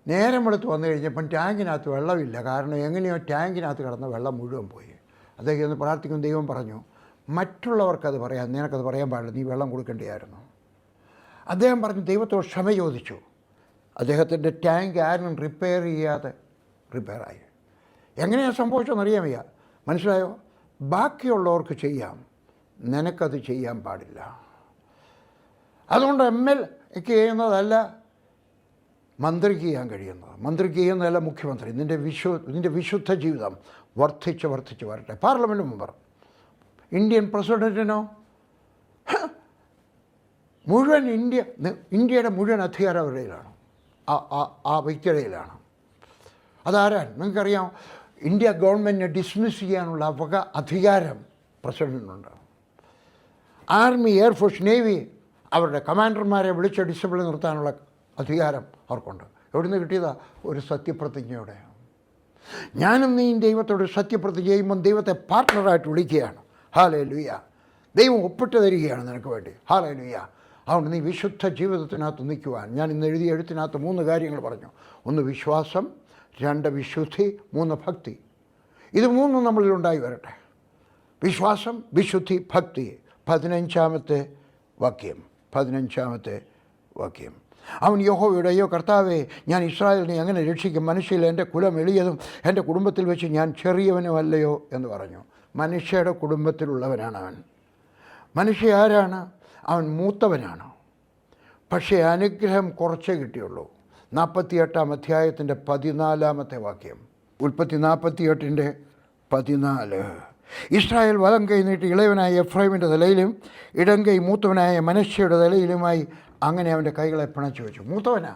നേരം വെളുത്ത് വന്നു കഴിഞ്ഞപ്പം ടാങ്കിനകത്ത് വെള്ളമില്ല, കാരണം എങ്ങനെയോ ടാങ്കിനകത്ത് കിടന്ന വെള്ളം മുഴുവൻ പോയി. അദ്ദേഹം ഒന്ന് പ്രാർത്ഥിക്കും. ദൈവം പറഞ്ഞു, മറ്റുള്ളവർക്കത് പറയാം, നിനക്കത് പറയാൻ പാടില്ല, നീ വെള്ളം കൊടുക്കേണ്ടിയായിരുന്നു. അദ്ദേഹം പറഞ്ഞു, ദൈവത്തോട് ക്ഷമ ചോദിച്ചു. അദ്ദേഹത്തിൻ്റെ ടാങ്ക് ആരും റിപ്പയർ ചെയ്യാതെ റിപ്പയറായി. എങ്ങനെയാണ് സംഭവിച്ചതെന്ന് അറിയാൻ വയ്യ. മനസ്സിലായോ? ബാക്കിയുള്ളവർക്ക് ചെയ്യാം, നിനക്കത് ചെയ്യാൻ പാടില്ല. അതുകൊണ്ട് MLAക്ക് ചെയ്യുന്നതല്ല മന്ത്രിക്ക് ചെയ്യാൻ കഴിയുന്നത്, മന്ത്രിക്ക് ചെയ്യുന്നതല്ല മുഖ്യമന്ത്രി. നിൻ്റെ വിശുദ്ധ ജീവിതം വർദ്ധിച്ച് വരട്ടെ. പാർലമെൻറ്റ് മെമ്പർ, ഇന്ത്യൻ പ്രസിഡൻറ്റിനോ മുഴുവൻ ഇന്ത്യയുടെ മുഴുവൻ അധികാരം അവരുടെയിലാണ്, ആ വ്യക്തിയുടെയിലാണ്. അതാരാൻ നിങ്ങൾക്കറിയാം? ഇന്ത്യ ഗവൺമെൻറ്റിനെ ഡിസ്മിസ് ചെയ്യാനുള്ള അധികാരം പ്രസിഡൻറ്റിനുണ്ട്. ആർമി, എയർഫോഴ്സ്, നേവി അവരുടെ കമാൻഡർമാരെ വിളിച്ച് ഡിസിപ്ലിൻ നിർത്താനുള്ള അധികാരം അവർക്കുണ്ട്. എവിടെ നിന്ന് കിട്ടിയതാ? ഒരു സത്യപ്രതിജ്ഞയോടെ. ഞാനും നീ ദൈവത്തോട് സത്യപ്രതിജ്ഞ ചെയ്യുമ്പം ദൈവത്തെ പാർട്ട്ണറായിട്ട് വിളിക്കുകയാണ്. ഹല്ലേലൂയ. ദൈവം ഒപ്പിട്ട് തരികയാണ് നിനക്ക് വേണ്ടി. ഹല്ലേലൂയ. അതുകൊണ്ട് നീ വിശുദ്ധ ജീവിതത്തിനകത്ത് നിൽക്കുവാൻ, ഞാൻ ഇന്ന് എഴുതിയ എഴുത്തിനകത്ത് 3 കാര്യങ്ങൾ പറഞ്ഞു. ഒന്ന് വിശ്വാസം, 2 വിശുദ്ധി, 3 ഭക്തി. ഇത് മൂന്നും നമ്മളിലുണ്ടായി വരട്ടെ. വിശ്വാസം, വിശുദ്ധി, ഭക്തി. 15-ാമത്തെ വാക്യം. അവൻ യഹോവയോട്, അയ്യോ കർത്താവേ, ഞാൻ ഇസ്രായേലിനെ എങ്ങനെ രക്ഷിക്കും? മനുഷ്യയിൽ എൻ്റെ കുലം എളിയതും എൻ്റെ കുടുംബത്തിൽ വെച്ച് ഞാൻ ചെറിയവനുമല്ലയോ എന്ന് പറഞ്ഞു. മനുഷ്യയുടെ കുടുംബത്തിലുള്ളവനാണ് അവൻ. മനുഷ്യ ആരാണ്? അവൻ മൂത്തവനാണ്. പക്ഷേ അനുഗ്രഹം കുറച്ചേ കിട്ടിയുള്ളൂ. 48-ാം അധ്യായത്തിൻ്റെ 14-ാമത്തെ വാക്യം. ഉൽപ്പത്തി 48:14. ഇസ്രായേൽ വലം കൈ നീട്ടി ഇളയവനായ എഫ്രൈമിൻ്റെ തലയിലും ഇടം കൈ മൂത്തവനായ മനശ്ശയുടെ തലയിലുമായി അങ്ങനെ അവൻ്റെ കൈകളെ പിണച്ചു വെച്ചു. മൂത്തവനാ,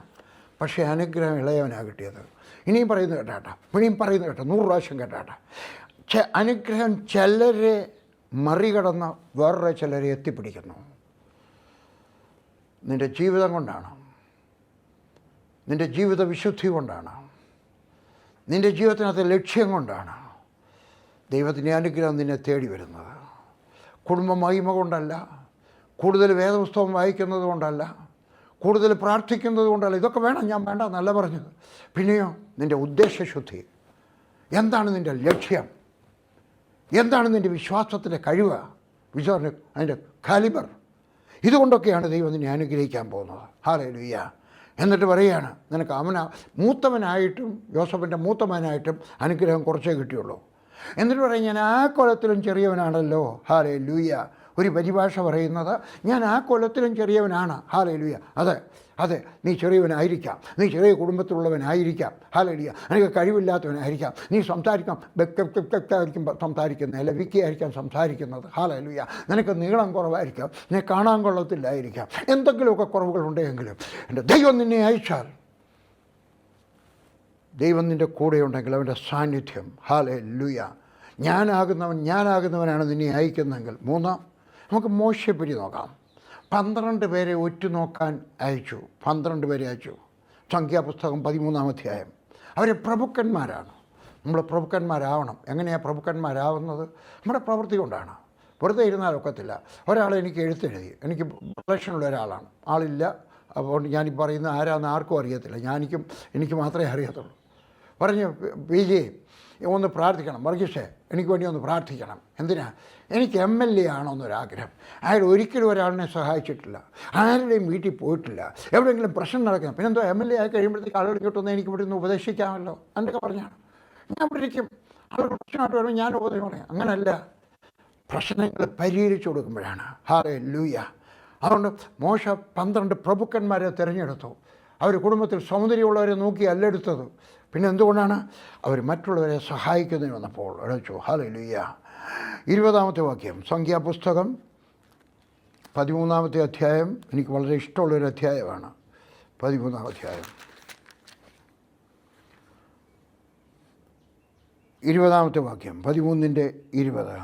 പക്ഷേ അനുഗ്രഹം ഇളയവനാണ് കിട്ടിയത്. ഇനിയും പറയുന്നത് കേട്ടാട്ട, 100 പ്രാവശ്യം കേട്ടാട്ട. അനുഗ്രഹം ചിലരെ മറികടന്ന് വേറൊരു ചിലരെ എത്തിപ്പിടിക്കുന്നു. നിൻ്റെ ജീവിതം കൊണ്ടാണ്, നിൻ്റെ ജീവിത വിശുദ്ധി കൊണ്ടാണ്, നിൻ്റെ ജീവിതത്തിനകത്തെ ലക്ഷ്യം കൊണ്ടാണ് ദൈവത്തിൻ്റെ അനുഗ്രഹം നിന്നെ തേടി വരുന്നത്. കുടുംബ മഹിമ കൊണ്ടല്ല, കൂടുതൽ വേദപുസ്തകം വായിക്കുന്നത് കൊണ്ടല്ല, കൂടുതൽ പ്രാർത്ഥിക്കുന്നത് കൊണ്ടല്ല. ഇതൊക്കെ വേണം, ഞാൻ വേണ്ട എന്നല്ല പറഞ്ഞത്. പിന്നെയോ നിൻ്റെ ഉദ്ദേശശുദ്ധി എന്താണ്? നിൻ്റെ ലക്ഷ്യം എന്താണ്? നിൻ്റെ വിശ്വാസത്തിൻ്റെ കഴിവ്, അതിൻ്റെ കാലിബർ. ഇതുകൊണ്ടൊക്കെയാണ് ദൈവം നിന്നെ അനുഗ്രഹിക്കാൻ പോകുന്നത്. ഹല്ലേലൂയ. എന്നിട്ട് പറയുകയാണ്, നിനക്ക് മൂത്തവനായിട്ടും യോസഫിൻ്റെ മൂത്തവനായിട്ടും അനുഗ്രഹം കുറച്ചേ കിട്ടിയുള്ളൂ. എന്നിട്ട് പറയും, ഞാൻ ആ കൊലത്തിലും ചെറിയവനാണല്ലോ. ഹല്ലേലൂയ. ഒരു പരിഭാഷ പറയുന്നത്, ഞാൻ ആ കൊലത്തിലും ചെറിയവനാണ്. ഹല്ലേലൂയ. അതെ, നീ ചെറിയവനായിരിക്കാം, നീ ചെറിയ കുടുംബത്തിലുള്ളവനായിരിക്കാം. ഹല്ലേലൂയ. നിനക്ക് കഴിവില്ലാത്തവനായിരിക്കാം, നീ സംസാരിക്കാം സംസാരിക്കുന്നത്, അല്ല വിക്കിയായിരിക്കാം സംസാരിക്കുന്നത്. ഹല്ലേലൂയ. നിനക്ക് നീളം കുറവായിരിക്കാം, നിന്നെ കാണാൻ കൊള്ളത്തില്ലായിരിക്കാം, എന്തെങ്കിലുമൊക്കെ കുറവുകളുണ്ടെങ്കിലും എൻ്റെ ദൈവം നിന്നെ അയച്ചാൽ, ദൈവം നിൻ്റെ കൂടെയുണ്ടെങ്കിൽ അവൻ്റെ സാന്നിധ്യം, ഹല്ലേലൂയ, ഞാനാകുന്നവനാണ് നിന്നെ അയക്കുന്നതെങ്കിൽ. 3, നമുക്ക് മോശയെപ്പറ്റി നോക്കാം. 12 പേരെ ഒറ്റുനോക്കാൻ അയച്ചു. 12 പേരെ അയച്ചു. സംഖ്യാപുസ്തകം 13-ാം അധ്യായം. അവർ പ്രഭുക്കന്മാരാണ്. നമ്മൾ പ്രഭുക്കന്മാരാവണം. എങ്ങനെയാണ് പ്രഭുക്കന്മാരാവുന്നത്? നമ്മുടെ പ്രവൃത്തി കൊണ്ടാണ്. വെറുതെ ഇരുന്നാലൊക്കത്തില്ല. ഒരാൾ എനിക്ക് എഴുത്തെഴുതി, എനിക്ക് റിലേഷനുള്ള ഒരാളാണ്, ആളില്ല, അപ്പോൾ ഞാനീ പറയുന്ന ആരാന്ന് ആർക്കും അറിയത്തില്ല, എനിക്ക് മാത്രമേ അറിയത്തുള്ളൂ. പറഞ്ഞു, PJ ഒന്ന് പ്രാർത്ഥിക്കണം, വർഗീഷേ എനിക്ക് വേണ്ടി ഒന്ന് പ്രാർത്ഥിക്കണം. എന്തിനാ? എനിക്ക് MLA ആണോന്നൊരാഗ്രഹം. അയാൾ ഒരിക്കലും ഒരാളിനെ സഹായിച്ചിട്ടില്ല, ആരുടെയും വീട്ടിൽ പോയിട്ടില്ല, എവിടെയെങ്കിലും പ്രശ്നം നടക്കണം. പിന്നെന്തോ MLA ആയി കഴിയുമ്പോഴത്തേക്ക് ആളുകൾ കിട്ടുമെന്ന് എനിക്ക് ഇവിടെ നിന്ന് ഉപദേശിക്കാമല്ലോ എന്നൊക്കെ പറഞ്ഞാണ്. ഞാൻ ഇവിടെ ഇരിക്കും, ആളുകൾ പ്രശ്നമായിട്ട് വരുമ്പോൾ ഞാൻ ഉപദേശം പറയാം. അങ്ങനല്ല, പ്രശ്നങ്ങൾ പരിഹരിച്ചു കൊടുക്കുമ്പോഴാണ്. ഹല്ലേലൂയ. അതുകൊണ്ട് മോശ 12 പ്രഭുക്കന്മാരെ തിരഞ്ഞെടുത്തു. അവർ കുടുംബത്തിൽ സൗന്ദര്യമുള്ളവരെ നോക്കി അല്ലെടുത്തത്. പിന്നെ എന്തുകൊണ്ടാണ്? അവർ മറ്റുള്ളവരെ സഹായിക്കുന്നതിന് വന്നപ്പോൾ അടച്ചു. ഹല്ലേലൂയ. 20-ാമത്തെ വാക്യം. സംഖ്യാപുസ്തകം 13-ാമത്തെ അധ്യായം. എനിക്ക് വളരെ ഇഷ്ടമുള്ളൊരു അധ്യായമാണ് 13-ാം അധ്യായം. 20-ാമത്തെ വാക്യം. 13:20.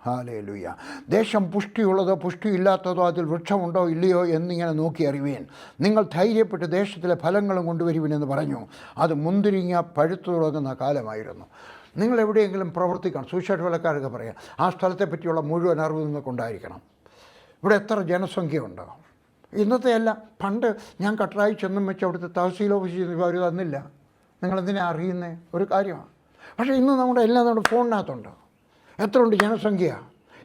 ഹല്ലേലൂയ. ദേശം പുഷ്ടിയുള്ളതോ പുഷ്ടിയില്ലാത്തതോ, അതിൽ വൃക്ഷമുണ്ടോ ഇല്ലയോ എന്നിങ്ങനെ നോക്കി അറിയുവേൻ. നിങ്ങൾ ധൈര്യപ്പെട്ട് ദേശത്തിലെ ഫലങ്ങളും കൊണ്ടുവരുവിനെന്ന് പറഞ്ഞു. അത് മുന്തിരിങ്ങ പഴുത്തു തുടങ്ങുന്ന കാലമായിരുന്നു. നിങ്ങൾ എവിടെയെങ്കിലും പ്രവർത്തിക്കണം. സുവിശേഷ വേലക്കാരൊക്കെ പറയാം, ആ സ്ഥലത്തെ പറ്റിയുള്ള മുഴുവൻ അറിവ് നിങ്ങൾക്കുണ്ടായിരിക്കണം. ഇവിടെ എത്ര ജനസംഖ്യയുണ്ട്? ഇന്നത്തെ അല്ല, പണ്ട് ഞാൻ കട്ടറായി ചെന്നും വെച്ച് അവിടുത്തെ തഹസീൽ ഓഫീസിൽ അവർ തന്നില്ല. നിങ്ങളെന്തിനാ അറിയുന്നത്? ഒരു കാര്യമാണ്. പക്ഷേ ഇന്ന് എല്ലാം നമ്മുടെ ഫോണിനകത്തുണ്ട്. എത്ര ഉണ്ട് ജനസംഖ്യ,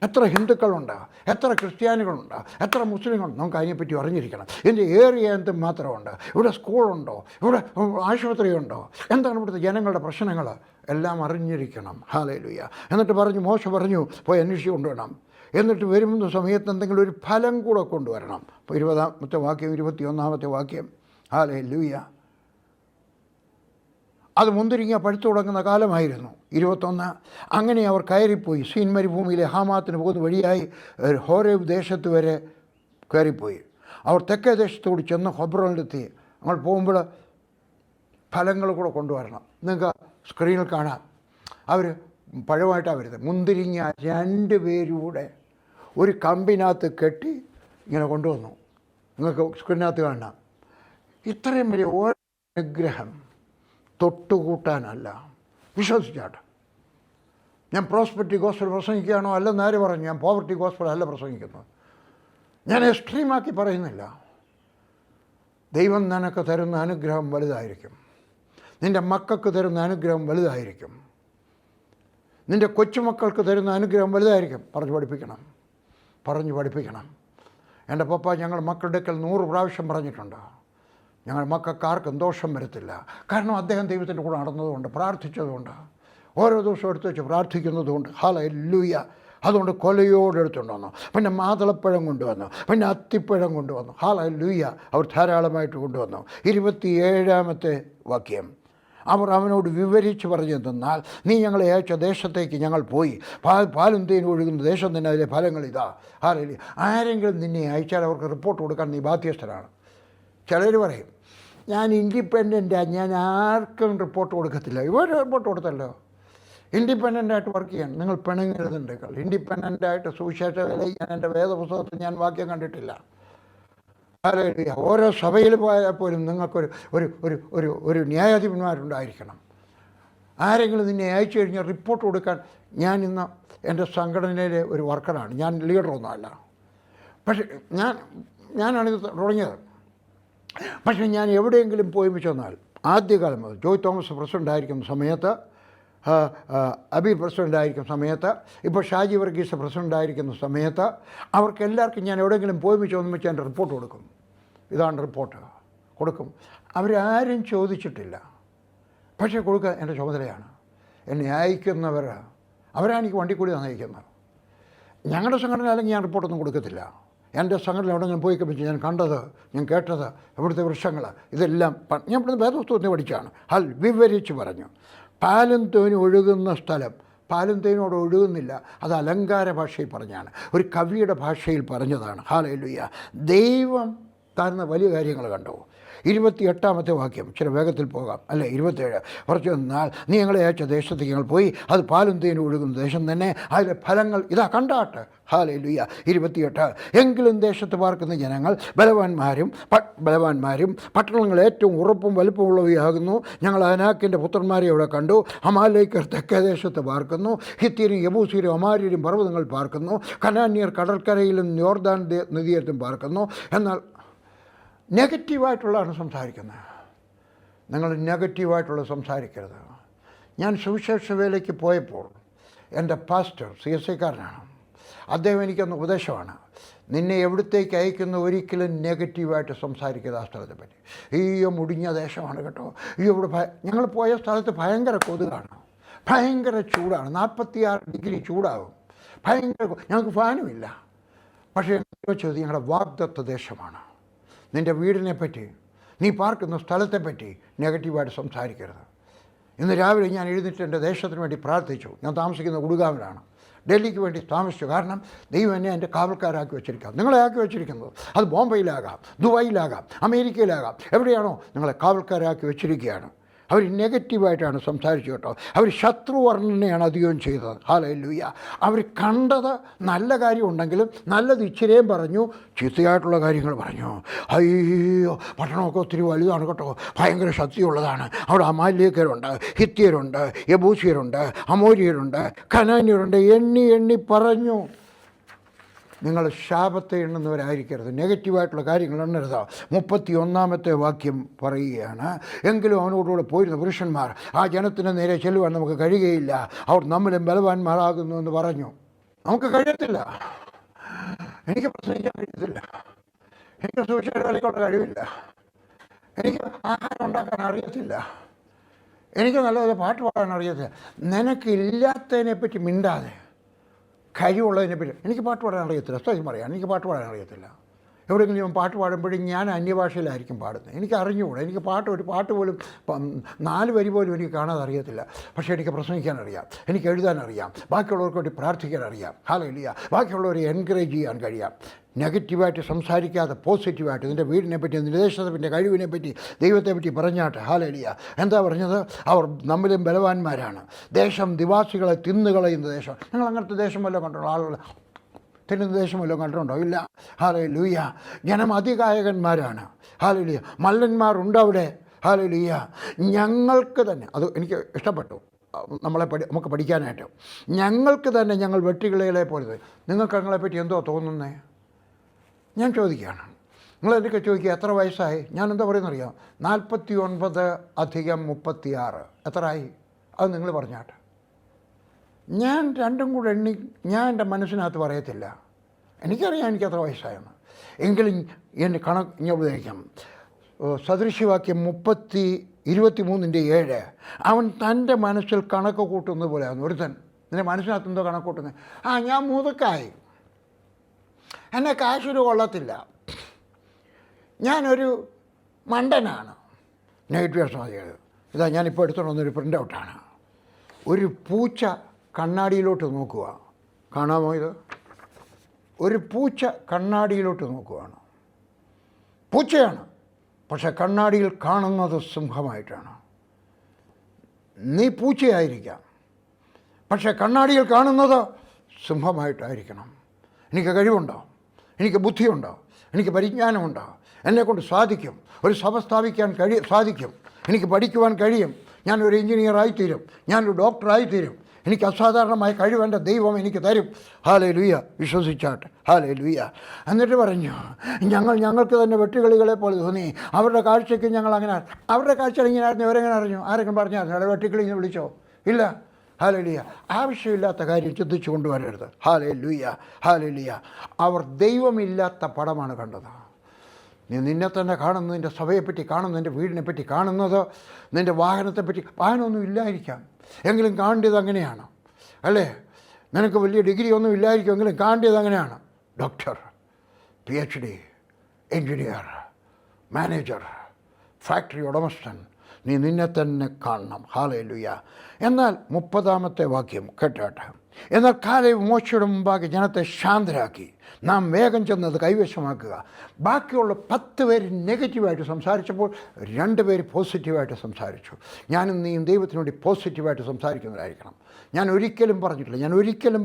എത്ര ഹിന്ദുക്കളുണ്ട്, എത്ര ക്രിസ്ത്യാനികളുണ്ട്, എത്ര മുസ്ലിങ്ങളുണ്ട്, നമുക്ക് അതിനെപ്പറ്റി അറിഞ്ഞിരിക്കണം. ഇതിൻ്റെ ഏരിയ എന്ത് മാത്രമുണ്ട്, ഇവിടെ സ്കൂളുണ്ടോ, ഇവിടെ ആശുപത്രിയുണ്ടോ, എന്താണ് ഇവിടുത്തെ ജനങ്ങളുടെ പ്രശ്നങ്ങൾ, എല്ലാം അറിഞ്ഞിരിക്കണം. ഹല്ലേലൂയ. എന്നിട്ട് മോശ പറഞ്ഞു, പോയി അന്വേഷിച്ച് കൊണ്ടുവരണം. എന്നിട്ട് വരുന്ന സമയത്ത് എന്തെങ്കിലും ഒരു ഫലം കൂടെ കൊണ്ടുവരണം. അപ്പോൾ 20-ാമത്തെ വാക്യം, 21-ാമത്തെ വാക്യം. ഹല്ലേലൂയ. അത് മുന്തിരിങ്ങ പഴുത്തു തുടങ്ങുന്ന കാലമായിരുന്നു. 21. അങ്ങനെ അവർ കയറിപ്പോയി സീൻ മരുഭൂമിയിലെ ഹാമാത്തിന് പോകുന്ന വഴിയായി ഹോരേബ് ദേശത്ത് വരെ കയറിപ്പോയി. അവർ തെക്കേ ദേശത്തോട് ചെന്ന് ഹെബ്രോനിലെത്തി. നമ്മൾ പോകുമ്പോൾ ഫലങ്ങൾ കൂടെ കൊണ്ടുവരണം. നിങ്ങൾക്ക് സ്ക്രീനിൽ കാണാം. അവർ പഴമായിട്ടാണ് വരുന്നത്. മുന്തിരിങ്ങ 2 പേരൂടെ ഒരു കമ്പിനകത്ത് കെട്ടി ഇങ്ങനെ കൊണ്ടുവന്നു. നിങ്ങൾക്ക് സ്ക്രീനകത്ത് കാണാം. ഇത്രയും വലിയ ഓരോ അനുഗ്രഹം തൊട്ടുകൂട്ടാനല്ല. വിശ്വസിച്ചാട്ടെ. ഞാൻ പ്രോസ്പെരിറ്റി ഗോസ്പൽ പ്രസംഗിക്കുകയാണോ? അല്ലെന്ന് ആര് പറഞ്ഞു? ഞാൻ പോവർട്ടി ഗോസ്പൽ അല്ല പ്രസംഗിക്കുന്നത്. ഞാൻ എക്സ്ട്രീമാക്കി പറയുന്നില്ല. ദൈവം നിനക്ക് തരുന്ന അനുഗ്രഹം വലുതായിരിക്കും. നിൻ്റെ മക്കൾക്ക് തരുന്ന അനുഗ്രഹം വലുതായിരിക്കും. നിൻ്റെ കൊച്ചുമക്കൾക്ക് തരുന്ന അനുഗ്രഹം വലുതായിരിക്കും. പറഞ്ഞു പഠിപ്പിക്കണം. എൻ്റെ പപ്പ ഞങ്ങൾ മക്കളുടെ അടുക്കൽ 100 പ്രാവശ്യം പറഞ്ഞിട്ടുണ്ട്, ഞങ്ങൾ മക്കൾക്ക് ആർക്കും ദോഷം വരത്തില്ല. കാരണം അദ്ദേഹം ദൈവത്തിൻ്റെ കൂടെ നടന്നതുകൊണ്ട്, പ്രാർത്ഥിച്ചതുകൊണ്ട്, ഓരോ ദിവസവും എടുത്ത് വെച്ച് പ്രാർത്ഥിക്കുന്നതുകൊണ്ട്. ഹല്ലേലൂയ. അതുകൊണ്ട് കൊലയോടെടുത്തുകൊണ്ട് വന്നു, പിന്നെ മാതളപ്പഴം കൊണ്ടുവന്നു, പിന്നെ അത്തിപ്പഴം കൊണ്ടുവന്നു. ഹല്ലേലൂയ. അവർ ധാരാളമായിട്ട് കൊണ്ടുവന്നു. 27-ാമത്തെ വാക്യം, അവർ അവനോട് വിവരിച്ച് പറഞ്ഞു തന്നാൽ, നീ ഞങ്ങളെ അയച്ച ദേശത്തേക്ക് ഞങ്ങൾ പോയി, പാലും തേനും ഒഴുകുന്ന ദേശം തന്നെ, അതിലെ ഫലങ്ങൾ ഇതാ. ഹല്ലേലൂയ. ആരെങ്കിലും നിന്നെ അയച്ചാൽ അവർക്ക് റിപ്പോർട്ട് കൊടുക്കാൻ നീ ബാധ്യസ്ഥനാണ്. ചിലർ പറയും, ഞാൻ ഇൻഡിപെൻഡൻ്റാണ്, ഞാൻ ആർക്കും റിപ്പോർട്ട് കൊടുക്കത്തില്ല. ഇവർ റിപ്പോർട്ട് കൊടുത്തല്ലോ. ഇൻഡിപെൻഡൻ്റായിട്ട് വർക്ക് ചെയ്യാൻ നിങ്ങൾ പിണങ്ങരുതുണ്ടെങ്കിൽ. ഇൻഡിപെൻഡൻ്റായിട്ട് സുവിശേഷ വേലയിൽ ഞാൻ എൻ്റെ വേദപുസ്തകത്തിൽ ഞാൻ വാക്യം കണ്ടിട്ടില്ല. ഹല്ലേലൂയ. ഓരോ സഭയിൽ പോയാൽ പോലും നിങ്ങൾക്കൊരു ഒരു ഒരു ഒരു ഒരു ന്യായാധിപന്മാരുണ്ടായിരിക്കണം. ആരെങ്കിലും നിന്നെ അയച്ചു കഴിഞ്ഞാൽ റിപ്പോർട്ട് കൊടുക്കാൻ. ഞാൻ ഇന്ന് എൻ്റെ സംഘടനയിലെ ഒരു വർക്കറാണ്, ഞാൻ ലീഡറൊന്നുമല്ല. പക്ഷേ ഞാനാണിത് തുടങ്ങിയത്. പക്ഷേ ഞാൻ എവിടെയെങ്കിലും പോയി ചെന്നാൽ, ആദ്യകാലം മുതൽ ജോയ് തോമസ് പ്രസിഡൻ്റായിരിക്കുന്ന സമയത്ത്, അബി പ്രസിഡൻ്റായിരിക്കുന്ന സമയത്ത്, ഇപ്പോൾ ഷാജി വർഗീസ് പ്രസിഡൻ്റായിരിക്കുന്ന സമയത്ത്, അവർക്കെല്ലാവർക്കും ഞാൻ എവിടെയെങ്കിലും പോയി വെച്ചൊന്നും വെച്ച് എൻ്റെ റിപ്പോർട്ട് കൊടുക്കും. ഇതാണ് റിപ്പോർട്ട് കൊടുക്കും. അവരാരും ചോദിച്ചിട്ടില്ല, പക്ഷേ കൊടുക്കുക എൻ്റെ ചുമതലയാണ്. എന്നെ അയക്കുന്നവർ അവരാണ് എനിക്ക് വണ്ടിക്കൂലി നയിക്കുന്നത്. ഞങ്ങളുടെ സംഘടന അല്ലെങ്കിൽ ഞാൻ റിപ്പോർട്ടൊന്നും കൊടുക്കത്തില്ല. എൻ്റെ സംഘടന എവിടെയെങ്കിലും പോയി കഴിച്ച് ഞാൻ കണ്ടത്, ഞാൻ കേട്ടത്, ഇവിടുത്തെ വൃക്ഷങ്ങൾ, ഇതെല്ലാം ഞാൻ ഇവിടുന്ന് വേദപുസ്തകത്തിൽ പഠിച്ചാണ്. വിവരിച്ച് പറഞ്ഞു. പാലും തേനും ഒഴുകുന്ന സ്ഥലം, പാലും തേനോട് ഒഴുകുന്നില്ല, അത് അലങ്കാര ഭാഷയിൽ പറഞ്ഞാണ്, ഒരു കവിയുടെ ഭാഷയിൽ പറഞ്ഞതാണ്. ഹല്ലേലൂയ. ദൈവം തരുന്ന വലിയ കാര്യങ്ങൾ കണ്ടോ. 28-ാമത്തെ വാക്യം, ചില വേഗത്തിൽ പോകാം, അല്ലേ? 27. കുറച്ച് നാൾ നീ ഞങ്ങളെ അയച്ച ദേശത്തേക്ക് ഞങ്ങൾ പോയി, അത് പാലും തേനും ഒഴുകുന്ന ദേശം തന്നെ, അതിലെ ഫലങ്ങൾ ഇതാ കണ്ടാട്ട്. ഹല്ലേലൂയ. 28. എങ്കിലും ദേശത്ത് പാർക്കുന്ന ജനങ്ങൾ ബലവാന്മാരും പട്ടണങ്ങൾ ഏറ്റവും ഉറപ്പും വലുപ്പമുള്ളവയാകുന്നു. ഞങ്ങൾ അനാക്കിൻ്റെ പുത്രന്മാരെ അവിടെ കണ്ടു. അമാലേക്കർ തെക്കേ ദേശത്ത് പാർക്കുന്നു, ഹിത്യരും യബൂസ്യരും അമാര്യരും പർവ്വതങ്ങൾ പാർക്കുന്നു, കനാന്യർ കടൽക്കരയിലും യോർദാൻ നദിയേറ്റും പാർക്കുന്നു. എന്നാൽ നെഗറ്റീവായിട്ടുള്ളതാണ് സംസാരിക്കുന്നത്. നിങ്ങൾ നെഗറ്റീവായിട്ടുള്ളത് സംസാരിക്കരുത്. ഞാൻ സുവിശേഷ വേലയ്ക്ക് പോയപ്പോൾ എൻ്റെ പാസ്റ്റർ CSIക്കാരനാണ്. അദ്ദേഹം എനിക്കൊന്ന് ഉപദേശമാണ്, നിന്നെ എവിടത്തേക്ക് അയക്കുന്ന ഒരിക്കലും നെഗറ്റീവായിട്ട് സംസാരിക്കരുത് ആ സ്ഥലത്തെ പറ്റി. ഈ മുടിഞ്ഞ ദേശമാണ് കേട്ടോ, ഈ ഇവിടെ ഞങ്ങൾ പോയ സ്ഥലത്ത് ഭയങ്കര കൊതുകാണ്, ഭയങ്കര ചൂടാണ്, 46 ഡിഗ്രി ചൂടാകും, ഭയങ്കര, ഞങ്ങൾക്ക് ഫാനുമില്ല. പക്ഷേ ചോദിച്ചത് ഞങ്ങളുടെ വാഗ്ദത്ത ദേശമാണ്. നിൻ്റെ വീടിനെ പറ്റി, നീ പാർക്കുന്ന സ്ഥലത്തെപ്പറ്റി നെഗറ്റീവായിട്ട് സംസാരിക്കരുത്. ഇന്ന് രാവിലെ ഞാൻ എഴുന്നേറ്റ് എൻ്റെ ദേശത്തിന് വേണ്ടി പ്രാർത്ഥിച്ചു. ഞാൻ താമസിക്കുന്ന ഗുഡ്ഗാവിലാണ്. ഡൽഹിക്ക് വേണ്ടി താമസിച്ചു. കാരണം ദൈവം എന്നെ എൻ്റെ കാവൽക്കാരാക്കി വെച്ചിരിക്കുക. നിങ്ങളെ ആക്കി വെച്ചിരിക്കുന്നത് അത് ബോംബെയിലാകാം, ദുബായിലാകാം, അമേരിക്കയിലാകാം, എവിടെയാണോ നിങ്ങളെ കാവൽക്കാരാക്കി വെച്ചിരിക്കുകയാണ്. അവർ നെഗറ്റീവായിട്ടാണ് സംസാരിച്ചു കേട്ടോ. അവർ ശത്രുവർണ്ണനെയാണ് അധികവും ചെയ്തത്. ഹല്ലേലൂയ. അവർ കണ്ടത് നല്ല കാര്യം ഉണ്ടെങ്കിലും നല്ലത് ഇച്ചിരിയും പറഞ്ഞു, ചീത്തയായിട്ടുള്ള കാര്യങ്ങൾ പറഞ്ഞു. അയ്യോ, പട്ടണമൊക്കെ ഒത്തിരി വലുതാണ് കേട്ടോ, ഭയങ്കര ശക്തിയുള്ളതാണ്, അവിടെ അമാലേക്കരുണ്ട്, ഹിത്യരുണ്ട്, യബൂസ്യരുണ്ട്, അമോര്യരുണ്ട്, കനാന്യരുണ്ട്, എണ്ണി പറഞ്ഞു. നിങ്ങൾ ശാപത്തെ എണ്ണുന്നവരായിരിക്കരുത്, നെഗറ്റീവായിട്ടുള്ള കാര്യങ്ങൾ എണ്ണരുത്. 31-ാമത്തെ വാക്യം പറയുകയാണ്, എങ്കിലും അവനോടുകൂടെ പോയിരുന്ന പുരുഷന്മാർ ആ ജനത്തിന് നേരെ ചെല്ലുവാൻ നമുക്ക് കഴിയുകയില്ല, അവർ നമ്മിലും ബലവാന്മാരാകുന്നു എന്ന് പറഞ്ഞു. നമുക്ക് കഴിയത്തില്ല, എനിക്ക് പ്രസംഗിക്കാൻ കഴിയത്തില്ല, എനിക്ക് സുവിശേഷ കളിക്കുള്ള കഴിവില്ല, എനിക്ക് ആഹാരം ഉണ്ടാക്കാൻ അറിയത്തില്ല, എനിക്ക് നല്ലപോലെ പാട്ട് പാടാൻ അറിയത്തില്ല. നിനക്കില്ലാത്തതിനെപ്പറ്റി മിണ്ടാതെ കഴിവുള്ളതിനെപ്പറ്റി, എനിക്ക് പാട്ട് പാടാൻ അറിയത്തില്ല, സത്യം പറയാം, എനിക്ക് പാട്ട് പാടാൻ അറിയത്തില്ല. എവിടെയെങ്കിലും പാട്ട് പാടുമ്പോഴും ഞാൻ അന്യഭാഷയിലായിരിക്കും പാടുന്നത്. എനിക്ക് അറിഞ്ഞുകൂടാ, എനിക്ക് ഒരു പാട്ട് പോലും 4 വരി പോലും എനിക്ക് കാണാതെ അറിയത്തില്ല. പക്ഷേ എനിക്ക് പ്രസംഗിക്കാൻ അറിയാം, എനിക്ക് എഴുതാൻ അറിയാം, ബാക്കിയുള്ളവർക്ക് വേണ്ടി പ്രാർത്ഥിക്കാൻ അറിയാം. ഹല്ലേലൂയ. ബാക്കിയുള്ളവരെ എൻകറേജ് ചെയ്യാൻ കഴിയാം. നെഗറ്റീവായിട്ട് സംസാരിക്കാതെ പോസിറ്റീവായിട്ട് നിൻ്റെ വീടിനെ പറ്റി, നിൻ്റെ ദേശത്തിൻ്റെ കഴിവിനെ പറ്റി, ദൈവത്തെ പറ്റി പറഞ്ഞാട്ട്. ഹല്ലേലൂയ. എന്താ പറഞ്ഞത്? അവർ നമ്മിലും ബലവാന്മാരാണ്, ദേശം നിവാസികളെ തിന്നുകളയുന്ന ദേശം. നിങ്ങൾ അങ്ങനത്തെ ദേശം വല്ലതും കണ്ടുള്ളൂ? ആളുകൾ തിന്നുന്ന ദേശം വല്ലതും കണ്ടിട്ടുണ്ടോ? ഇല്ല. ഹല്ലേലൂയ. ജനം അതികായകന്മാരാണ്. ഹല്ലേലൂയ. മല്ലന്മാരുണ്ട് അവിടെ. ഹല്ലേലൂയ. ഞങ്ങൾക്ക് തന്നെ, അത് എനിക്ക് ഇഷ്ടപ്പെട്ടു, നമുക്ക് പഠിക്കാനായിട്ട്. ഞങ്ങൾക്ക് തന്നെ ഞങ്ങൾ വെട്ടുകിളികളെ പോലെ. നിങ്ങൾക്ക് ഞങ്ങളെപ്പറ്റി എന്തോ തോന്നുന്നേ? ഞാൻ ചോദിക്കുകയാണ്, നിങ്ങളെന്നൊക്കെ ചോദിക്കുക എത്ര വയസ്സായി? ഞാൻ എന്താ പറയുന്നറിയാം, 49 അധികം 36. എത്രയായി? അത് നിങ്ങൾ പറഞ്ഞാട്ടെ. ഞാൻ രണ്ടും കൂടെ എണ്ണി ഞാൻ എൻ്റെ മനസ്സിനകത്ത് പറയത്തില്ല. എനിക്കറിയാം എനിക്ക് എത്ര വയസ്സായെന്ന്. എങ്കിലും എൻ്റെ കണക്ക് ഞാൻ ഉപയോഗിക്കാം. സദൃശ്യവാക്യം 23:7 അവൻ തൻ്റെ മനസ്സിൽ കണക്ക് കൂട്ടുന്നത് പോലെയാണ്. ഒരുത്തൻ നിൻ്റെ മനസ്സിനകത്ത് എന്തോ കണക്ക് കൂട്ടുന്നത്, ഞാൻ മുതുക്കായി, എന്നെ കാശൊരു കൊള്ളത്തില്ല, ഞാനൊരു മണ്ടനാണ്. നെഗറ്റീവ് സ്വാധീനം. ഇതാ ഞാനിപ്പോൾ എടുത്തോണ്ട് വന്നൊരു പ്രിൻ്റ് ഔട്ടാണ്. ഒരു പൂച്ച കണ്ണാടിയിലോട്ട് നോക്കുക. കാണാമോ ഇത്? ഒരു പൂച്ച കണ്ണാടിയിലോട്ട് നോക്കുകയാണ്. പൂച്ചയാണ്, പക്ഷെ കണ്ണാടിയിൽ കാണുന്നത് സിംഹമായിട്ടാണ്. നീ പൂച്ചയായിരിക്കാം, പക്ഷെ കണ്ണാടിയിൽ കാണുന്നത് സിംഹമായിട്ടായിരിക്കണം. എനിക്ക് കഴിവുണ്ടോ? എനിക്ക് ബുദ്ധിയുണ്ടോ? എനിക്ക് പരിജ്ഞാനമുണ്ടോ? എന്നെക്കൊണ്ട് സാധിക്കും. ഒരു സഭ സ്ഥാപിക്കാൻ സാധിക്കും. എനിക്ക് പഠിക്കുവാൻ കഴിയും. ഞാനൊരു എഞ്ചിനീയറായിത്തീരും, ഞാനൊരു ഡോക്ടറായിത്തീരും. എനിക്ക് അസാധാരണമായ കഴിവ് ദൈവം എനിക്ക് തരും. ഹല്ലേലൂയ. വിശ്വസിച്ചാട്ടെ. ഹല്ലേലൂയ. എന്നിട്ട് പറഞ്ഞു, ഞങ്ങൾക്ക് തന്നെ വെട്ടുകിളികളെ പോലെ തോന്നി. അവരുടെ കാഴ്ചയ്ക്ക് ഞങ്ങൾ അങ്ങനെ. അവരുടെ കാഴ്ച ഇങ്ങനെയായിരുന്നു. ഇവരെങ്ങനെ അറിഞ്ഞു? ആരെങ്കിലും പറഞ്ഞായിരുന്നു വെട്ടുകിളി എന്ന് വിളിച്ചോ? ഇല്ല. ഹല്ലേലൂയ. ആവശ്യമില്ലാത്ത കാര്യം ചിന്തിച്ചു കൊണ്ടുവരരുത്. ഹല്ലേലൂയ. ഹല്ലേലൂയ. അവർ ദൈവമില്ലാത്ത പടമാണ് കണ്ടത്. നീ നിന്നെ തന്നെ കാണുന്നത്, നിൻ്റെ സഭയെപ്പറ്റി കാണുന്നത്, നിൻ്റെ വീടിനെപ്പറ്റി കാണുന്നത്, നിൻ്റെ വാഹനത്തെപ്പറ്റി. വാഹനമൊന്നും ഇല്ലായിരിക്കാം, എങ്കിലും കാണേണ്ടത് അങ്ങനെയാണ്, അല്ലേ? നിനക്ക് വലിയ ഡിഗ്രി ഒന്നും ഇല്ലായിരിക്കും, എങ്കിലും കാണേണ്ടത് അങ്ങനെയാണ്. Doctor, PhD, engineer, manager, factory ഉടമസ്ഥൻ, നീ നിന്നെ തന്നെ കാണണം. ഹല്ലേലൂയ. എന്നാൽ 30-ാമത്തെ വാക്യം കേട്ടാട്ടെ. എന്നാൽ കാലേബ് മോശയുടെ മുമ്പാകെ ജനത്തെ ശാന്തരാക്കി, നാം വേഗം ചെന്നത് കൈവശമാക്കുക. ബാക്കിയുള്ള 10 പേര് നെഗറ്റീവായിട്ട് സംസാരിച്ചപ്പോൾ 2 പേര് പോസിറ്റീവായിട്ട് സംസാരിച്ചു. ഞാനും നീയും ദൈവത്തിന് വേണ്ടി പോസിറ്റീവായിട്ട് സംസാരിക്കുന്നവരായിരിക്കണം. ഞാൻ ഒരിക്കലും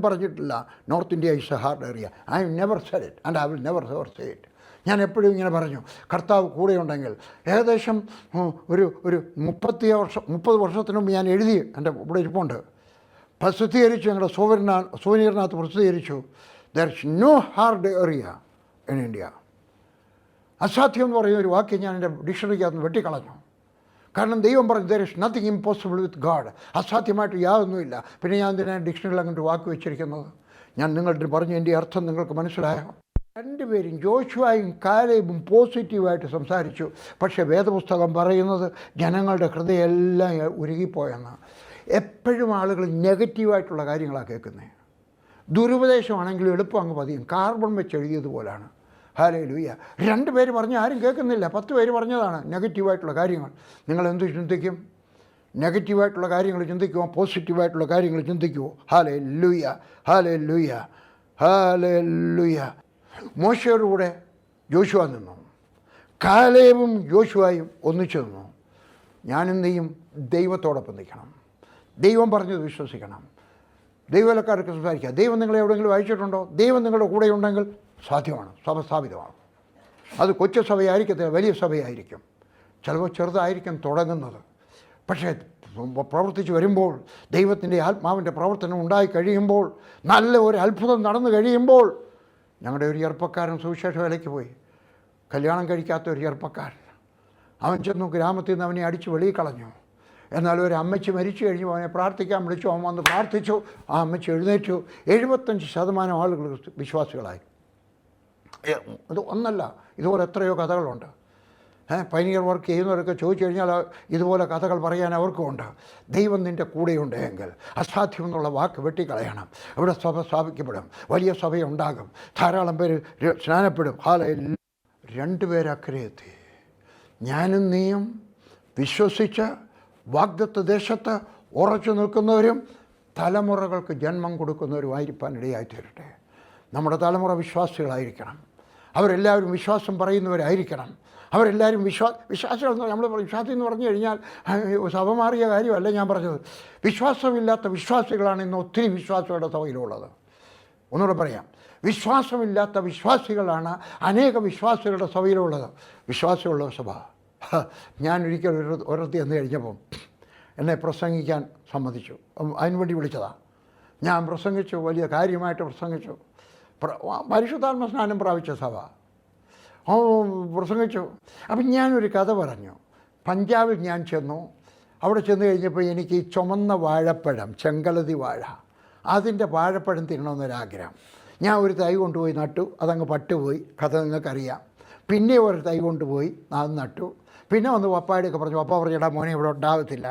പറഞ്ഞിട്ടില്ല north India is A hard area. I never said it and I will never say it. ഞാൻ എപ്പോഴും ഇങ്ങനെ പറഞ്ഞു, കർത്താവ് കൂടെയുണ്ടെങ്കിൽ. ഏകദേശം ഒരു 30 വർഷത്തിന് മുമ്പ് ഞാൻ എഴുതി, എൻ്റെ ഇവിടെ ഇരിപ്പുണ്ട്, പ്രസിദ്ധീകരിച്ചു. ഞങ്ങളുടെ സോവനീറിനകത്ത് പ്രസിദ്ധീകരിച്ചു. There is no hard area in India. അസാധ്യം എന്ന് പറയുന്ന ഒരു വാക്യം ഞാൻ എൻ്റെ ഡിക്ഷണറിക്കകത്ത് വെട്ടിക്കളഞ്ഞു. കാരണം ദൈവം പറഞ്ഞു there is nothing impossible with God. അസാധ്യമായിട്ട് യാതൊന്നുമില്ല. പിന്നെ ഞാൻ എന്തിനാണ് ഡിക്ഷണറിയിൽ അങ്ങോട്ട് വാക്ക് വെച്ചിരിക്കുന്നത്? ഞാൻ നിങ്ങളുടെ പറഞ്ഞു എൻ്റെ അർത്ഥം നിങ്ങൾക്ക് മനസ്സിലായോ? 2 പേരും ജോഷുവയും കാലേബും പോസിറ്റീവായിട്ട് സംസാരിച്ചു. പക്ഷേ വേദപുസ്തകം പറയുന്നത് ജനങ്ങളുടെ ഹൃദയം എല്ലാം ഉരുകിപ്പോയെന്ന്. എപ്പോഴും ആളുകൾ നെഗറ്റീവായിട്ടുള്ള കാര്യങ്ങളാണ് കേൾക്കുന്നത്. ദുരുപദേശമാണെങ്കിലും എളുപ്പം അങ്ങ് പതിയും. കാർബൺ വെച്ച് എഴുതിയതുപോലാണ്. ഹല്ലേലൂയ. 2 പേര് പറഞ്ഞ് ആരും കേൾക്കുന്നില്ല. 10 പേര് പറഞ്ഞതാണ് നെഗറ്റീവായിട്ടുള്ള കാര്യങ്ങൾ. നിങ്ങൾ എന്ത് ചിന്തിക്കും? നെഗറ്റീവായിട്ടുള്ള കാര്യങ്ങൾ ചിന്തിക്കുമോ? പോസിറ്റീവായിട്ടുള്ള കാര്യങ്ങൾ ചിന്തിക്കുമോ? ഹല്ലേലൂയ. ഹല്ലേലൂയ. ഹല്ലേലൂയ. മോശയുടെ കൂടെ ജോഷുവ നിന്നു. കാലേബും ജോഷുവയും ഒന്നിച്ചു നിന്നു. ഞാനും നീയും ദൈവത്തോടൊപ്പം നിൽക്കണം. ദൈവം പറഞ്ഞത് വിശ്വസിക്കണം. ദൈവവേലക്കാർക്ക് സംസാരിക്കുക. ദൈവം നിങ്ങളെ എവിടെയെങ്കിലും അയച്ചിട്ടുണ്ടോ? ദൈവം നിങ്ങളുടെ കൂടെയുണ്ടെങ്കിൽ സാധ്യമാണ്, സഭ സ്ഥാപിതമാണ്. അത് കൊച്ചു സഭയായിരിക്കത്തില്ല, വലിയ സഭയായിരിക്കും. ചിലപ്പോൾ ചെറുതായിരിക്കും തുടങ്ങുന്നത്. പക്ഷേ പ്രവർത്തിച്ച് വരുമ്പോൾ, ദൈവത്തിൻ്റെ ആത്മാവിൻ്റെ പ്രവർത്തനം ഉണ്ടായി കഴിയുമ്പോൾ, നല്ല ഒരു അത്ഭുതം നടന്നു കഴിയുമ്പോൾ. ഞങ്ങളുടെ ഒരു ചെറുപ്പക്കാരൻ സുവിശേഷ വേലയ്ക്ക് പോയി, കല്യാണം കഴിക്കാത്ത ഒരു ചെറുപ്പക്കാരൻ. അവൻ ചെന്നു ഗ്രാമത്തിൽ നിന്ന് അവനെ അടിച്ച് വെളിയിൽ കളഞ്ഞു. എന്നാൽ ഒരു അമ്മച്ചി മരിച്ചു കഴിഞ്ഞു, അവനെ പ്രാർത്ഥിക്കാൻ വിളിച്ചു. അവൻ വന്ന് പ്രാർത്ഥിച്ചു. ആ അമ്മച്ചി എഴുന്നേറ്റു. 75% ആളുകൾ വിശ്വാസികളായി. ഇത് ഒന്നല്ല, ഇതുപോലെ എത്രയോ കഥകളുണ്ട്. പൈനിയർ വർക്ക് ചെയ്യുന്നവരൊക്കെ ചോദിച്ചു കഴിഞ്ഞാൽ ഇതുപോലെ കഥകൾ പറയാൻ അവർക്കുമുണ്ട്. ദൈവം നിൻ്റെ കൂടെയുണ്ട് എങ്കിൽ അസാധ്യം എന്നുള്ള വാക്ക് വെട്ടിക്കളയണം. ഇവിടെ സഭ സ്ഥാപിക്കപ്പെടും, വലിയ സഭയുണ്ടാകും, ധാരാളം പേര് സ്നാനപ്പെടും. ഹല്ലേലൂയ. 2 പേര് അക്കരെ എത്തി. ഞാനും നീയും വിശ്വസിച്ച് വാഗ്ദത്ത ദേശത്ത് ഉറച്ചു നിൽക്കുന്നവരും തലമുറകൾക്ക് ജന്മം കൊടുക്കുന്നവരുമായിരിക്കാൻ ഇടയായിത്തീരട്ടെ. നമ്മുടെ തലമുറ വിശ്വാസികളായിരിക്കണം. അവരെല്ലാവരും വിശ്വാസം പറയുന്നവരായിരിക്കണം. അവരെല്ലാവരും വിശ്വാസികൾ എന്ന് നമ്മൾ വിശ്വാസി എന്ന് പറഞ്ഞു കഴിഞ്ഞാൽ സഭ മാറിയ കാര്യമല്ല ഞാൻ പറഞ്ഞത്. വിശ്വാസമില്ലാത്ത വിശ്വാസികളാണ് ഇന്ന് ഒത്തിരി വിശ്വാസികളുടെ സഭയിലുള്ളത്. ഒന്നുകൂടെ പറയാം, വിശ്വാസമില്ലാത്ത വിശ്വാസികളാണ് അനേക വിശ്വാസികളുടെ സഭയിലുള്ളത്. വിശ്വാസികളുള്ള സഭ. ഞാനൊരിക്കൽ ഒരിടത്ത് എന്ന് കഴിഞ്ഞപ്പം എന്നെ പ്രസംഗിക്കാൻ സമ്മതിച്ചു. അതിനുവേണ്ടി വിളിച്ചതാണ്. ഞാൻ പ്രസംഗിച്ചു, വലിയ കാര്യമായിട്ട് പ്രസംഗിച്ചു. പരിശുദ്ധാത്മ സ്നാനം പ്രാപിച്ച സഭ. പ്രസംഗിച്ചു. അപ്പം ഞാനൊരു കഥ പറഞ്ഞു. പഞ്ചാബിൽ ഞാൻ ചെന്നു. അവിടെ ചെന്ന് കഴിഞ്ഞപ്പോൾ എനിക്ക് ഈ ചുമന്ന വാഴപ്പഴം, ചെങ്കലതി വാഴ, അതിൻ്റെ വാഴപ്പഴം തിന്നണമെന്നൊരാഗ്രഹം. ഞാൻ ഒരു തൈ കൊണ്ടുപോയി നട്ടു. അതങ്ങ് പട്ടുപോയി. കഥ നിങ്ങൾക്കറിയാം. പിന്നെ ഒരു തൈ കൊണ്ടുപോയി അത് നട്ടു. പിന്നെ വന്ന് പപ്പായുടെയൊക്കെ പറഞ്ഞു. പപ്പ പറഞ്ഞു, എടാ മോനെ ഇവിടെ ഉണ്ടാകത്തില്ല.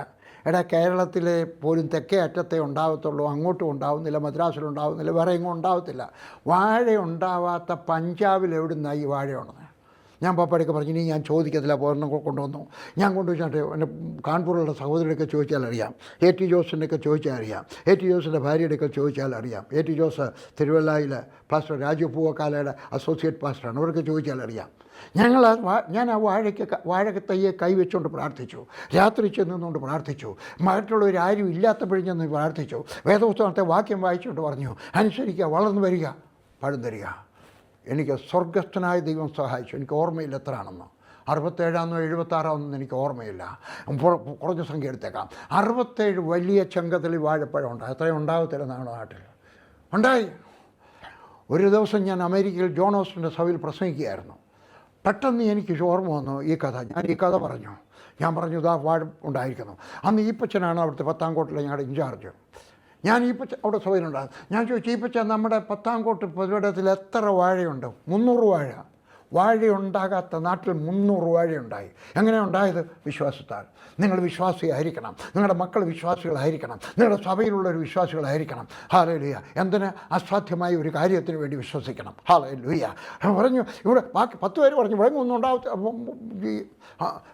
എടാ കേരളത്തിലെ പോലും തെക്കേ അറ്റത്തെ ഉണ്ടാകത്തുള്ളൂ, അങ്ങോട്ടും ഉണ്ടാവുന്നില്ല, മദ്രാസിലുണ്ടാവുന്നില്ല, വേറെ എങ്ങും ഉണ്ടാകത്തില്ല. വാഴ ഉണ്ടാവാത്ത പഞ്ചാബിൽ എവിടുന്നാണ് ഈ വാഴയുള്ളത്? ഞാൻ പപ്പയുടെയൊക്കെ പറഞ്ഞു, ഇനി ഞാൻ ചോദിക്കത്തില്ല. പൂർണ്ണം കൊണ്ടുവന്നു. ഞാൻ കൊണ്ടുവച്ചിട്ട് എൻ്റെ കാൺപൂരിലുള്ള സഹോദരിയൊക്കെ ചോദിച്ചാൽ അറിയാം. എ ടി ജോസിൻ്റെയൊക്കെ ചോദിച്ചാൽ അറിയാം. എ ടി ജോസിൻ്റെ ഭാര്യയുടെയൊക്കെ ചോദിച്ചാൽ അറിയാം. എ ടി ജോസ് തിരുവല്ലയിൽ പാസ്റ്റർ രാജു പൂവക്കാലയുടെ അസോസിയേറ്റ് പാസ്റ്ററാണ്. അവർക്ക് ചോദിച്ചാൽ അറിയാം. ഞാൻ ആ വാഴത്തയ്യെ കൈവച്ചുകൊണ്ട് പ്രാർത്ഥിച്ചു. രാത്രി ചെന്നുകൊണ്ട് പ്രാർത്ഥിച്ചു. മറ്റുള്ളവരാരും ഇല്ലാത്തപ്പോഴും ചെന്ന് പ്രാർത്ഥിച്ചു. വേദപുസ്തകത്തെ വാക്യം വായിച്ചുകൊണ്ട് പറഞ്ഞു, അനുസരിക്കുക, വളർന്നു വരിക, പഴം തരിക. എനിക്ക് സ്വർഗസ്ഥനായ ദൈവം സഹായിച്ചു. എനിക്ക് ഓർമ്മയില്ല എത്രയാണെന്ന്, 67 76 എനിക്ക് ഓർമ്മയില്ല. കുറഞ്ഞ സംഖ്യ എടുത്തേക്കാം. 67 വലിയ ചെങ്കതലി വാഴപ്പഴം ഉണ്ടായി. അത്രയും ഉണ്ടാകത്തില്ല നമ്മുടെ നാട്ടിൽ. ഉണ്ടായി. ഒരു ദിവസം ഞാൻ അമേരിക്കയിൽ ജോൺ ഓസ്റ്റിൻ്റെ സഭയിൽ പ്രസംഗിക്കുകയായിരുന്നു. പെട്ടെന്ന് എനിക്ക് ഓർമ്മ വന്നു ഈ കഥ. ഞാൻ ഈ കഥ പറഞ്ഞു. ഞാൻ പറഞ്ഞു, ഇതാ വാഴ ഉണ്ടായിരിക്കുന്നു. അന്ന് ഈപ്പച്ചനാണ് അവിടുത്തെ പത്താംകോട്ടിലെ ഞങ്ങളുടെ ഇൻചാർജ്. ഞാൻ ഈപ്പച്ച അവിടെ സഭയിലുണ്ടാകും. ഞാൻ ചോദിച്ചു, ഈപ്പച്ച നമ്മുടെ പത്താംകോട്ട് പൊതുവിടത്തിൽ എത്ര വാഴയുണ്ട്? 300 വാഴ. വാഴയുണ്ടാകാത്ത നാട്ടിൽ 300 വാഴയുണ്ടായി. എങ്ങനെ ഉണ്ടായത്? വിശ്വാസത്താൽ. നിങ്ങൾ വിശ്വാസിയായിരിക്കണം. നിങ്ങളുടെ മക്കൾ വിശ്വാസികളായിരിക്കണം. നിങ്ങളുടെ സഭയിലുള്ളൊരു വിശ്വാസികളായിരിക്കണം. ഹല്ലേലൂയ. എന്തിന്? അസാധ്യമായ ഒരു കാര്യത്തിന് വേണ്ടി വിശ്വസിക്കണം. ഹല്ലേലൂയ. പറഞ്ഞു. ഇവിടെ ബാക്കി 10 പേര് പറഞ്ഞു, ഇവിടെ ഒന്നും ഉണ്ടാവത്ത.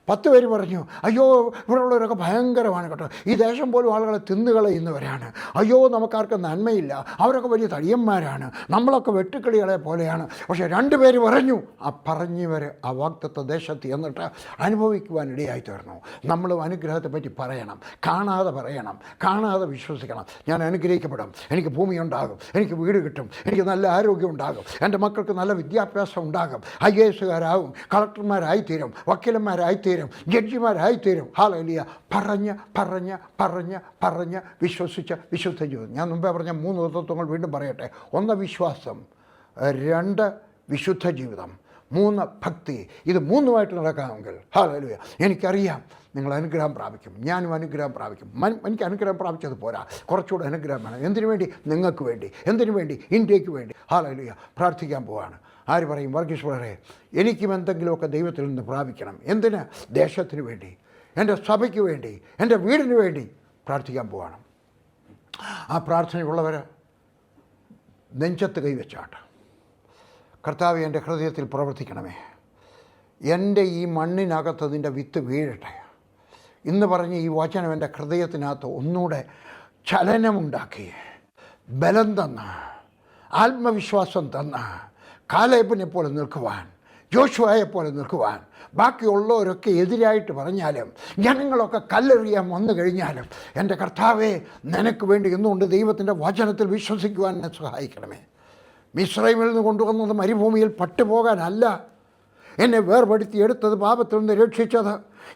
10 പേര് പറഞ്ഞു, അയ്യോ ഇവിടെ ഉള്ളവരൊക്കെ ഭയങ്കരമാണ് കേട്ടോ, ഈ ദേശം പോലും ആളുകളെ തിന്നുകളയുന്നവരാണ്. അയ്യോ നമുക്കാർക്കും നന്മയില്ല, അവരൊക്കെ വലിയ തടിയന്മാരാണ്, നമ്മളൊക്കെ വെട്ടുക്കിളികളെ പോലെയാണ്. പക്ഷേ 2 പേര് പറഞ്ഞു, ആ പറഞ്ഞവർ ആ വാഗ്ദത്ത ദേശത്ത് എന്നിട്ട് അനുഭവിക്കുവാനിടയായി തീർന്നു. നമ്മളും അനുഗ്രഹത്തെപ്പറ്റി പറയണം, കാണാതെ പറയണം, കാണാതെ വിശ്വസിക്കണം. ഞാൻ അനുഗ്രഹിക്കപ്പെടും, എനിക്ക് ഭൂമി ഉണ്ടാകും, എനിക്ക് വീട് കിട്ടും, എനിക്ക് നല്ല ആരോഗ്യം ഉണ്ടാകും, എൻ്റെ മക്കൾക്ക് നല്ല വിദ്യാഭ്യാസം ഉണ്ടാകും, IAS-കാരാകും, കളക്ടർമാരായിത്തീരും, വക്കീലന്മാരായിത്തീരും, ജഡ്ജിമാരായിത്തീരും. ഹല്ലേലൂയ. പറഞ്ഞ് വിശ്വസിച്ച വിശുദ്ധ ജീവിതം. ഞാൻ മുമ്പേ പറഞ്ഞ 3 തത്വങ്ങൾ വീണ്ടും പറയട്ടെ. 1 വിശ്വാസം, 2 വിശുദ്ധ ജീവിതം, 3 ഭക്തി. ഇത് 3ഉമായിട്ട് നടക്കാമെങ്കിൽ ഹല്ലേലൂയ. എനിക്കറിയാം നിങ്ങൾ അനുഗ്രഹം പ്രാപിക്കും, ഞാനും അനുഗ്രഹം പ്രാപിക്കും. എനിക്ക് അനുഗ്രഹം പ്രാപിച്ചത് പോരാ, കുറച്ചുകൂടെ അനുഗ്രഹം വേണം. എന്തിനു വേണ്ടി? നിങ്ങൾക്ക് വേണ്ടി. എന്തിനു വേണ്ടി? ഇന്ത്യക്ക് വേണ്ടി. ഹല്ലേലൂയ. പ്രാർത്ഥിക്കാൻ പോവാണ്. ആര് പറയും, വർഗീസ് ബ്രദറെ എനിക്കും എന്തെങ്കിലുമൊക്കെ ദൈവത്തിൽ നിന്ന് പ്രാപിക്കണം. എന്തിന്? ദേശത്തിന് വേണ്ടി, എൻ്റെ സഭയ്ക്ക് വേണ്ടി, എൻ്റെ വീടിന് വേണ്ടി പ്രാർത്ഥിക്കാൻ പോവാണ്. ആ പ്രാർത്ഥനയുള്ളവർ നെഞ്ചത്ത് കൈവച്ചാട്ട്, കർത്താവേ എൻ്റെ ഹൃദയത്തിൽ പ്രവർത്തിക്കണമേ, എൻ്റെ ഈ മണ്ണിനകത്ത് നിൻ്റെ വിത്ത് വീഴട്ടെ. ഇന്ന് പറഞ്ഞ് ഈ വചനം എൻ്റെ ഹൃദയത്തിനകത്ത് ഒന്നുകൂടെ ചലനമുണ്ടാക്കി, ബലം തന്ന്, ആത്മവിശ്വാസം തന്ന്, കാലേബിനെ പോലെ നിൽക്കുവാൻ, ജോഷുവയെ പോലെ നിൽക്കുവാൻ. ബാക്കിയുള്ളവരൊക്കെ എതിരായിട്ട് പറഞ്ഞാലും, ജനങ്ങളൊക്കെ കല്ലെറിയാൻ വന്നു കഴിഞ്ഞാലും, എൻ്റെ കർത്താവേ നിനക്ക് വേണ്ടി എന്നുകൊണ്ട് ദൈവത്തിൻ്റെ വചനത്തിൽ വിശ്വസിക്കുവാൻ എന്നെ സഹായിക്കണമേ. മിസ്രൈമിൽ നിന്ന് കൊണ്ടുവന്നത് മരുഭൂമിയിൽ പട്ടുപോകാനല്ല, എന്നെ വേർപെടുത്തി എടുത്തത്, പാപത്തിൽ നിന്ന് രക്ഷിച്ചത്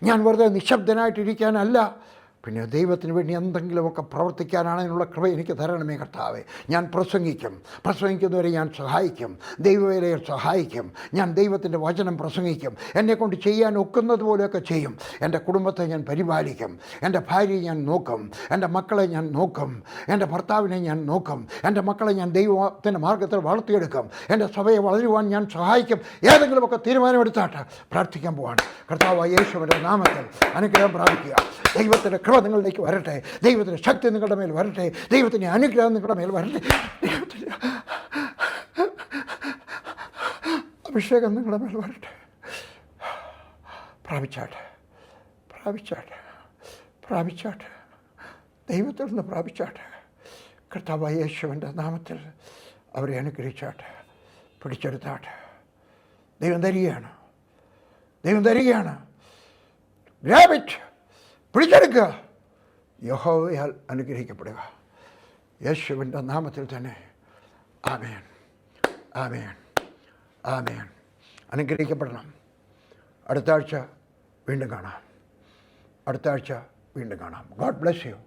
ഞാൻ വെറുതെ നിശബ്ദനായിട്ടിരിക്കാനല്ല, പിന്നെ ദൈവത്തിന് വേണ്ടി എന്തെങ്കിലുമൊക്കെ പ്രവർത്തിക്കാനാണ് അതിനുള്ള കൃപ എനിക്ക് തരണമേ കർത്താവേ. ഞാൻ പ്രസംഗിക്കുന്നവരെ ഞാൻ സഹായിക്കും, ദൈവവേലയെ സഹായിക്കും, ഞാൻ ദൈവത്തിൻ്റെ വചനം പ്രസംഗിക്കും, എന്നെക്കൊണ്ട് ചെയ്യാൻ ഒക്കുന്നത് പോലെയൊക്കെ ചെയ്യും. എൻ്റെ കുടുംബത്തെ ഞാൻ പരിപാലിക്കും, എൻ്റെ ഭാര്യയെ ഞാൻ നോക്കും, എൻ്റെ മക്കളെ ഞാൻ നോക്കും, എൻ്റെ ഭർത്താവിനെ ഞാൻ നോക്കും, എൻ്റെ മക്കളെ ഞാൻ ദൈവത്തിൻ്റെ മാർഗ്ഗത്തിൽ വളർത്തിയെടുക്കും, എൻ്റെ സഭയെ വളരുവാൻ ഞാൻ സഹായിക്കും. ഏതെങ്കിലുമൊക്കെ തീരുമാനമെടുത്താട്ട് പ്രാർത്ഥിക്കാൻ പോവാണ്. കർത്താവായ യേശുവിൻ്റെ നാമത്തിൽ അനുഗ്രഹം പ്രാപിക്കുക. ദൈവത്തിൻ്റെ കൃപ നിങ്ങളിലേക്ക് വരട്ടെ, ദൈവത്തിൻ്റെ ശക്തി നിങ്ങളുടെ മേൽ വരട്ടെ, ദൈവത്തിൻ്റെ അനുഗ്രഹം നിങ്ങളുടെ മേൽ വരട്ടെ, ദൈവത്തിൻ്റെ അഭിഷേകം നിങ്ങളുടെ മേൽ വരട്ടെ. പ്രാപിച്ചാട്ടെ ദൈവത്തിൽ നിന്ന് പ്രാപിച്ചാട്ടെ. കർത്താവായ യേശുവിൻ്റെ നാമത്തിൽ അവരെ അനുഗ്രഹിച്ചാട്ടെ, പിടിച്ചെടുത്താട്ടെ. ദൈവം തരികയാണ്. ഗ്രാബ് ഇറ്റ്, പിടിച്ചെടുക്കുക. യഹോവയാൽ അനുഗ്രഹിക്കപ്പെടുക. യേശുവിൻ്റെ നാമത്തിൽ തന്നെ. ആമേൻ, ആമേൻ, ആമേൻ. അനുഗ്രഹിക്കപ്പെടണം. അടുത്ത ആഴ്ച വീണ്ടും കാണാം. God bless you.